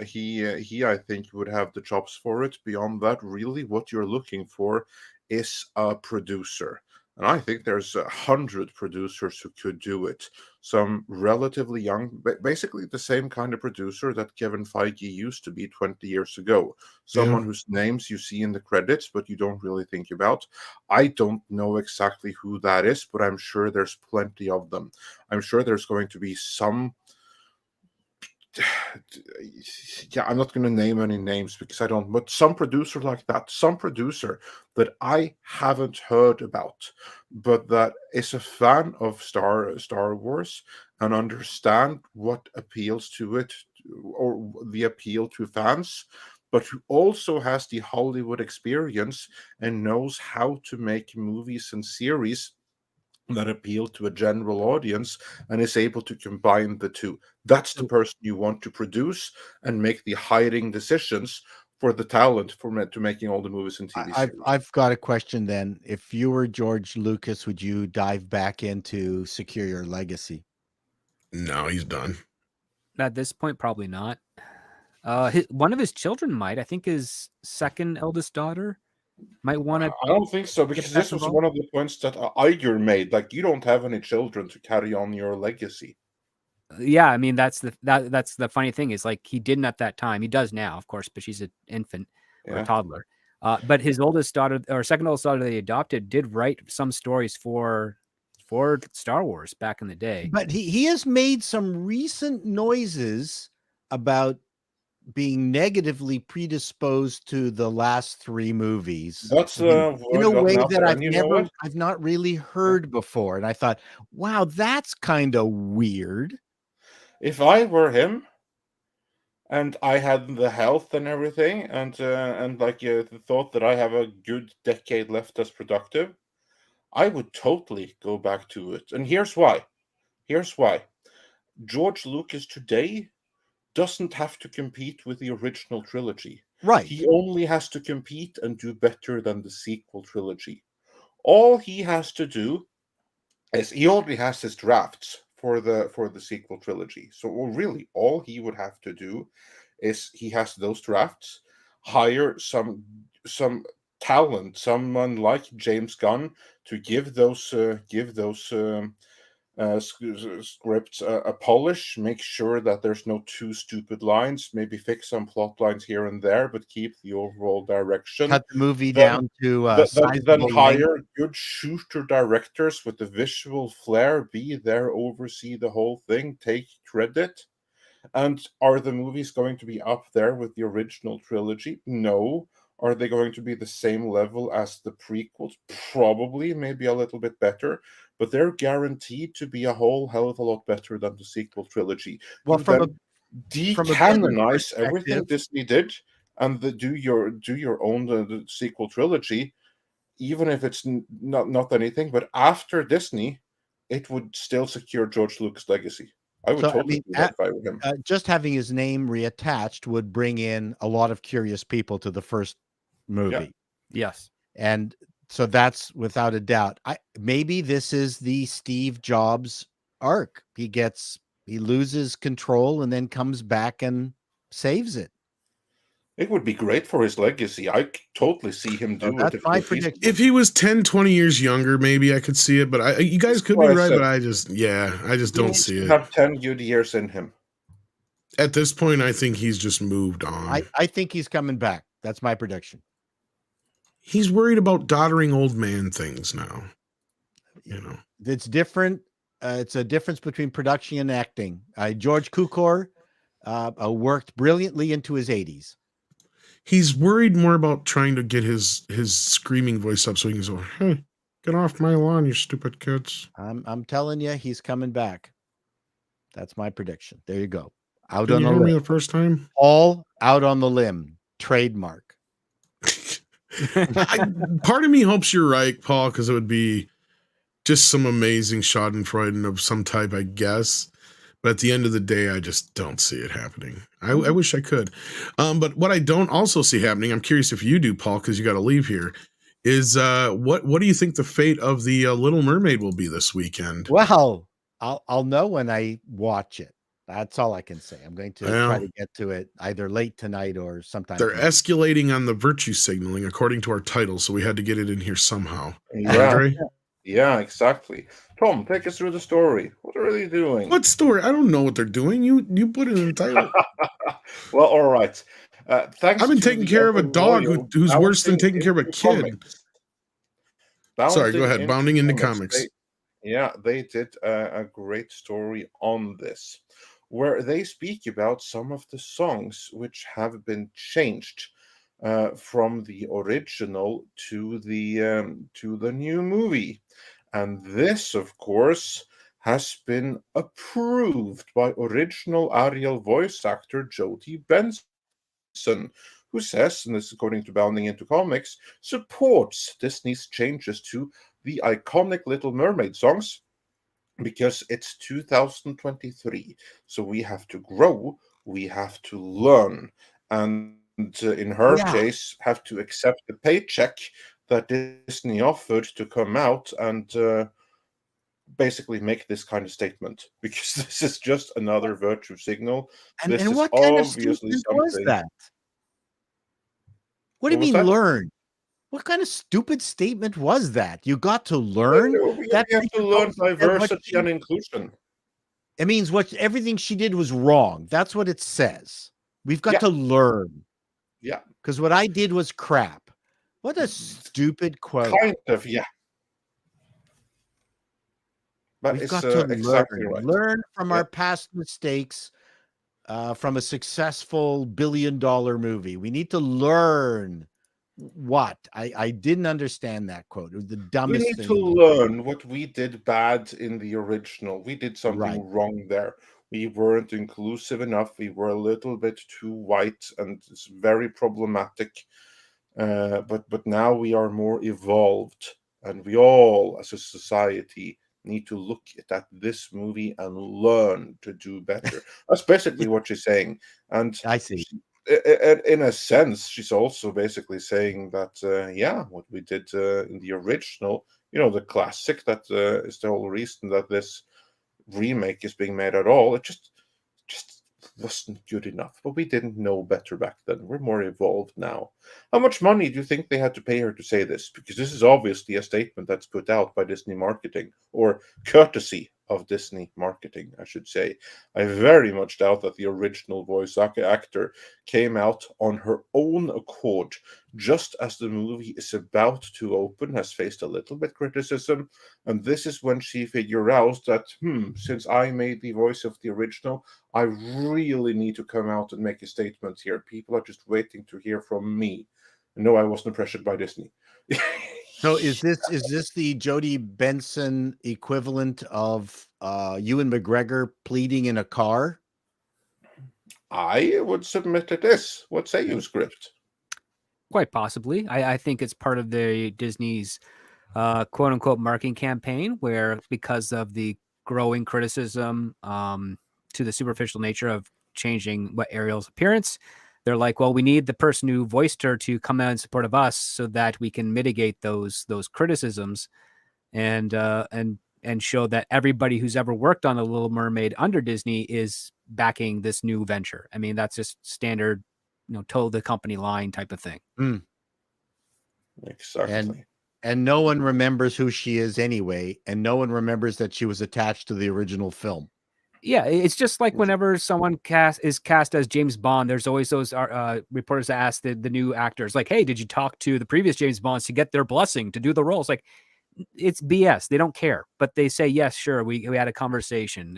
He I think would have the chops for it. Beyond that, really, what you're looking for is a producer. And I think there's 100 producers who could do it. Some relatively young, basically the same kind of producer that Kevin Feige used to be 20 years ago. Someone whose names you see in the credits, but you don't really think about. I don't know exactly who that is, but I'm sure there's plenty of them. I'm sure there's going to be some... Yeah, I'm not going to name any names because I don't, but some producer like that, some producer that I haven't heard about, but that is a fan of Star Wars and understand what appeals to it, or the appeal to fans, but who also has the Hollywood experience and knows how to make movies and series that appeal to a general audience and is able to combine the two. That's the person you want to produce and make the hiring decisions for the talent to making all the movies and TV series. I've got a question then. If you were George Lucas, would you dive back into Secure Your Legacy? No, he's done. At this point, probably not. One of his children might. I think his second eldest daughter Might want to. I don't think so, because back this was involved? one of the points that Iger made. Like, you don't have any children to carry on your legacy. Yeah, I mean that's the funny thing is like he didn't at that time. He does now, of course, but she's an infant or a Yeah. toddler. But his oldest daughter or second oldest daughter that he adopted did write some stories for Star Wars back in the day. But he has made some recent noises about being negatively predisposed to the last 3 movies. That's in a gotten way out that there. And you know what? I've not really heard before. And I thought, wow, that's kind of weird. If I were him, and I had the health and everything, and like the thought that I have a good decade left as productive, I would totally go back to it. And here's why. George Lucas today doesn't have to compete with the original trilogy. Right. He only has to compete and do better than the sequel trilogy. All he has to do is he already has his drafts for the sequel trilogy. So really, all he would have to do is he has those drafts, hire some talent, someone like James Gunn, to give those scripts a polish, make sure that there's no too stupid lines, maybe fix some plot lines here and there, but keep the overall direction. Cut the movie down to Then sizable hire length. good shooter directors with the visual flair, be there, oversee the whole thing, take credit. And are the movies going to be up there with the original trilogy? No. Are they going to be the same level as the prequels? Probably, maybe a little bit better, but they're guaranteed to be a whole hell of a lot better than the sequel trilogy. Well, You from then business decanonize everything perspective- Disney did, and do your own the sequel trilogy, even if it's not anything. But after Disney, it would still secure George Lucas' legacy. I would totally do that if I were him. just having his name reattached would bring in a lot of curious people to the first movie. Yes. And so that's without a doubt. Maybe this is the Steve Jobs arc. He loses control and then comes back and saves it. It would be great for his legacy. I totally see him do it. That's my prediction. If he was 10, 20 years younger, maybe I could see it. But you guys could be right, but I just don't see it. Have 10 good years in him. At this point, I think he's just moved on. I think he's coming back. That's my prediction. He's worried about doddering old man things now. You know, It's different. It's a difference between production and acting. George Cukor worked brilliantly into his 80s. he's worried more about trying to get his screaming voice up so he can go, "Hey, get off my lawn, you stupid kids." I'm telling you, he's coming back. That's my prediction. There you go. Out Did on you the hear me limb. the first time? All out on the limb. Trademark. Part of me hopes you're right, Paul, because it would be just some amazing schadenfreude of some type, I guess. But at the end of the day, I just don't see it happening. I wish I could. But what I don't also see happening, I'm curious if you do, Paul, because you got to leave here, is what do you think the fate of the Little Mermaid will be this weekend? Well, I'll know when I watch it. That's all I can say. I'm going to try to get to it either late tonight or sometime. They're escalating on the virtue signaling according to our title, so we had to get it in here somehow. Yeah. Andre? Yeah, exactly. Tom, take us through the story. What are they doing? What story? I don't know what they're doing. You put it in the title. Well, all right. Thanks. I've been to taking the care of a Evan dog Royal who's worse than bouncing taking care of a into kid. comics. Sorry, go ahead. Bounding into comics. They did a great story on this, where they speak about some of the songs which have been changed from the original to the new movie. And this, of course, has been approved by original Ariel voice actor Jodie Benson, who says, and this is according to Bounding into Comics, supports Disney's changes to the iconic Little Mermaid songs because it's 2023. So we have to grow, we have to learn, and in her case, have to accept the paycheck that Disney offered to come out and basically make this kind of statement, because this is just another virtue signal. And this is what kind of obviously statement was something. that? What do you What was mean that? learn? What kind of stupid statement was that? You got to learn? We That have to learn diversity and inclusion. It means everything she did was wrong. That's what it says. We've got to learn. Yeah. Because what I did was crap. What a stupid quote. Kind of, yeah. But We've it's got to exactly learn. right. Learn from our past mistakes from a successful billion-dollar movie. We need to learn what? I didn't understand that quote. It was the dumbest We need thing. to learn what we did bad in the original. We did something Right. wrong there. We weren't inclusive enough. We were a little bit too white, and it's very problematic. But now we are more evolved, and we all, as a society, need to look at this movie and learn to do better. That's basically what she's saying. And I see. In a sense, she's also basically saying that, what we did in the original, the classic, that is the whole reason that this remake is being made at all. It just wasn't good enough. But we didn't know better back then. We're more evolved now. How much money do you think they had to pay her to say this? Because this is obviously a statement that's put out by Disney marketing, or courtesy of Disney marketing, I should say. I very much doubt that the original voice actor came out on her own accord, just as the movie is about to open, has faced a little bit criticism, and this is when she figured out that, since I made the voice of the original, I really need to come out and make a statement here. People are just waiting to hear from me. No, I wasn't pressured by Disney. So is this the Jodie Benson equivalent of Ewan McGregor pleading in a car? I would submit it is. What say you, Script? Quite possibly. I think it's part of the Disney's quote unquote marketing campaign, where because of the growing criticism to the superficial nature of changing what Ariel's appearance, they're like, well, we need the person who voiced her to come out in support of us so that we can mitigate those criticisms and show that everybody who's ever worked on a Little Mermaid under Disney is backing this new venture. I mean, that's just standard, toe the company line type of thing. Exactly. And no one remembers who she is anyway, and no one remembers that she was attached to the original film. Yeah, it's just like whenever someone is cast as James Bond, there's always those reporters that ask the new actors, like, hey, did you talk to the previous James Bonds to get their blessing to do the roles? Like, it's BS. They don't care, but they say, yes, sure, we had a conversation,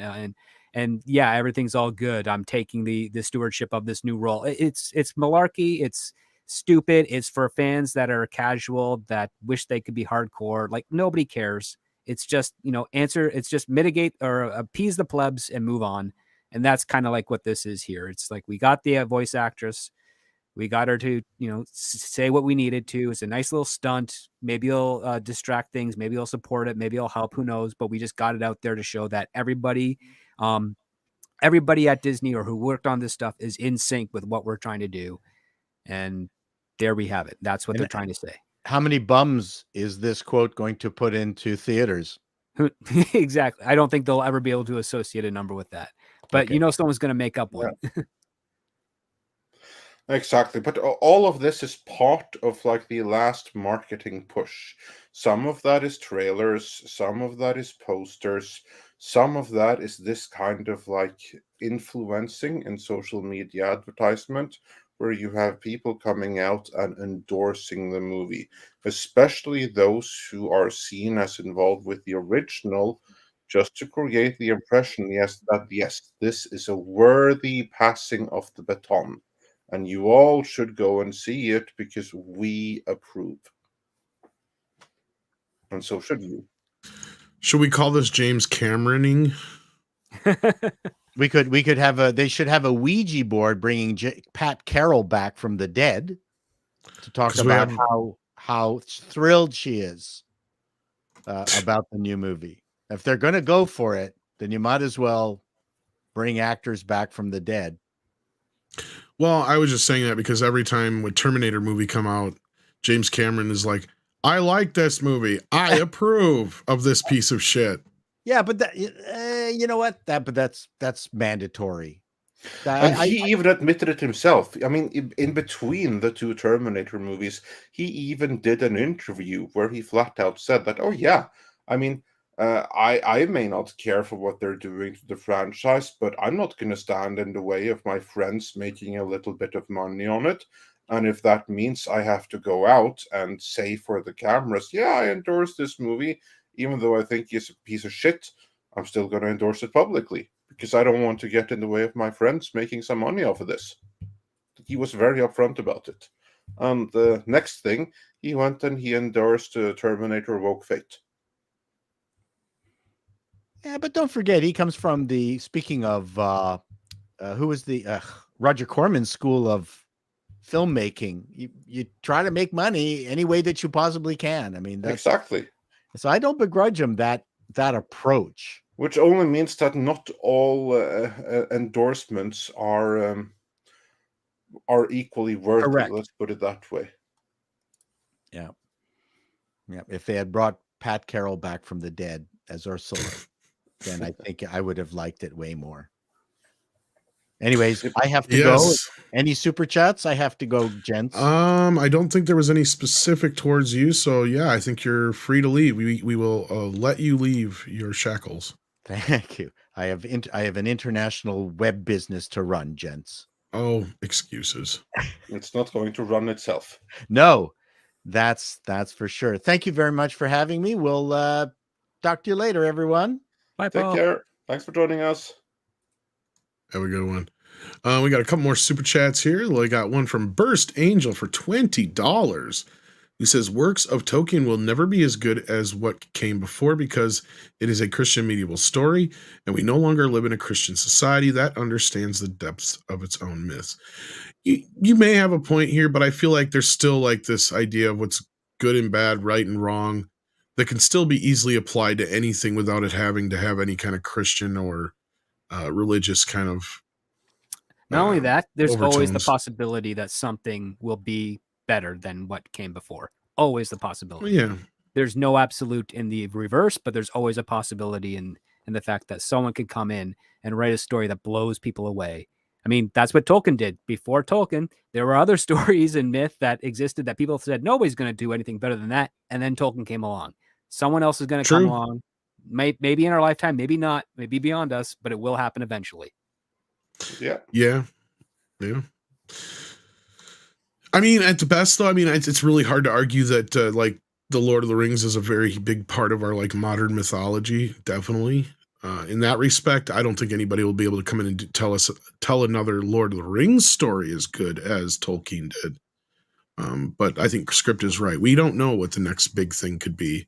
and yeah, everything's all good. I'm taking the stewardship of this new role. It's malarkey. It's stupid. It's for fans that are casual, that wish they could be hardcore. Like, nobody cares. It's just, it's just mitigate or appease the plebs and move on. And that's kind of like what this is here. It's like, we got the voice actress. We got her to, say what we needed to. It's a nice little stunt. Maybe it'll distract things. Maybe it'll support it. Maybe it'll help. Who knows? But we just got it out there to show that everybody at Disney or who worked on this stuff is in sync with what we're trying to do. And there we have it. That's what they're trying to say. How many bums is this quote going to put into theaters? Exactly. I don't think they'll ever be able to associate a number with that. But someone's going to make up one. Yeah. Exactly. But all of this is part of like the last marketing push. Some of that is trailers, some of that is posters, some of that is this kind of like influencing in social media advertisement, where you have people coming out and endorsing the movie, especially those who are seen as involved with the original, just to create the impression, yes, this is a worthy passing of the baton, and you all should go and see it because we approve. And so should you. Should we call this James Cameroning? We could have they should have a Ouija board bringing Pat Carroll back from the dead to talk about how thrilled she is about the new movie. If they're going to go for it, then you might as well bring actors back from the dead. Well, I was just saying that because every time when Terminator movie come out, James Cameron is like, I like this movie. I approve of this piece of shit. Yeah, but that, you know what? That's mandatory. And he even admitted it himself. I mean, in between the two Terminator movies, he even did an interview where he flat out said that, oh, yeah, I mean, I may not care for what they're doing to the franchise, but I'm not going to stand in the way of my friends making a little bit of money on it. And if that means I have to go out and say for the cameras, yeah, I endorse this movie, even though I think he's a piece of shit, I'm still going to endorse it publicly, because I don't want to get in the way of my friends making some money off of this. He was very upfront about it. And the next thing, he went and he endorsed Terminator Woke Fate. Yeah, but don't forget, he comes from speaking of, who was the Roger Corman's school of filmmaking. You try to make money any way that you possibly can. I mean, exactly. So I don't begrudge him that approach. Which only means that not all endorsements are equally worthy. Correct. Let's put it that way. Yeah. If they had brought Pat Carroll back from the dead as Ursula, then I think I would have liked it way more. Anyways, I have to go. Any super chats? I have to go, gents. I don't think there was any specific towards you, so yeah, I think you're free to leave. We will let you leave your shackles. Thank you. I have an international web business to run, gents. Oh, excuses. It's not going to run itself. No, that's for sure. Thank you very much for having me. We'll talk to you later, everyone. Bye, Take Paul. care. Thanks for joining us. Have a good one. We got a couple more super chats here. I got one from Burst Angel for $20. He says, works of Tolkien will never be as good as what came before because it is a Christian medieval story, and we no longer live in a Christian society that understands the depths of its own myths. You may have a point here, but I feel like there's still like this idea of what's good and bad, right and wrong, that can still be easily applied to anything without it having to have any kind of Christian or religious kind of Not only that, there's always the overtones. possibility that something will be better than what came before. Always the possibility. Yeah. There's no absolute in the reverse, but there's always a possibility in the fact that someone could come in and write a story that blows people away. I mean, that's what Tolkien did. Before Tolkien, there were other stories and myth that existed that people said nobody's going to do anything better than that, and then Tolkien came along. Someone else is going to come along. Maybe in our lifetime, maybe not, maybe beyond us, but it will happen eventually. Yeah. I mean, at the best, though, I mean, it's really hard to argue that like the Lord of the Rings is a very big part of our like modern mythology. Definitely, in that respect, I don't think anybody will be able to come in and tell another Lord of the Rings story as good as Tolkien did. But I think Script is right. We don't know what the next big thing could be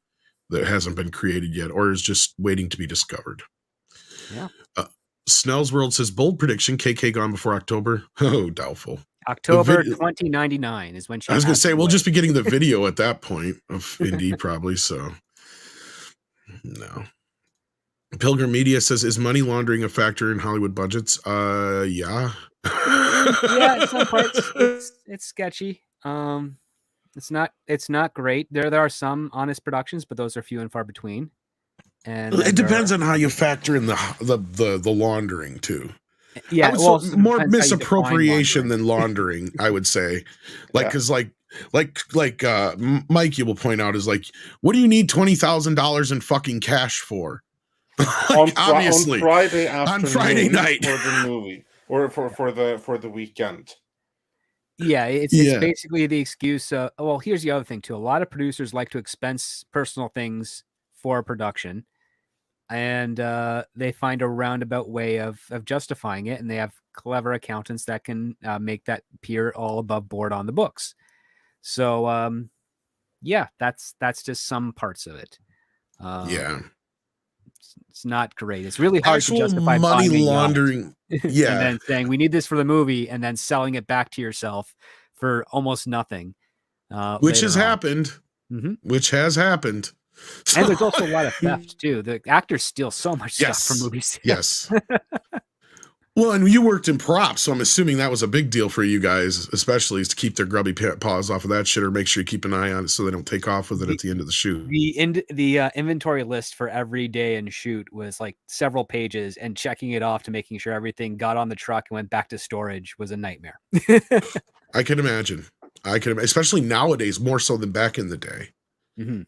that hasn't been created yet, or is just waiting to be discovered. Yeah. Snell's World says bold prediction: KK gone before October. Oh, doubtful. October 2099 is when she. I was going to say we'll just be getting the video at that point of Indy probably. So no. Pilgrim Media says, is money laundering a factor in Hollywood budgets? Yeah. Yeah, in some parts it's sketchy. It's not great. There are some honest productions, but those are few and far between. And it depends on how you factor in the laundering too. Yeah, more misappropriation than laundering, I would say. Like, because like Mikey will point out is like, what do you need $20,000 in fucking cash for? Like, obviously, on Friday night for the movie or for the weekend. Yeah, it's basically the excuse. Well, here's the other thing too. A lot of producers like to expense personal things for production. And they find a roundabout way of justifying it, and they have clever accountants that can make that appear all above board on the books. So, yeah, that's just some parts of it. It's not great. It's really hard to justify money laundering. Yeah, and then saying we need this for the movie, and then selling it back to yourself for almost nothing, which has happened. Mm-hmm. Which has happened. And there's also a lot of theft too. The actors steal so much stuff from movies. Yes. Well, and you worked in props, so I'm assuming that was a big deal for you guys, especially is to keep their grubby paws off of that shit, or make sure you keep an eye on it so they don't take off with it at the end of the shoot. The inventory list for every day and shoot was like several pages, and checking it off to making sure everything got on the truck and went back to storage was a nightmare. I can imagine. Especially nowadays, more so than back in the day,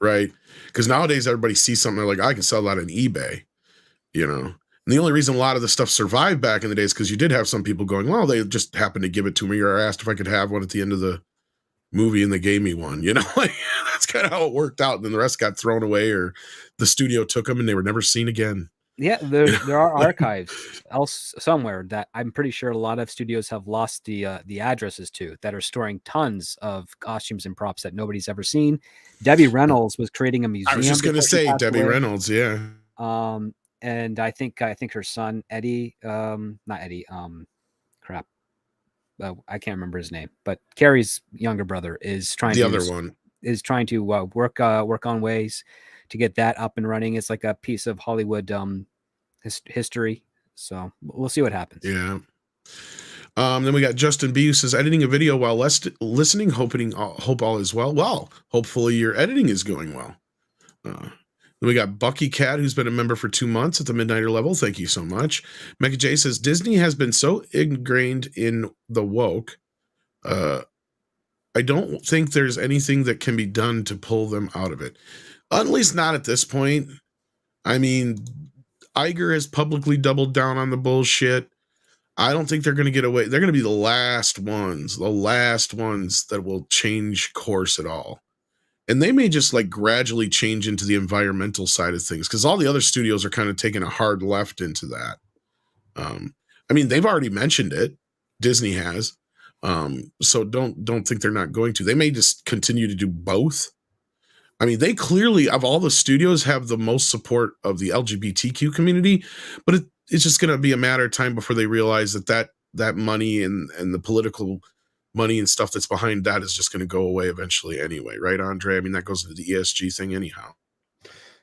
right? Because nowadays everybody sees something, they're like, I can sell that on eBay, you know. And the only reason a lot of the stuff survived back in the day is because you did have some people going, well, they just happened to give it to me, or asked if I could have one at the end of the movie and they gave me one, you know. Like, that's kind of how it worked out. And then the rest got thrown away, or the studio took them and they were never seen again. Yeah, there are archives else somewhere that I'm pretty sure a lot of studios have lost the addresses to, that are storing tons of costumes and props that nobody's ever seen. Debbie Reynolds was creating a museum. I was just going to say Debbie Reynolds, yeah. And I think her son Eddie, not Eddie, crap, I can't remember his name, but Carrie's younger brother is trying to work on ways to get that up and running. It's like a piece of Hollywood history, so we'll see what happens. Yeah. Then we got Justin B, who says, editing a video while listening, hope all is well. Well, hopefully your editing is going well. Then we got Bucky Cat, who's been a member for 2 months at the Midnighter level. Thank you so much. Mecca J says, Disney has been so ingrained in the woke. I don't think there's anything that can be done to pull them out of it. At least not at this point. I mean, Iger has publicly doubled down on the bullshit. I don't think they're going to get away. They're going to be the last ones that will change course at all. And they may just like gradually change into the environmental side of things, because all the other studios are kind of taking a hard left into that. I mean, they've already mentioned it. Disney has. So don't think they're not going to. They may just continue to do both. I mean, they clearly, of all the studios, have the most support of the LGBTQ community, but it's just going to be a matter of time before they realize that money and the political money and stuff that's behind that is just going to go away eventually anyway, right, Andre? I mean, that goes into the ESG thing anyhow.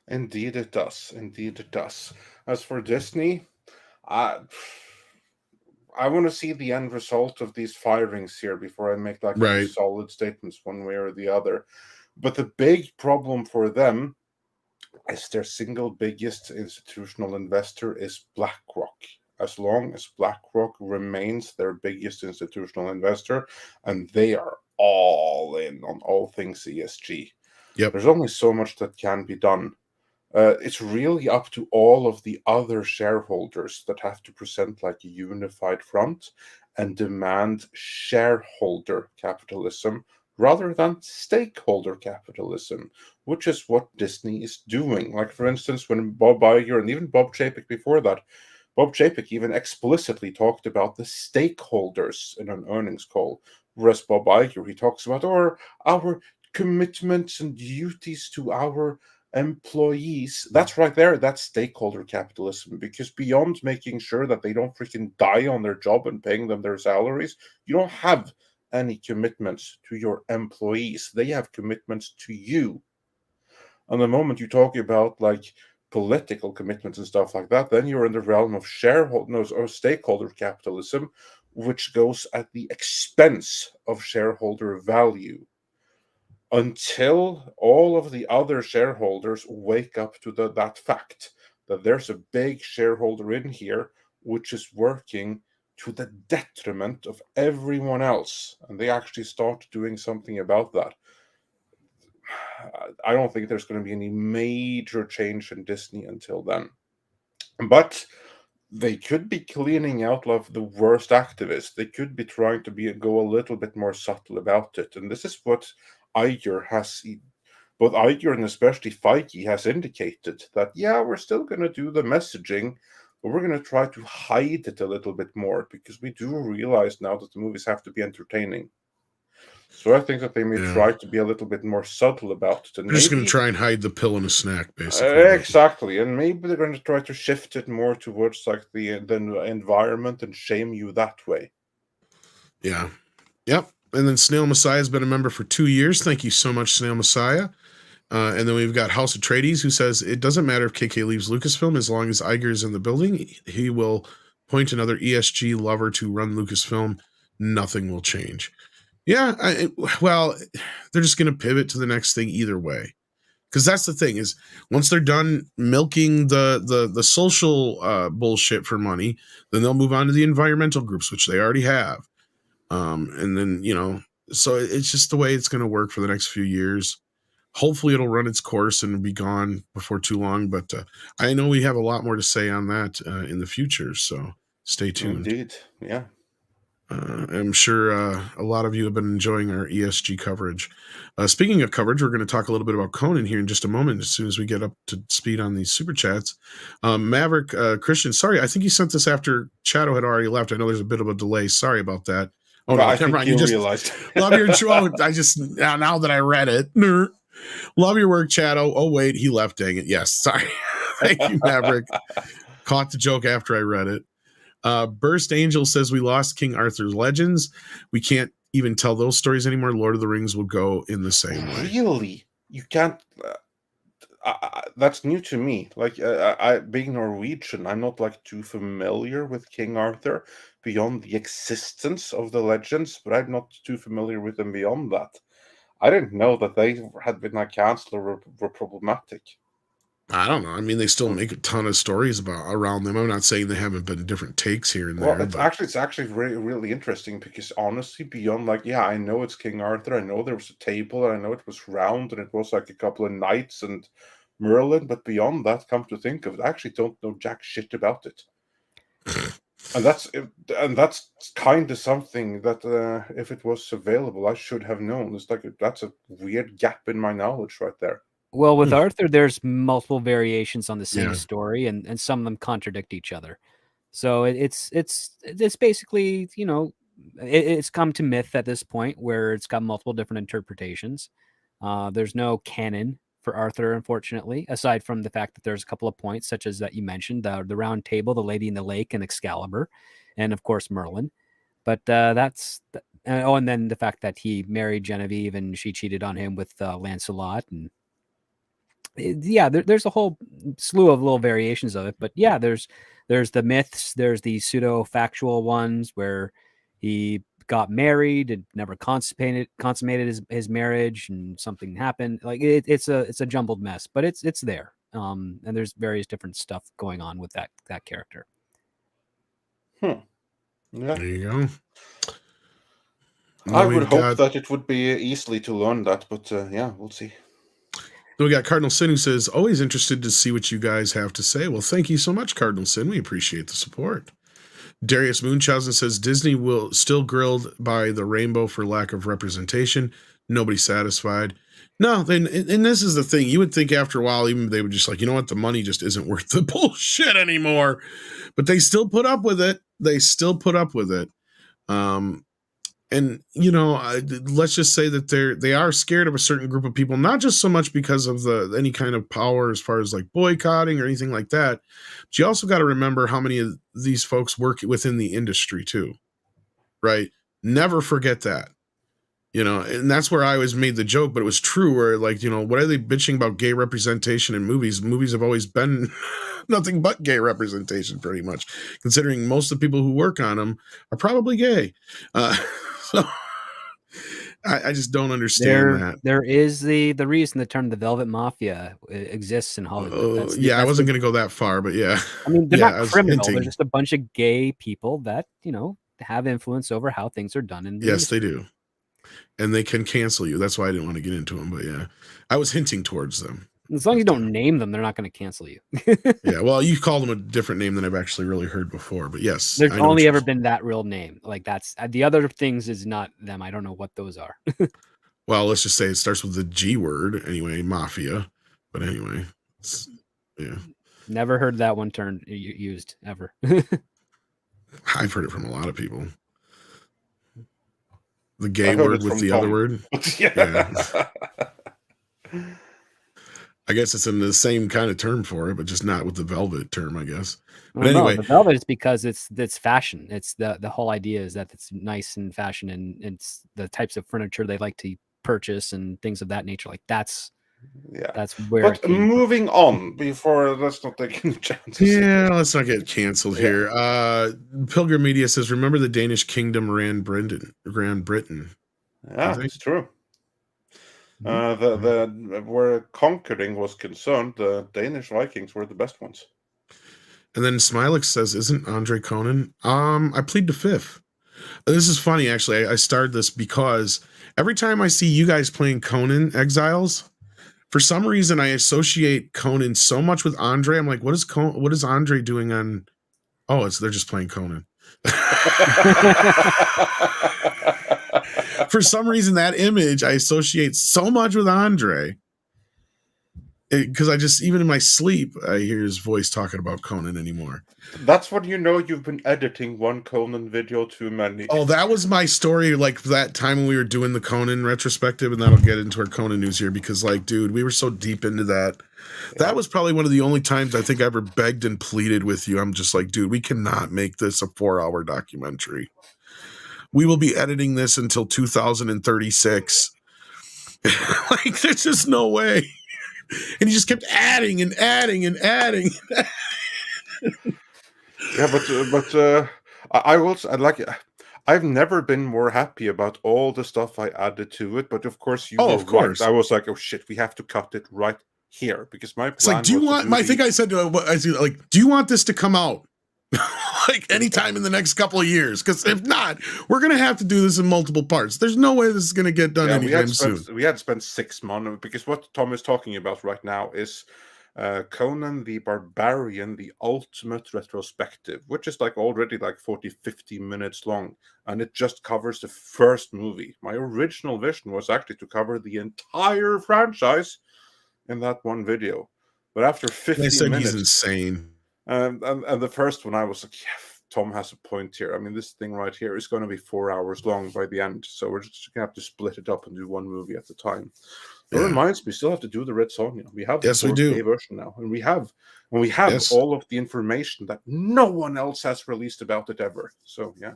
Indeed it does. As for Disney, I want to see the end result of these firings here before I make like any solid statements one way or the other. But the big problem for them is their single biggest institutional investor is BlackRock. As long as BlackRock remains their biggest institutional investor, and they are all in on all things ESG. Yep. There's only so much that can be done. It's really up to all of the other shareholders that have to present like a unified front and demand shareholder capitalism rather than stakeholder capitalism, which is what Disney is doing. Like, for instance, when Bob Iger and even Bob Chapek before that, Bob Chapek even explicitly talked about the stakeholders in an earnings call, whereas Bob Iger, he talks about our commitments and duties to our employees. That's right there. That's stakeholder capitalism, because beyond making sure that they don't freaking die on their job and paying them their salaries, you don't have any commitments to your employees. They have commitments to you. And the moment you talk about like political commitments and stuff like that, then you're in the realm of shareholders or stakeholder capitalism, which goes at the expense of shareholder value. Until all of the other shareholders wake up to that fact that there's a big shareholder in here which is working to the detriment of everyone else, and they actually start doing something about that, I don't think there's going to be any major change in Disney until then. But they could be cleaning out of the worst activists. They could be trying to go a little bit more subtle about it. And this is what Iger has, both Iger and especially Feige has indicated, that, yeah, we're still going to do the messaging, but we're going to try to hide it a little bit more, because we do realize now that the movies have to be entertaining. So I think that they may try to be a little bit more subtle about it. And they're just going to try and hide the pill in a snack, basically. Exactly. And maybe they're going to try to shift it more towards like the environment and shame you that way. Yeah. Yep. And then Snail Messiah has been a member for 2 years. Thank you so much, Snail Messiah. And then we've got House of Trades, who says, it doesn't matter if KK leaves Lucasfilm as long as Iger is in the building. He will appoint another ESG lover to run Lucasfilm, nothing will change. Yeah, well, they're just going to pivot to the next thing either way. Because that's the thing is, once they're done milking the social bullshit for money, then they'll move on to the environmental groups, which they already have. And then, so it's just the way it's going to work for the next few years. Hopefully it'll run its course and be gone before too long. But I know we have a lot more to say on that in the future. So stay tuned. Indeed, yeah. I'm sure a lot of you have been enjoying our ESG coverage. Speaking of coverage, we're going to talk a little bit about Conan here in just a moment, as soon as we get up to speed on these super chats. Maverick Christian, sorry, I think you sent this after Chato had already left. I know there's a bit of a delay. Sorry about that. Oh, no, I never mind. you just realized. love your I just now that I read it. Love your work, Chato. Oh, wait, he left. Dang it. Yes. Sorry. Thank you, Maverick. Caught the joke after I read it. Burst Angel says we lost King Arthur's legends. We can't even tell those stories anymore. Lord of the Rings will go in the same way. Really? You can't. That's new to me. Like, I being Norwegian, I'm not like too familiar with King Arthur beyond the existence of the legends, but I'm not too familiar with them beyond that. I didn't know that they had been like cancelled or were problematic. I don't know. I mean, they still make a ton of stories around them. I'm not saying they haven't been different takes here and there. Well, it's actually really, really interesting because honestly, beyond like, yeah, I know it's King Arthur. I know there was a table, and I know it was round, and it was like a couple of knights and Merlin. But beyond that, come to think of it, I actually don't know jack shit about it. and that's kind of something that if it was available, I should have known. It's like that's a weird gap in my knowledge right there. Well, with Arthur, there's multiple variations on the same Yeah. story, and some of them contradict each other. So it's basically, it's come to myth at this point where it's got multiple different interpretations. There's no canon for Arthur, unfortunately, aside from the fact that there's a couple of points, such as that you mentioned, the Round Table, the Lady in the Lake, and Excalibur, and of course Merlin. But and then the fact that he married Genevieve and she cheated on him with Lancelot, and there's a whole slew of little variations of it. But yeah, there's the myths, there's the pseudo factual ones where he got married and never consummated his marriage, and something happened. Like it's a jumbled mess, but it's there. And there's various different stuff going on with that character. Yeah. There you go. I would hope that it would be easily to learn that, but yeah, we'll see. Then we got Cardinal Sin, who says, always interested to see what you guys have to say. Well, thank you so much, Cardinal Sin. We appreciate the support. Darius Munchausen says, Disney will still grilled by the rainbow for lack of representation. Nobody satisfied. No, and this is the thing. You would think after a while, even they would just like, you know what? The money just isn't worth the bullshit anymore. But they still put up with it. And let's just say that they are scared of a certain group of people, not just so much because of any kind of power as far as like boycotting or anything like that. But you also got to remember how many of these folks work within the industry too, right? Never forget that, and that's where I always made the joke, but it was true. Where like, what are they bitching about gay representation in movies? Movies have always been nothing but gay representation, pretty much, considering most of the people who work on them are probably gay. So I just don't understand that. There is the reason the term the Velvet Mafia exists in Hollywood. I wasn't going to go that far, but yeah. I mean, they're not criminal. They're just a bunch of gay people that, have influence over how things are done. Yes, they do. And they can cancel you. That's why I didn't want to get into them. But yeah, I was hinting towards them. As long as you don't name them, they're not going to cancel you. Yeah, well, you called them a different name than I've actually really heard before. But yes, there's only ever been that real name. Like that's the other things is not them. I don't know what those are. Well, let's just say it starts with the G word anyway, mafia. But anyway, yeah. Never heard that one term used ever. I've heard it from a lot of people. The gay word with the Tom. Other word. Yeah. I guess it's in the same kind of term for it, but just not with the velvet term, I guess. But anyway, the velvet is because it's fashion. It's the whole idea is that it's nice and fashion, and it's the types of furniture they like to purchase and things of that nature. Like that's Yeah. That's where But it came from. moving on, before let's not take any chances. Yeah, let's not get canceled Yeah. here. Pilgrim Media says, remember the Danish kingdom ran Britain. Yeah, think? it's true. Mhm. Where conquering was concerned, the Danish Vikings were the best ones. And then Smilix says, isn't Andre Conan? I plead the fifth. This is funny, actually. I started this because every time I see you guys playing Conan Exiles, for some reason I associate Conan so much with Andre. I'm like, what is Andre doing on? Oh, they're just playing Conan. For some reason, that image I associate so much with Andre. Because I just, even in my sleep, I hear his voice talking about Conan anymore. That's when you know you've been editing one Conan video too many. Oh, that was my story, like that time when we were doing the Conan retrospective, and that'll get into our Conan news here, because, like, dude, we were so deep into that. Yeah. That was probably one of the only times I think I ever begged and pleaded with you. I'm just like, dude, we cannot make this a 4-hour documentary. We will be editing this until 2036. Like, there's just no way. And he just kept adding and adding and adding. Yeah, but I will. I've never been more happy about all the stuff I added to it. But of course, you were of course. right. I was like, oh shit, we have to cut it right here, because my plan. It's like, do you want? I think I said, like, do you want this to come out like anytime in the next couple of years? Because if not, we're gonna have to do this in multiple parts. There's no way this is gonna get done anytime soon. We had spent 6 months, because what Tom is talking about right now is Conan the Barbarian, the ultimate retrospective, which is already 40-50 minutes long, and it just covers the first movie. My original vision was actually to cover the entire franchise in that one video, but after 50 minutes, he's insane. And the first one, I was like, yeah, Tom has a point here. I mean, this thing right here is going to be 4 hours long by the end, so we're just going to have to split it up and do one movie at a time. It reminds me, we still have to do the Red Sonja. We have the 4K version now, and we have all of the information that no one else has released about it ever. So yeah,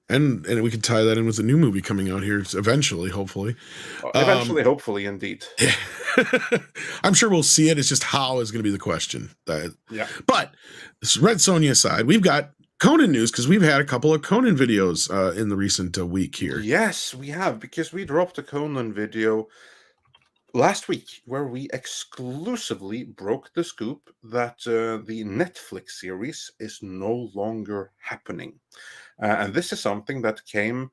and we can tie that in with a new movie coming out here eventually, hopefully. Hopefully, indeed. Yeah. I'm sure we'll see it. It's just how is going to be the question. Yeah. But Red Sonja aside, we've got Conan news, because we've had a couple of Conan videos in the recent week here. Yes, we have, because we dropped a Conan video last week where we exclusively broke the scoop that the Netflix series is no longer happening. And this is something that came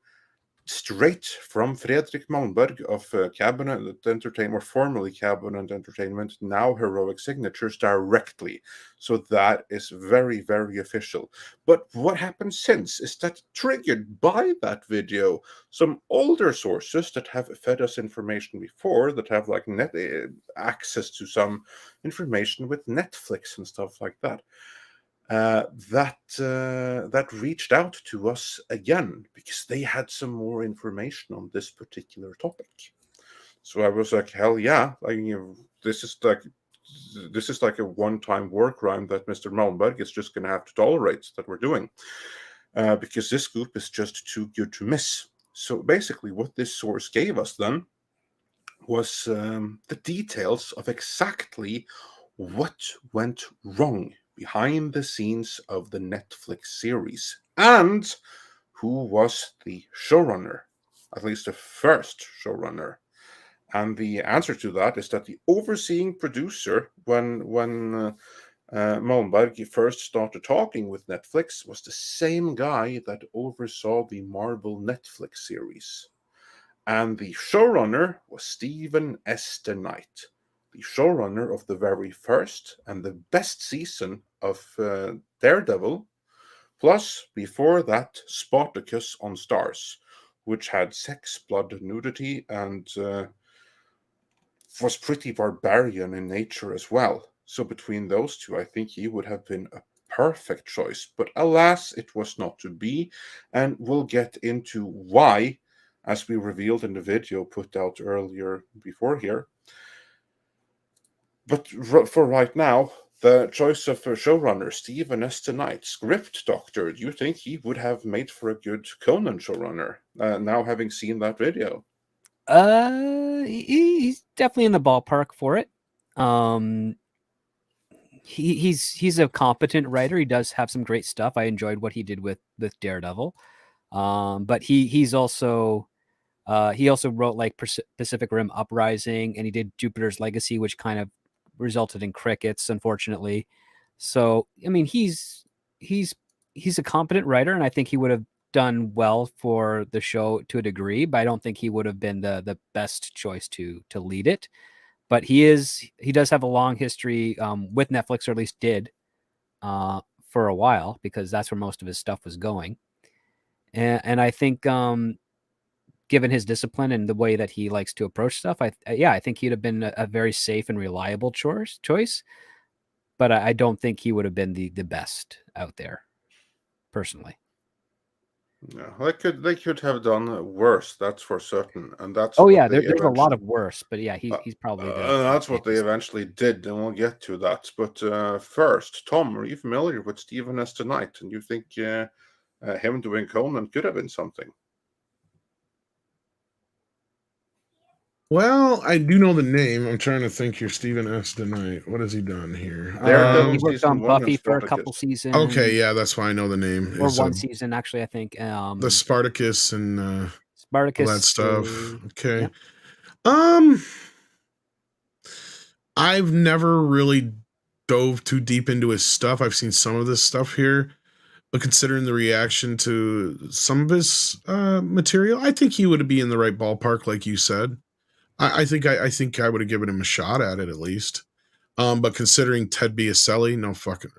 straight from Fredrik Malmberg of Cabinet Entertainment, or formerly Cabinet Entertainment, now Heroic Signatures, directly. So that is very, very official. But what happened since is that, triggered by that video, some older sources that have fed us information before, that have access to some information with Netflix and stuff like that, that reached out to us again, because they had some more information on this particular topic. So I was like, hell yeah! This is like a one-time war crime that Mr. Malmberg is just going to have to tolerate that we're doing, because this scoop is just too good to miss. So basically, what this source gave us then was the details of exactly what went wrong behind the scenes of the Netflix series, and who was the showrunner, at least the first showrunner. And the answer to that is that the overseeing producer, when Malmberg first started talking with Netflix, was the same guy that oversaw the Marvel Netflix series. And the showrunner was Stephen S. Knight, the showrunner of the very first and the best season of Daredevil, plus before that Spartacus on Stars, which had sex, blood, nudity, and was pretty barbarian in nature as well. So between those two, I think he would have been a perfect choice. But alas, it was not to be, and we'll get into why, as we revealed in the video put out earlier before here. But for right now, the choice of a showrunner, Stephen S. Knight, script doctor, do you think he would have made for a good Conan showrunner, now having seen that video? He's definitely in the ballpark for it. He's a competent writer. He does have some great stuff. I enjoyed what he did with Daredevil. But he also wrote like Pacific Rim Uprising, and he did Jupiter's Legacy, which kind of resulted in crickets, unfortunately. So I mean, he's a competent writer, and I think he would have done well for the show to a degree, but I don't think he would have been the best choice to lead it. But he does have a long history with Netflix, or at least did for a while, because that's where most of his stuff was going. And I think given his discipline and the way that he likes to approach stuff, I think he'd have been a very safe and reliable choice. But I don't think he would have been the best out there, personally. Yeah, they could have done worse. That's for certain, and that's there's a lot of worse, but yeah, he's probably that's what they eventually did, and we'll get to that. But first, Tom, are you familiar with Stephen S. Tonight? And you think him doing Conan could have been something? Well, I do know the name. I'm trying to think here. Stephen S. Tonight. What has he done here? He worked on Buffy for a couple seasons. Okay, yeah, that's why I know the name. Or one season, actually, I think. The Spartacus and Spartacus, all that stuff. Okay. Yeah. I've never really dove too deep into his stuff. I've seen some of this stuff here, but considering the reaction to some of his material, I think he would be in the right ballpark, like you said. I think I would have given him a shot at it at least. But considering Ted Biaselli, no fucking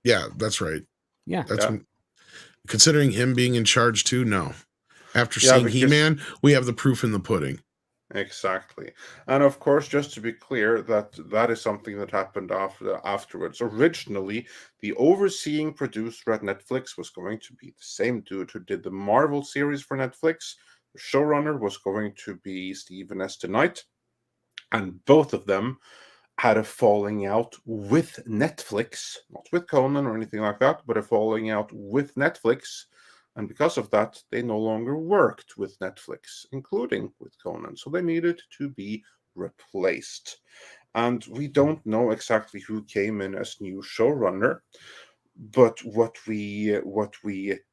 yeah, that's right. Yeah. Considering him being in charge too, no. After seeing He-Man, we have the proof in the pudding. Exactly. And of course, just to be clear, that is something that happened afterwards. Originally, the overseeing producer at Netflix was going to be the same dude who did the Marvel series for Netflix. The showrunner was going to be Stephen S. Tonight, and both of them had a falling out with Netflix, not with Conan or anything like that, but a falling out with Netflix. And because of that, they no longer worked with Netflix, including with Conan. So they needed to be replaced. And we don't know exactly who came in as new showrunner. But what we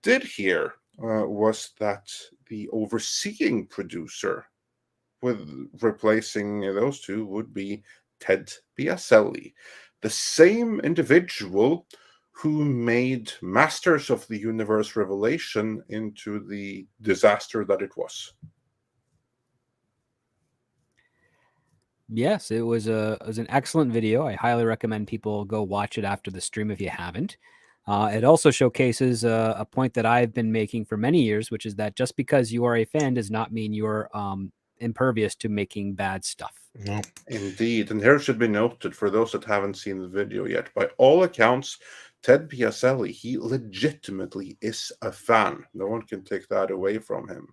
did hear was that the overseeing producer with replacing those two would be Ted Biaselli, the same individual who made Masters of the Universe Revelation into the disaster that it was. Yes, it was an excellent video. I highly recommend people go watch it after the stream if you haven't. It also showcases a point that I've been making for many years, which is that just because you are a fan does not mean you're impervious to making bad stuff. No. Indeed. And here should be noted, for those that haven't seen the video yet, by all accounts, Ted Biaselli, he legitimately is a fan. No one can take that away from him.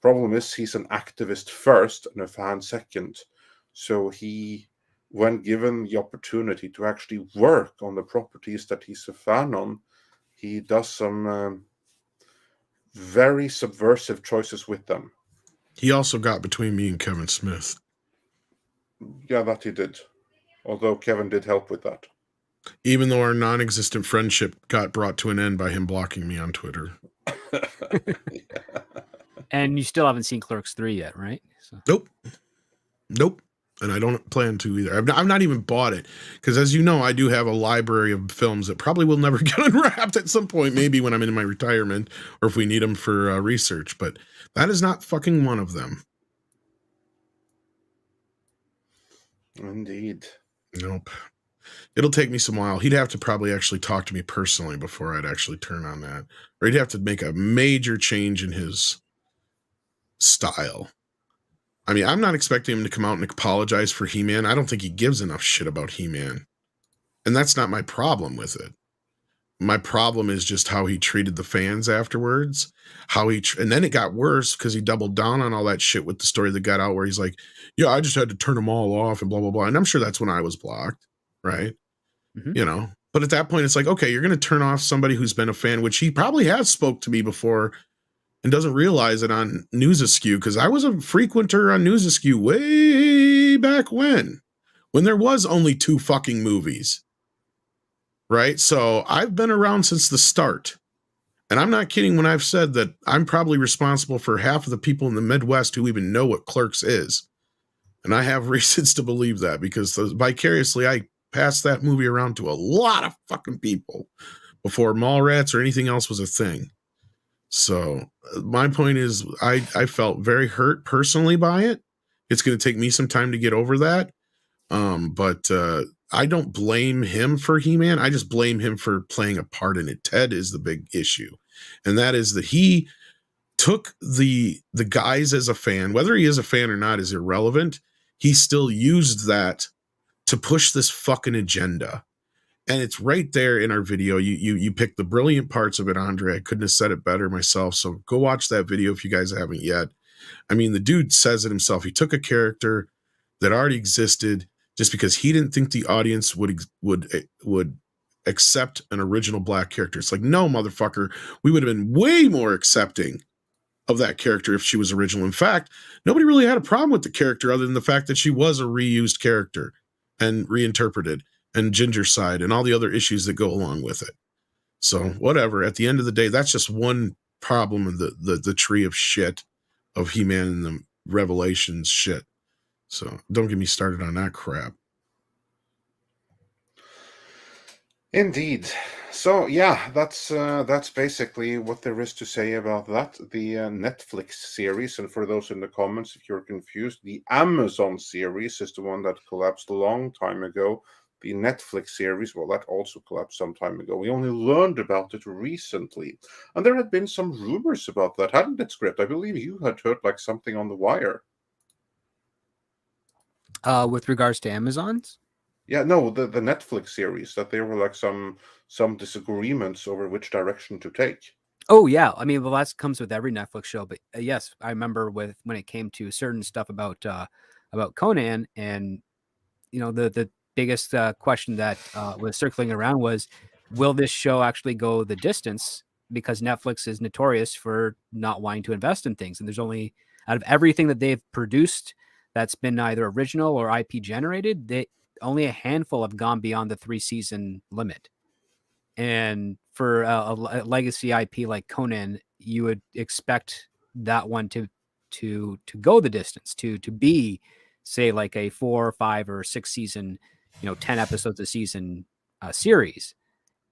Problem is, he's an activist first and a fan second. So he, when given the opportunity to actually work on the properties that he's a fan on, he does some very subversive choices with them. He also got between me and Kevin Smith. Yeah, that he did. Although Kevin did help with that. Even though our non-existent friendship got brought to an end by him blocking me on Twitter. Yeah. And you still haven't seen Clerks 3 yet, right? So. Nope. And I don't plan to either. I've not even bought it. Because as you know, I do have a library of films that probably will never get unwrapped at some point. Maybe when I'm in my retirement or if we need them for research. But that is not fucking one of them. Indeed. Nope. It'll take me some while. He'd have to probably actually talk to me personally before I'd actually turn on that. Or he'd have to make a major change in his style. I mean, I'm not expecting him to come out and apologize for He-Man. I don't think he gives enough shit about He-Man. And that's not my problem with it. My problem is just how he treated the fans afterwards. And then it got worse because he doubled down on all that shit with the story that got out where he's like, yeah, I just had to turn them all off and blah, blah, blah. And I'm sure that's when I was blocked, right? Mm-hmm. You know? But at that point, it's like, okay, you're going to turn off somebody who's been a fan, which he probably has spoke to me before and doesn't realize it on News Askew, because I was a frequenter on News Askew way back when there was only 2 fucking movies, right? So I've been around since the start. And I'm not kidding when I've said that I'm probably responsible for half of the people in the Midwest who even know what Clerks is. And I have reasons to believe that, because vicariously I passed that movie around to a lot of fucking people before Mallrats or anything else was a thing. So my point is, I felt very hurt personally by it. It's going to take me some time to get over that. But I don't blame him for He-Man. I just blame him for playing a part in it. Ted is the big issue. And that is that he took the guys as a fan. Whether he is a fan or not is irrelevant. He still used that to push this fucking agenda. And it's right there in our video. You picked the brilliant parts of it, Andre. I couldn't have said it better myself. So go watch that video if you guys haven't yet. I mean, the dude says it himself. He took a character that already existed just because he didn't think the audience would accept an original black character. It's like, no, motherfucker, we would have been way more accepting of that character if she was original. In fact, nobody really had a problem with the character other than the fact that she was a reused character and reinterpreted, and Ginger side and all the other issues that go along with it. So whatever, at the end of the day, that's just one problem in the tree of shit of He-Man and the Revelations shit. So don't get me started on that crap. Indeed. So yeah, that's basically what there is to say about that. The Netflix series, and for those in the comments, if you're confused, the Amazon series is the one that collapsed a long time ago. The Netflix series, well, that also collapsed some time ago. We only learned about it recently, and there had been some rumors about that, hadn't it, Script? I believe you had heard like something on the wire. With regards to Amazon's? Yeah, no, the Netflix series, that there were like some disagreements over which direction to take. Oh yeah, I mean, well, that comes with every Netflix show. But yes, I remember when it came to certain stuff about Conan, and the biggest question that was circling around was, will this show actually go the distance? Because Netflix is notorious for not wanting to invest in things, and there's only, out of everything that they've produced that's been either original or IP generated, only a handful have gone beyond the 3-season limit. And for a legacy IP like Conan, you would expect that one to go the distance, to be, say, like a 4, 5, or 6 season, 10 episodes a season series.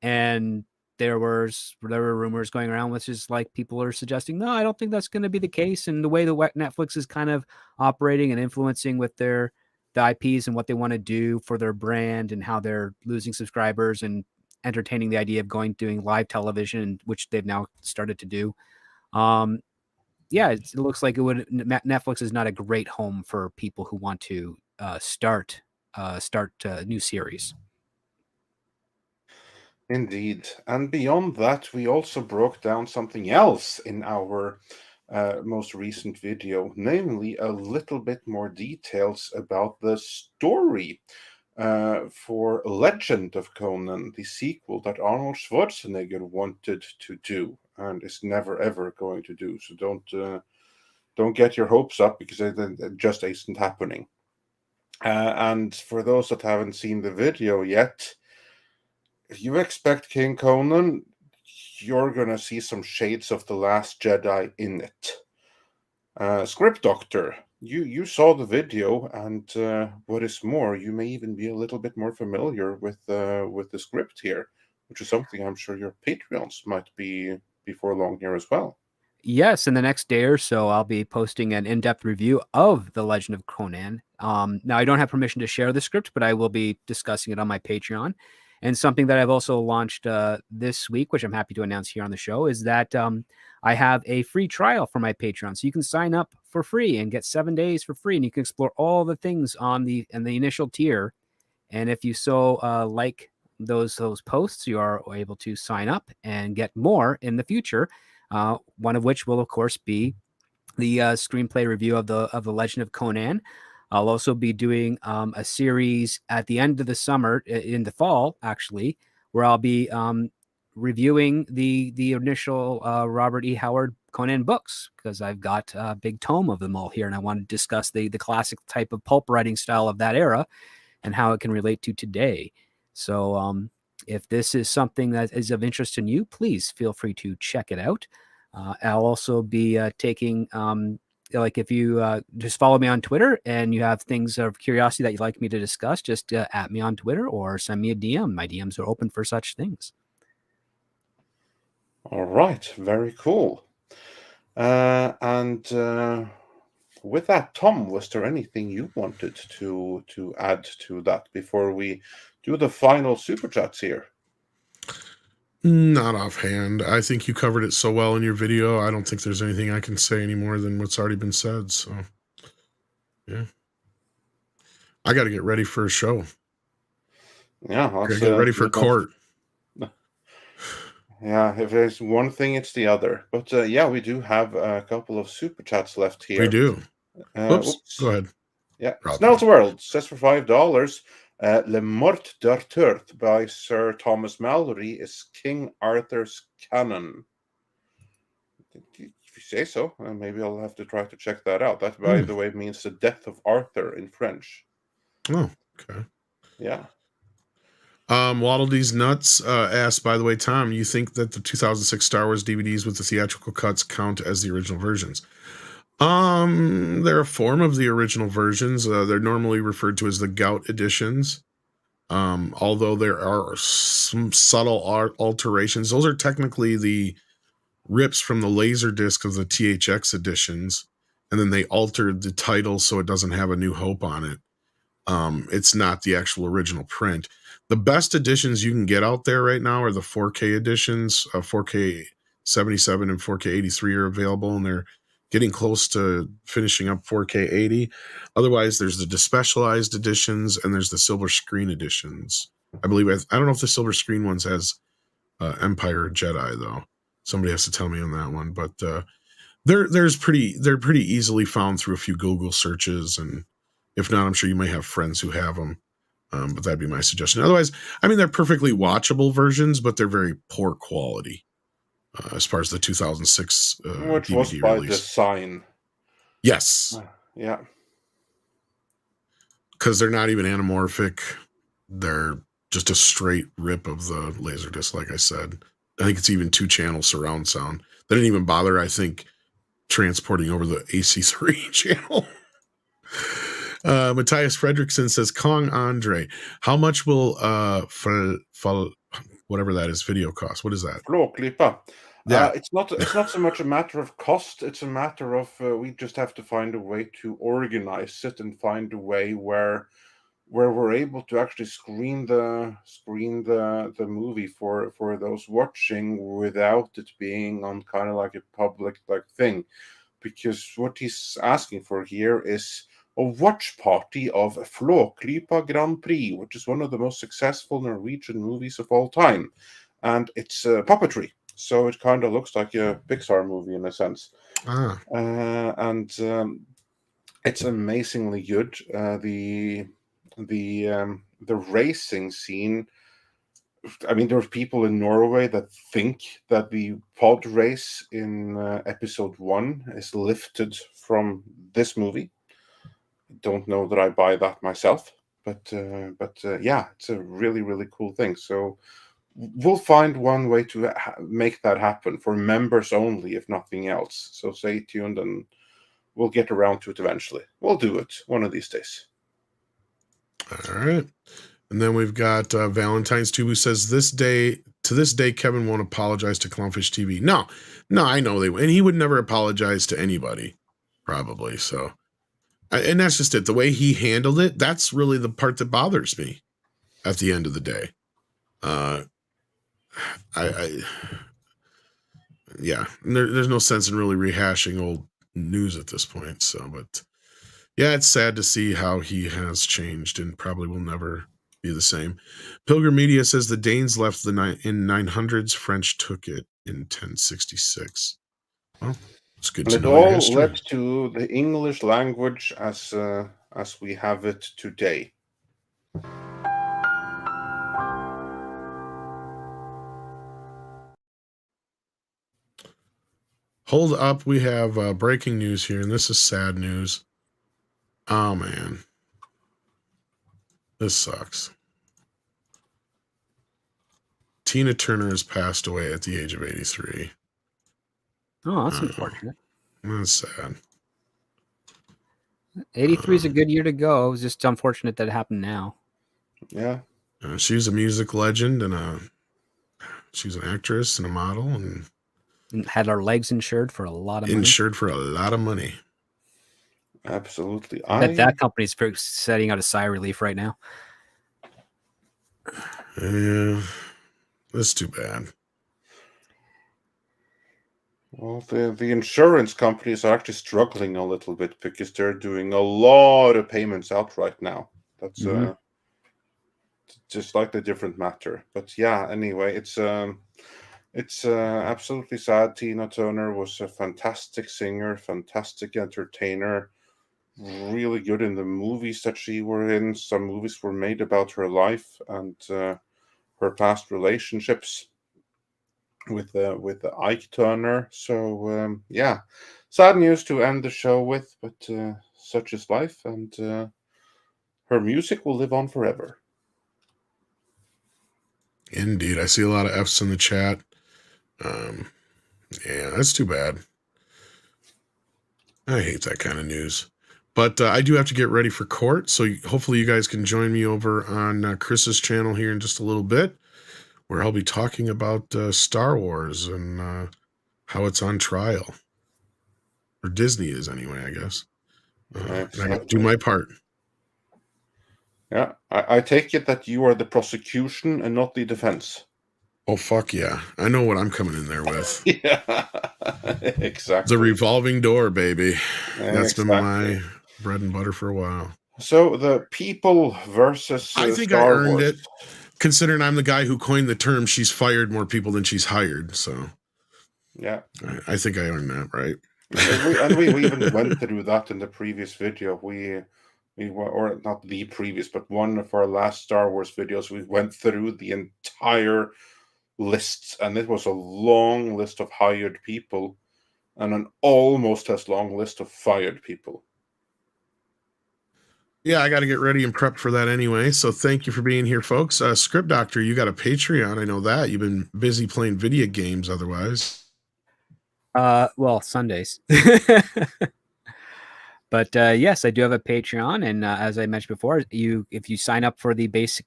And there were rumors going around, which is like people are suggesting, no, I don't think that's going to be the case. And the way the Netflix is kind of operating and influencing with the IPs and what they want to do for their brand, and how they're losing subscribers and entertaining the idea of doing live television, which they've now started to do. Yeah, it looks like Netflix is not a great home for people who want to start a new series. Indeed. And beyond that, we also broke down something else in our most recent video, namely a little bit more details about the story for Legend of Conan, the sequel that Arnold Schwarzenegger wanted to do and is never ever going to do. So don't get your hopes up, because it just isn't happening. And for those that haven't seen the video yet, if you expect King Conan, you're gonna see some shades of The Last Jedi in it. Script Doctor, you saw the video, and what is more, you may even be a little bit more familiar with the script here, which is something I'm sure your Patreons might be before long here as well. Yes, in the next day or so, I'll be posting an in-depth review of The Legend of Conan. Now, I don't have permission to share the script, but I will be discussing it on my Patreon. And something that I've also launched this week, which I'm happy to announce here on the show, is that I have a free trial for my Patreon. So you can sign up for free and get 7 days for free, and you can explore all the things in the initial tier. And if you so like those posts, you are able to sign up and get more in the future. One of which will, of course, be the screenplay review of the Legend of Conan. I'll also be doing a series at the end of the summer, in the fall, actually, where I'll be reviewing the initial Robert E. Howard Conan books, because I've got a big tome of them all here, and I want to discuss the classic type of pulp writing style of that era and how it can relate to today. So if this is something that is of interest in you, please feel free to check it out. I'll also be taking, like, if you just follow me on Twitter and you have things of curiosity that you'd like me to discuss, just at me on Twitter or send me a DM. My DMs are open for such things. All right, very cool. And with that, Tom, was there anything you wanted to add to that before we do the final super chats here? Not offhand. I think you covered it so well in your video. I don't think there's anything I can say any more than what's already been said. So, yeah. I got to get ready for a show. Yeah, I got to get ready for court. Yeah, if there's one thing, it's the other. But yeah, we do have a couple of super chats left here. We do. Oops. Go ahead. Yeah, Snell's World says for $5, Le Mort d'Arthur by Sir Thomas Mallory is King Arthur's canon. If you say so, maybe I'll have to try to check that out. That, by the way, means the death of Arthur in French. Oh, okay. Yeah. Waddle D's Nuts asked, by the way, Tom, you think that the 2006 Star Wars DVDs with the theatrical cuts count as the original versions? They're a form of the original versions. They're normally referred to as the Gout editions. Although there are some subtle alterations. Those are technically the rips from the Laserdisc of the THX editions, and then they altered the title so it doesn't have A New Hope on it. It's not the actual original print. The best editions you can get out there right now are the 4K editions. 4K 77 and 4K 83 are available, and they're getting close to finishing up 4K 80. Otherwise, there's the despecialized editions, and there's the silver screen editions. I believe, I don't know if the silver screen ones has Empire or Jedi, though. Somebody has to tell me on that one. But they're pretty easily found through a few Google searches, and if not, I'm sure you may have friends who have them. But that'd be my suggestion. Otherwise, I mean, they're perfectly watchable versions, but they're very poor quality as far as the 2006 which DVD was by release. design. Yes. Yeah. Because they're not even anamorphic. They're just a straight rip of the Laserdisc, like I said. I think it's even 2-channel surround sound. They didn't even bother, I think, transporting over the AC3 channel. Matthias Fredrickson says, Kong Andre, how much will whatever that is video cost? What is that? Flåklippa. Yeah. It's not so much a matter of cost. It's a matter of we just have to find a way to organize it and find a way where we're able to actually screen the movie for those watching without it being on kind of like a public thing. Because what he's asking for here is a watch party of Flåklypa Grand Prix, which is one of the most successful Norwegian movies of all time. And it's puppetry, so it kind of looks like a Pixar movie in a sense. And it's amazingly good. The racing scene, I mean, there's people in Norway that think that the pod race in episode 1 is lifted from this movie. Don't know that I buy that myself, but yeah, it's a really, really cool thing. So we'll find one way to make that happen for members only, if nothing else. So stay tuned, and we'll get around to it eventually. We'll do it one of these days. All right. And then we've got Valentine's 2, who says, to this day, Kevin won't apologize to Clownfish TV. No, I know and he would never apologize to anybody, probably. So, and that's just it. The way he handled it, that's really the part that bothers me at the end of the day. Yeah, there's no sense in really rehashing old news at this point. So, but yeah, it's sad to see how he has changed and probably will never be the same. Pilgrim Media says the Danes left in 900s. French took it in 1066. Well, it's good to know. It all led to the English language as we have it today. Hold up. We have breaking news here, and this is sad news. Oh, man. This sucks. Tina Turner has passed away at the age of 83. Oh, that's unfortunate. That's sad. 83 is a good year to go. It was just unfortunate that it happened now. Yeah. She was a music legend, and she was an actress and a model, and had our legs insured for a lot of money. Insured for a lot of money. Absolutely. I bet that company's setting out a sigh of relief right now. Yeah, that's too bad. Well, the insurance companies are actually struggling a little bit because they're doing a lot of payments out right now. That's just like a different matter. But yeah, anyway, it's absolutely sad. Tina Turner was a fantastic singer, fantastic entertainer, really good in the movies that she were in. Some movies were made about her life and her past relationships with Ike Turner. So yeah, sad news to end the show with, but such is life, and her music will live on forever. Indeed. I see a lot of F's in the chat. Yeah, that's too bad. I hate that kind of news. But I do have to get ready for court, so hopefully you guys can join me over on Chris's channel here in just a little bit, where I'll be talking about Star Wars and how it's on trial. Or Disney is anyway, I guess. And I have to do my part. Yeah, I take it that you are the prosecution and not the defense. Oh, fuck yeah. I know what I'm coming in there with. Yeah, exactly. The revolving door, baby. That's Exactly. been my bread and butter for a while. So the people versus I think Star I earned Wars. it, considering I'm the guy who coined the term she's fired more people than she's hired. So Yeah. I think I earned that, right? And we even went through that in the previous video. We were, or not the previous, but one of our last Star Wars videos, we went through the entire lists, and it was a long list of hired people and an almost as long list of fired people. Yeah, I got to get ready and prepped for that anyway. So thank you for being here, folks. Script Doctor, you got a Patreon. I know that. You've been busy playing video games otherwise. Well, Sundays. But yes, I do have a Patreon, and as I mentioned before, if you sign up for the base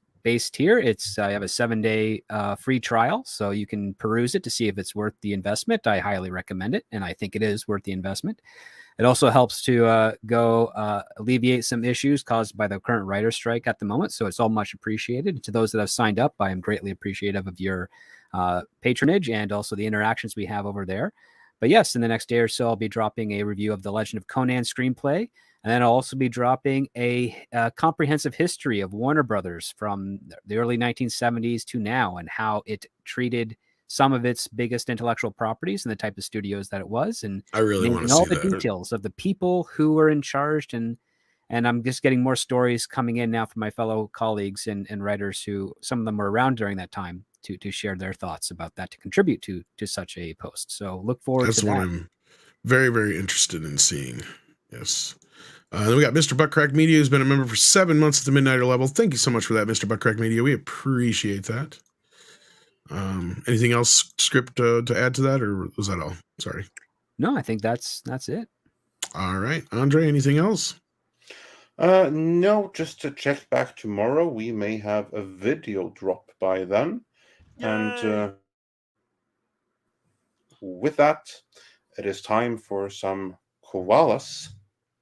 tier, it's I have a 7-day free trial, so you can peruse it to see if it's worth the investment. I highly recommend it, and I think it is worth the investment. It also helps to alleviate some issues caused by the current writer's strike at the moment, so it's all much appreciated. To those that have signed up, I am greatly appreciative of your patronage and also the interactions we have over there. But yes, in the next day or so, I'll be dropping a review of the Legend of Conan screenplay, and then I'll also be dropping a comprehensive history of Warner Brothers from the early 1970s to now, and how it treated some of its biggest intellectual properties and the type of studios that it was, and I really want to see all the that. details of the people who were in charge, and I'm just getting more stories coming in now from my fellow colleagues and writers who some of them were around during that time to share their thoughts about that, to contribute to such a post. So look forward to that. That's what I'm very, very interested in seeing. Yes. Then we got Mr. Buttcrack Media, who's been a member for 7 months at the Midnighter level. Thank you so much for that, Mr. Buttcrack Media. We appreciate that. Anything else, Script, to add to that, or was that all? Sorry. No, I think that's it. All right. Andre, anything else? No, just to check back tomorrow. We may have a video drop by then. Yay. And with that, it is time for some koalas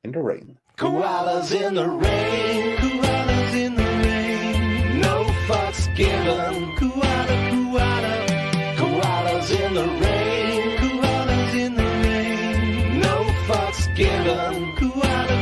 in the rain. Koalas in the rain, koalas in the rain, no fucks given, koala, koala. Koalas in the rain, koalas in the rain, no fucks given, koala,